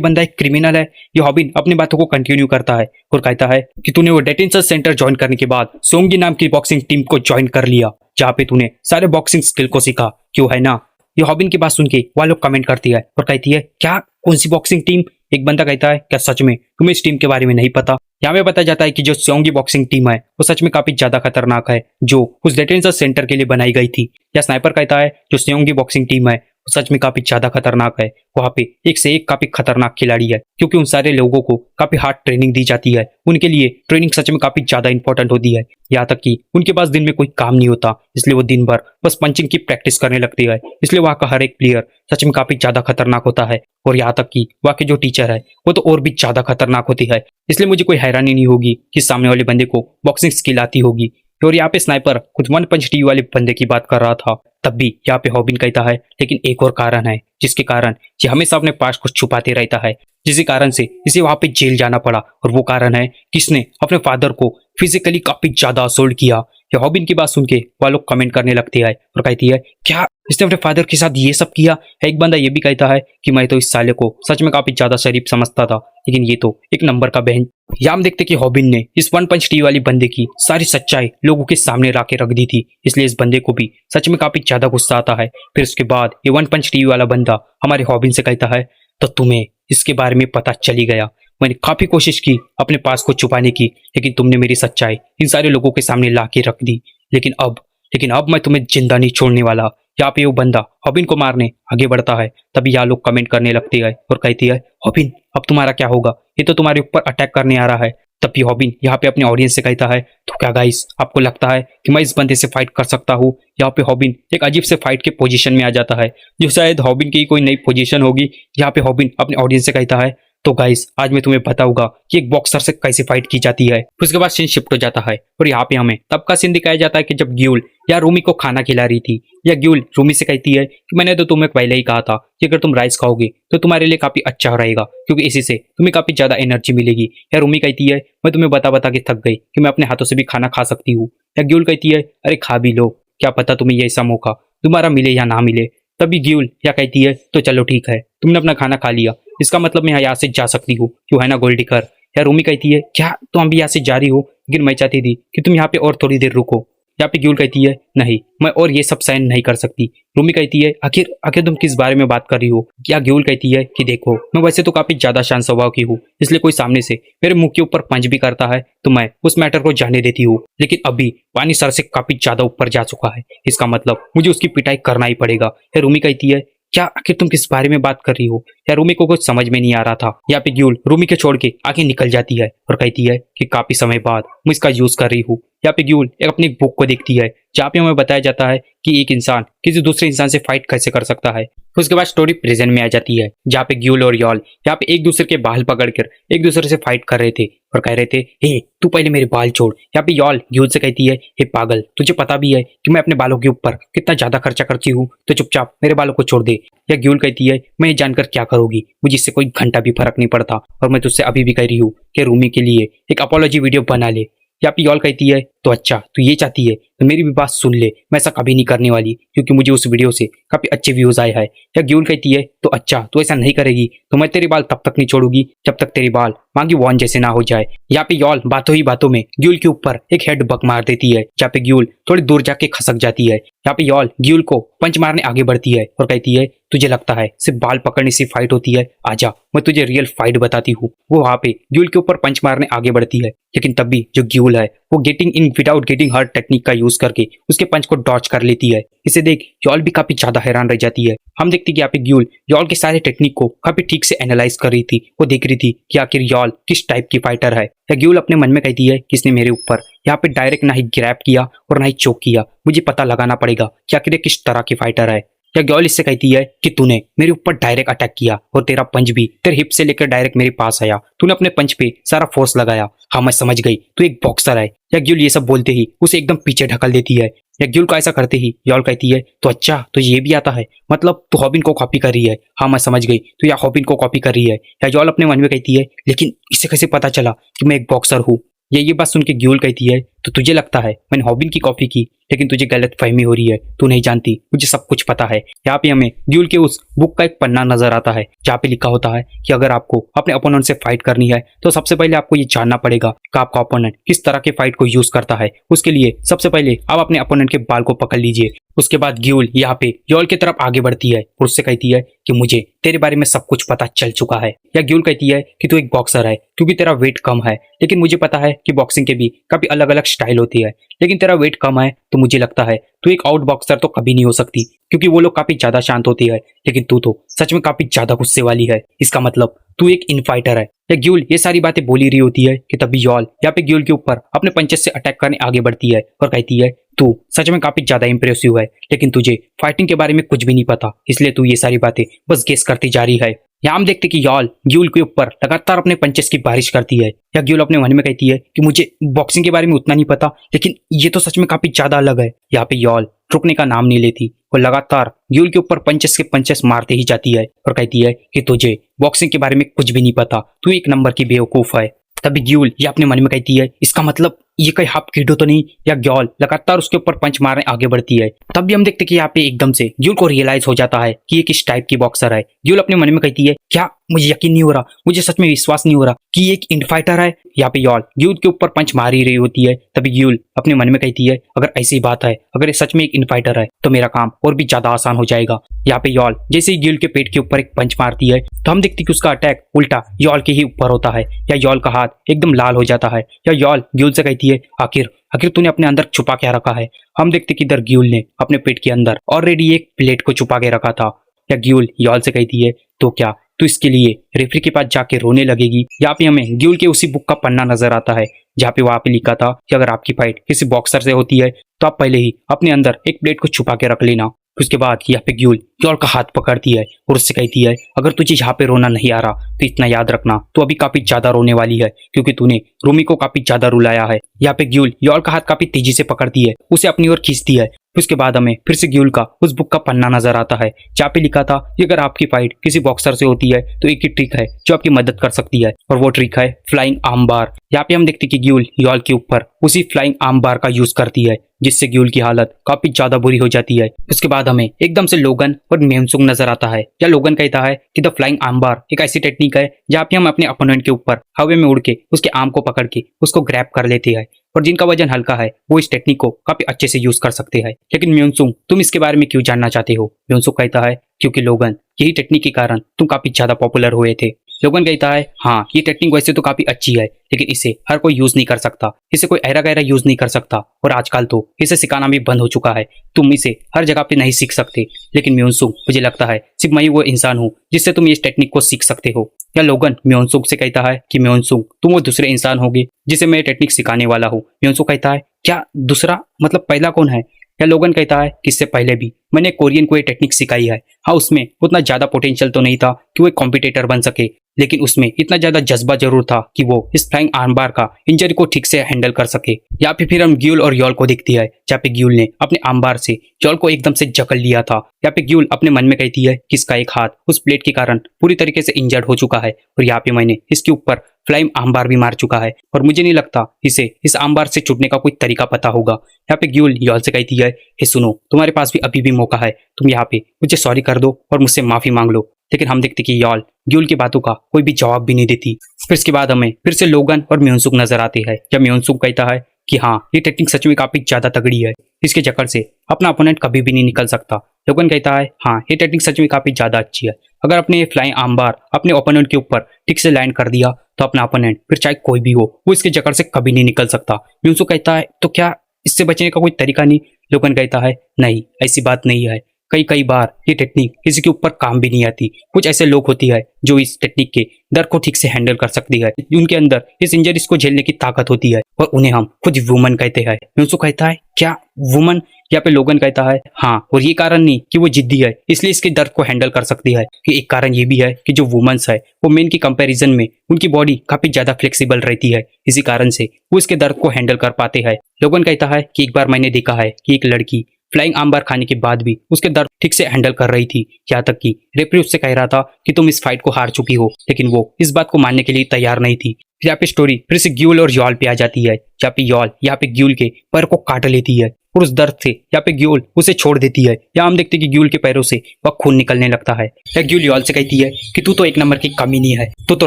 बंदा एक क्रिमिनल है? ये हॉबिन अपनी बातों को कंटिन्यू करता है और कहता है कि तूने वो डिटेंशन सेंटर ज्वाइन करने के बाद सोंगी नाम की बॉक्सिंग टीम को ज्वाइन कर लिया, जहाँ पे तूने सारे बॉक्सिंग स्किल को सीखा, क्यों है ना? ये हॉबिन की बात सुन के वह लोग कमेंट करती है और कहती है, क्या कौन सी बॉक्सिंग टीम? एक बंदा कहता है, क्या सच में तुम्हें इस टीम के बारे में नहीं पता? यहाँ पे पता जाता है कि जो सोंगी बॉक्सिंग टीम है वो सच में काफी ज्यादा खतरनाक है, जो उस डिटेंशन सेंटर के लिए बनाई गई थी। या स्नाइपर कहता है, जो सोंगी बॉक्सिंग टीम है वो सच में काफी ज्यादा खतरनाक है। वहाँ पे एक से एक काफी खतरनाक खिलाड़ी है, क्योंकि उन सारे लोगों को काफी हार्ड ट्रेनिंग दी जाती है। उनके लिए ट्रेनिंग सच में काफी ज्यादा इंपॉर्टेंट होती है। यहाँ तक कि उनके पास दिन में कोई काम नहीं होता, इसलिए वो दिन भर बस पंचिंग की प्रैक्टिस करने लगती है। इसलिए वहाँ का हर एक प्लेयर सच में काफी ज्यादा खतरनाक होता है। और यहाँ तक कि वहाँ के जो टीचर है वो तो और भी ज्यादा खतरनाक होती है। इसलिए मुझे कोई हैरानी नहीं होगी कि सामने वाले बंदे को बॉक्सिंग स्किल आती होगी। और यहाँ पे स्नाइपर कुछ वन पंच टीवी वाले बंदे की बात कर रहा था। तब भी यहाँ पे हॉबिन कहता है लेकिन एक और कारण है जिसके कारण ये हमेशा अपने पास्ट को छुपाते रहता है, जिसके कारण से इसे वहां पे जेल जाना पड़ा। और वो कारण है कि इसने अपने फादर को फिजिकली काफी ज्यादा असोल्ट किया। ये हॉबिन की बात सुन के वह लोग कमेंट करने लगते हैं और कहती है क्या इसने अपने फादर के साथ ये सब किया। एक बंदा ये भी कहता है कि मैं तो इस साले को सच में काफी ज्यादा शरीफ समझता था, लेकिन ये तो एक नंबर का बहन। यहाँ हम देखते कि हॉबिन ने इस वन पंच टी वाली बंदे की सारी सच्चाई लोगों के सामने ला के रख दी थी, इसलिए इस बंदे को भी सच में काफी ज्यादा गुस्सा आता है। फिर उसके बाद ये वन पंच टी वाला बंदा हमारे हॉबिन से कहता है तो तुम्हें इसके बारे में पता चली गया। मैंने काफी कोशिश की अपने पास को छुपाने की, लेकिन तुमने मेरी सच्चाई इन सारे लोगों के सामने ला के रख दी। लेकिन अब मैं तुम्हें जिंदा नहीं छोड़ने वाला। यहाँ पे वो बंदा हॉबिन को मारने आगे बढ़ता है, तभी यहाँ लोग कमेंट करने लगते हैं और कहती है हॉबिन अब तुम्हारा क्या होगा, ये तो तुम्हारे ऊपर अटैक करने आ रहा है। तभी हॉबिन यहाँ पे अपने ऑडियंस से कहता है तो क्या गाइस आपको लगता है कि मैं इस बंदे से फाइट कर सकता हूँ। यहाँ पे हॉबिन एक अजीब से फाइट के पोजीशन में आ जाता है, जो शायद हॉबिन की कोई नई पोजीशन होगी। यहाँ पे हॉबिन अपने ऑडियंस से कहता है तो गाइस आज मैं तुम्हें बताऊंगा कि एक बॉक्सर से कैसे फाइट की जाती है। उसके बाद सीन शिफ्ट हो जाता है और यहाँ पे हमें तब का सीन दिखाया जाता है कि जब ग्यूल या रूमी को खाना खिला रही थी, या ग्यूल रूमी से कहती है कि मैंने तो तुम्हें पहले ही कहा था कि अगर तुम राइस खाओगे तो तुम्हारे लिए काफी अच्छा रहेगा, क्योंकि इसी से तुम्हें काफी ज्यादा एनर्जी मिलेगी। या रूमी कहती है मैं तुम्हें बता बता के थक गई कि मैं अपने हाथों से भी खाना खा सकती हूँ। या ग्यूल कहती है अरे खा भी लो, क्या पता तुम्हें ये ऐसा मौका दोबारा मिले या ना मिले। तभी ग्यूल या कहती है तो चलो ठीक है, तुमने अपना खाना खा लिया, इसका मतलब मैं यहाँ से जा सकती हूँ, क्यों है ना गोल्डिकर। या रूमी कहती है क्या तुम अभी यहाँ से जा रही हो, लेकिन मैं चाहती थी कि तुम यहाँ पे और थोड़ी देर रुको। यहाँ पे ग्यूल कहती है नहीं मैं और ये सब सहन नहीं कर सकती। रूमी कहती है आखिर आखिर तुम किस बारे में बात कर रही हो। या ग्यूल कहती है कि देखो मैं वैसे तो काफी ज्यादा शांत स्वभाव की हूँ, इसलिए कोई सामने से मेरे मुंह के ऊपर पंच भी करता है तो मैं उस मैटर को जाने देती हूँ, लेकिन अभी पानी सर से काफी ज्यादा ऊपर जा चुका है, इसका मतलब मुझे उसकी पिटाई करना ही पड़ेगा। या रूमी कहती है क्या आखिर तुम किस बारे में बात कर रही हो। या रूमी को कुछ समझ में नहीं आ रहा था। यहाँ पे ग्यूल रूमी के छोड़ के आगे निकल जाती है और कहती है कि काफी समय बाद मैं इसका यूज कर रही हूँ। यहाँ पे ग्यूल एक अपनी बुक को देखती है जहाँ पे हमें बताया जाता है कि एक इंसान किसी दूसरे इंसान से फाइट कैसे कर सकता है। उसके बाद स्टोरी प्रेजेंट में आ जाती है जहाँ पे ग्यूल और यॉल यहाँ पे एक दूसरे के बाल पकड़कर एक दूसरे से फाइट कर रहे थे और कह रहे थे हे तू पहले मेरे बाल छोड़। यहाँ पे यॉल ग्यूल से कहती है हे पागल तुझे पता भी है कि मैं अपने बालों के ऊपर कितना ज्यादा खर्चा करती हूँ, तो चुपचाप मेरे बालों को छोड़ दे। या ग्यूल कहती है मैं ये जानकर क्या करूंगी, मुझे इससे कोई घंटा भी फर्क नहीं पड़ता, और मैं तुझसे अभी भी कह रही हूँ कि रूमी के लिए एक अपोलॉजी वीडियो बना ले। या पे यॉल कहती है तो अच्छा तू ये चाहती है तो मेरी भी बात सुन ले, मैं ऐसा कभी नहीं करने वाली क्योंकि मुझे उस वीडियो से काफी अच्छे व्यूज आए हैं। या ग्यूल कहती है तो अच्छा तू ऐसा नहीं करेगी तो मैं तेरे बाल तब तक नहीं छोड़ूंगी जब तक तेरे बाल मांगी वॉन जैसे ना हो जाए। यहाँ पे यॉल बातों ही बातों में ग्यूल के ऊपर एक हेड बक मार देती है, जहाँ पे ग्यूल थोड़ी दूर जाके खसक जाती है। यहाँ पे यॉल ग्यूल को पंच मारने आगे बढ़ती है और कहती है तुझे लगता है सिर्फ बाल पकड़ने से फाइट होती है, आजा मैं तुझे रियल फाइट बताती हूँ। वो वहाँ पे ग्यूल के ऊपर पंच मारने आगे बढ़ती है, लेकिन तब भी जो ग्यूल है वो getting in without getting hurt technique का यूज करके उसके पंच को डॉच कर लेती है। इसे देख यॉल भी काफी ज्यादा हैरान रह जाती है। हम देखते कि यहाँ पे ग्यूल यॉल के सारे टेक्निक को काफी ठीक से एनालाइज कर रही थी, वो देख रही थी कि आखिर यॉल किस टाइप की फाइटर है। या ग्यूल अपने मन में कहती है किसने मेरे ऊपर यहाँ पे डायरेक्ट ना ही ग्रैब किया और ना ही चोक किया, मुझे पता लगाना पड़ेगा कि आखिर किस तरह की फाइटर है। या ग्योल इससे कहती है कि तूने मेरे ऊपर डायरेक्ट अटैक किया और तेरा पंच भी तेरे हिप से लेकर डायरेक्ट मेरे पास आया, तूने अपने पंच पे सारा फोर्स लगाया, हाँ मैं समझ गई तू एक बॉक्सर है। या ग्यूल ये सब बोलते ही उसे एकदम पीछे ढकल देती है। या ग्यूल को ऐसा करते ही यॉल कहती है तो अच्छा तो ये भी आता है, मतलब तू हॉबिन को कॉपी कर रही है, हाँ मैं समझ गई तू या हॉबिन को कॉपी कर रही है। या यॉल अपने मन में कहती है लेकिन इसे कैसे पता चला कि मैं एक बॉक्सर हूँ। ये बात सुन के ग्यूल कहती है तो तुझे लगता है मैंने हॉबिन की कॉपी की, लेकिन तुझे गलत फहमी हो रही है, तू नहीं जानती मुझे सब कुछ पता है। यहाँ पे हमें ग्यूल के उस बुक का एक पन्ना नजर आता है जहाँ पे लिखा होता है कि अगर आपको अपने ओपोनेंट से फाइट करनी है तो सबसे पहले आपको ये जानना पड़ेगा कि आपका ओपोनेंट किस तरह के फाइट को यूज करता है। उसके लिए सबसे पहले आप अपने ओपोनेंट के बाल को पकड़ लीजिए। उसके बाद ग्यूल यहाँ पे यॉल की तरफ आगे बढ़ती है और उससे कहती है कि मुझे तेरे बारे में सब कुछ पता चल चुका है। या ग्यूल कहती है कि तू एक बॉक्सर है क्योंकि तेरा वेट कम है, लेकिन मुझे पता है कि बॉक्सिंग के भी काफी अलग अलग स्टाइल होती है, लेकिन तेरा वेट कम है तो मुझे लगता है तू एक आउट बॉक्सर तो कभी नहीं हो सकती क्योंकि वो लोग काफी ज्यादा शांत होती है, लेकिन तू तो सच में काफी ज्यादा गुस्से वाली है, इसका मतलब तू एक इन फाइटर है। या ग्यूल ये सारी बातें बोली रही होती है कि तभी यॉल यहाँ पे ग्यूल के ऊपर अपने पंचेस से अटैक करने आगे बढ़ती है और कहती है तू सच में काफी ज्यादा इंप्रेसिव है, लेकिन तुझे फाइटिंग के बारे में कुछ भी नहीं पता, इसलिए तू ये सारी बातें बस गेस करती जा रही है। यहाँ हम देखते कि यॉल ग्यूल के ऊपर लगातार अपने पंचेस की बारिश करती है। या ग्यूल अपने मन में कहती है कि मुझे बॉक्सिंग के बारे में उतना नहीं पता, लेकिन ये तो सच में काफी ज्यादा अलग है। यहाँ पे यॉल रुकने का नाम नहीं लेती, वो लगातार ग्यूल के ऊपर पंचेस के पंचेस मारते ही जाती है और कहती है कि तुझे बॉक्सिंग के बारे में कुछ भी नहीं पता, तू एक नंबर की बेवकूफ है। तभी ग्यूल ये अपने मन में कहती है, इसका मतलब ये कोई हाफ कीडो तो नहीं। या ग्यूल लगातार उसके ऊपर पंच मारने आगे बढ़ती है। तब भी हम देखते कि यहाँ पे एकदम से ग्यूल को रियलाइज हो जाता है कि ये किस टाइप की बॉक्सर है। ग्यूल अपने मन में कहती है, क्या मुझे यकीन नहीं हो रहा, मुझे सच में विश्वास नहीं हो रहा कि ये एक इनफाइटर है। यहाँ पे यॉल ग्यूल के ऊपर पंच मार ही रही होती है। तभी ग्यूल अपने मन में कहती है, अगर ऐसी बात है, अगर ये सच में एक इनफाइटर है तो मेरा काम और भी ज्यादा आसान हो जाएगा। यहाँ पे यॉल जैसे ही ग्यूल के पेट के ऊपर एक पंच मारती है तो हम देखते कि उसका अटैक उल्टा यॉल के ही ऊपर होता है। या यॉल का हाथ एकदम लाल हो जाता है। या यॉल ग्यूल से कहती है, आखिर तूने अपने अंदर छुपा क्या रखा है। हम देखते कि इधर ग्यूल ने अपने पेट के अंदर ऑलरेडी एक प्लेट को छुपा के रखा था। या ग्यूल यॉल से कहती है, तो क्या तू इसके लिए रेफरी के पास जाके रोने लगेगी। यहाँ पे हमें ग्यूल के उसी बुक का पन्ना नजर आता है जहाँ पे वहां पे लिखा था कि अगर आपकी फाइट किसी बॉक्सर से होती है तो आप पहले ही अपने अंदर एक प्लेट को छुपा के रख लेना। उसके बाद यहाँ पे ग्यूल यॉल का हाथ पकड़ती है और उससे कहती है, अगर तुझे यहाँ पे रोना नहीं आ रहा तो इतना याद रखना, तो अभी काफी ज्यादा रोने वाली है क्योंकि तूने रूमी को काफी ज्यादा रुलाया है। यहाँ पे ग्यूल यॉल का हाथ काफी तेजी से पकड़ती है, उसे अपनी ओर खींचती है। उसके बाद हमें फिर से ग्यूल का उस बुक का पन्ना नजर आता है जहाँ पे लिखा था कि अगर आपकी फाइट किसी बॉक्सर से होती है तो एक ही ट्रिक है जो आपकी मदद कर सकती है, और वो ट्रिक है फ्लाइंग आर्म बार। यहाँ पे हम देखते कि ग्यूल यॉल के ऊपर उसी फ्लाइंग आर्म बार का यूज करती है जिससे ग्यूल की हालत काफी ज्यादा बुरी हो जाती है। उसके बाद हमें एकदम से लोगन और मेमसुंग नजर आता है। या लोगन कहता है कि द फ्लाइंग आर्म बार एक ऐसी टेक्निक है जहाँ पे हम अपने अपोनेंट के ऊपर हवा में उड़ के उसके आर्म को पकड़ के उसको ग्रैब कर लेते हैं, और जिनका वजन हल्का है वो इस टेक्निक को काफी अच्छे से यूज कर सकते हैं। लेकिन म्योनसुंग, तुम इसके बारे में क्यों जानना चाहते हो। म्योनसुंग कहता है, क्योंकि लोगन यही टेक्निक के कारण तुम काफी ज्यादा पॉपुलर हुए थे। लोगन कहता है, हाँ ये टेक्निक वैसे तो काफी अच्छी है लेकिन इसे हर कोई यूज नहीं कर सकता, इसे कोई ऐरा गैरा यूज नहीं कर सकता, और आजकल तो इसे सिखाना भी बंद हो चुका है, तुम इसे हर जगह पे नहीं सीख सकते। लेकिन म्योनसुंग, मुझे लगता है सिर्फ मैं ही वो इंसान हूँ जिससे तुम इस टेक्निक को सीख सकते हो। या लोगन म्योनसुंग से कहता है कि म्योनसुंग, तुम वो दूसरे इंसान होगे जिसे मैं टेक्निक सिखाने वाला हूँ। म्योनसुंग कहता है, क्या दूसरा, मतलब पहला कौन है। या लोगन कहता है कि इससे पहले भी मैंने कोरियन को ये टेक्निक सिखाई है। हाँ, उसमें उतना ज्यादा पोटेंशियल तो नहीं था कि वो एक कॉम्पिटिटर बन सके, लेकिन उसमें इतना ज्यादा जज्बा जरूर था कि वो इस फ्लाइंग आर्म बार का इंजरी को ठीक से हैंडल कर सके। या फिर हम ग्यूल और यॉल को देखती है जहाँ पे ग्यूल ने अपने आर्म बार से यॉल को एकदम से जकड़ लिया था। यहाँ पे ग्यूल अपने मन में कहती है कि इसका एक हाथ उस प्लेट के कारण पूरी तरीके से इंजर्ड हो चुका है, और यहाँ पे मैंने इसके ऊपर फ्लाइंग आर्म बार भी मार चुका है, और मुझे नहीं लगता इसे इस आर्म बार से छूटने का कोई तरीका पता होगा। यहाँ पे ग्यूल यॉल से कहती है, हे सुनो, तुम्हारे पास भी अभी भी मौका है, तुम यहाँ पे मुझे सॉरी कर दो और मुझसे माफी मांग लो। लेकिन हम देखते कि यॉल ग्यूल की बातों का कोई भी जवाब भी नहीं देती। फिर इसके बाद हमें फिर से लोगन और म्योनसुंग नजर आते हैं। जब म्योनसुंग कहता है कि हाँ ये टेक्निक सच में काफी ज्यादा तगड़ी है, इसके चक्कर से अपना अपोनेंट कभी भी नहीं निकल सकता। लोगन कहता है, हाँ ये टेक्निक सच में काफी ज्यादा अच्छी है, अगर अपने फ्लाइंग आर्म बार अपने ओपोनेंट के ऊपर ठीक से लैंड कर दिया तो अपना ओपोनेंट फिर चाहे कोई भी हो वो इसके चक्कर से कभी नहीं निकल सकता। म्योनसुंग कहता है, तो क्या इससे बचने का कोई तरीका नहीं। लोगन कहता है, नहीं ऐसी बात नहीं है, कई बार ये टेक्निक किसी के ऊपर काम भी नहीं आती। कुछ ऐसे लोग होती है जो इस टेक्निक के दर्द को ठीक से हैंडल कर सकती है, उनके अंदर इस इंजरीज को झेलने की ताकत होती है, और उन्हें हम खुद वुमन कहते हैं। म्योनसुंग कहता है, क्या वुमन। यहाँ पे लोगन कहता है, हाँ, और ये कारण नहीं कि वो जिद्दी है इसलिए इसके दर्द को हैंडल कर सकती है, कि एक कारण ये भी है कि जो वुमेन्स है वो मेन की कंपैरिजन में उनकी बॉडी काफी ज्यादा फ्लेक्सिबल रहती है, इसी कारण से वो इसके दर्द को हैंडल कर पाते हैं। लोगन कहता है कि एक बार मैंने देखा है कि एक लड़की फ्लाइंग आर्म बार खाने के बाद भी उसके दर्द ठीक से हैंडल कर रही थी, यहाँ तक कि रेफरी उससे कह रहा था कि तुम इस फाइट को हार चुकी हो, लेकिन वो इस बात को मानने के लिए तैयार नहीं थी। यहाँ पे स्टोरी फिर से ग्यूल और यॉल पे आ जाती है, जहाँ पे यॉल यहाँ पे ग्यूल के पैर को काट लेती है और उस दर्द से यहाँ पे ग्यूल उसे छोड़ देती है। यहाँ हम देखते कि ग्यूल के पैरों से वह खून निकलने लगता है। या ग्यूल यॉल से कहती है कि तू तो एक नंबर की कमीनी है, तू तो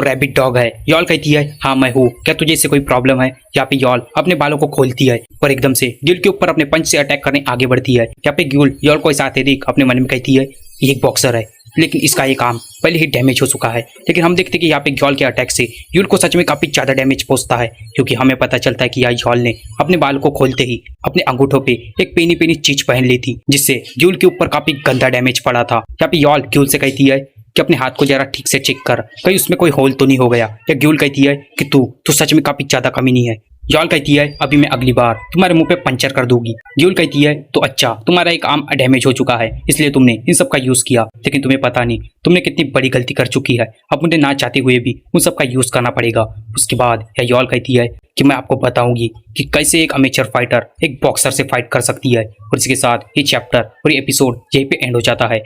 रैबिट डॉग है। यॉल कहती है, हाँ मैं हूँ, क्या तुझे इससे कोई प्रॉब्लम है। यहाँ पे यॉल अपने बालों को खोलती है और एकदम से ग्यूल के ऊपर अपने पंच से अटैक करने आगे बढ़ती है। यहाँ पे ग्यूल यॉल को ऐसा आते देख अपने मन में कहती है, ये एक बॉक्सर है लेकिन इसका ये काम पहले ही डैमेज हो चुका है। लेकिन हम देखते कि यहाँ पे यॉल के अटैक से यूल को सच में काफी ज्यादा डैमेज पहुंचता है, क्योंकि हमें पता चलता है कि यॉल ने अपने बाल को खोलते ही अपने अंगूठों पे एक पेनी पेनी चीज पहन ली थी, जिससे यूल के ऊपर काफी गंदा डैमेज पड़ा था। यहाँ पे यॉल यूल से कहती है कि अपने हाथ को जरा ठीक से चेक कर, कहीं उसमें कोई होल तो नहीं हो गया। या ग्यूल कहती है कि तू सच में काफी ज्यादा कमीनी है, जॉल कहती है अभी मैं अगली बार तुम्हारे मुंह पे पंचर कर दूंगी। ड्यूल कहती है तो अच्छा, तुम्हारा एक आर्म डैमेज हो चुका है इसलिए तुमने इन सब का यूज किया, लेकिन तुम्हें पता नहीं तुमने कितनी बड़ी गलती कर चुकी है, अब मुझे ना चाहते हुए भी उन सब का यूज करना पड़ेगा। उसके बाद याल कहती है कि मैं आपको बताऊंगी कि कैसे एक अमेचर फाइटर एक बॉक्सर से फाइट कर सकती है। और इसके साथ ये चैप्टर और ये एपिसोड यहीं पे एंड हो जाता है।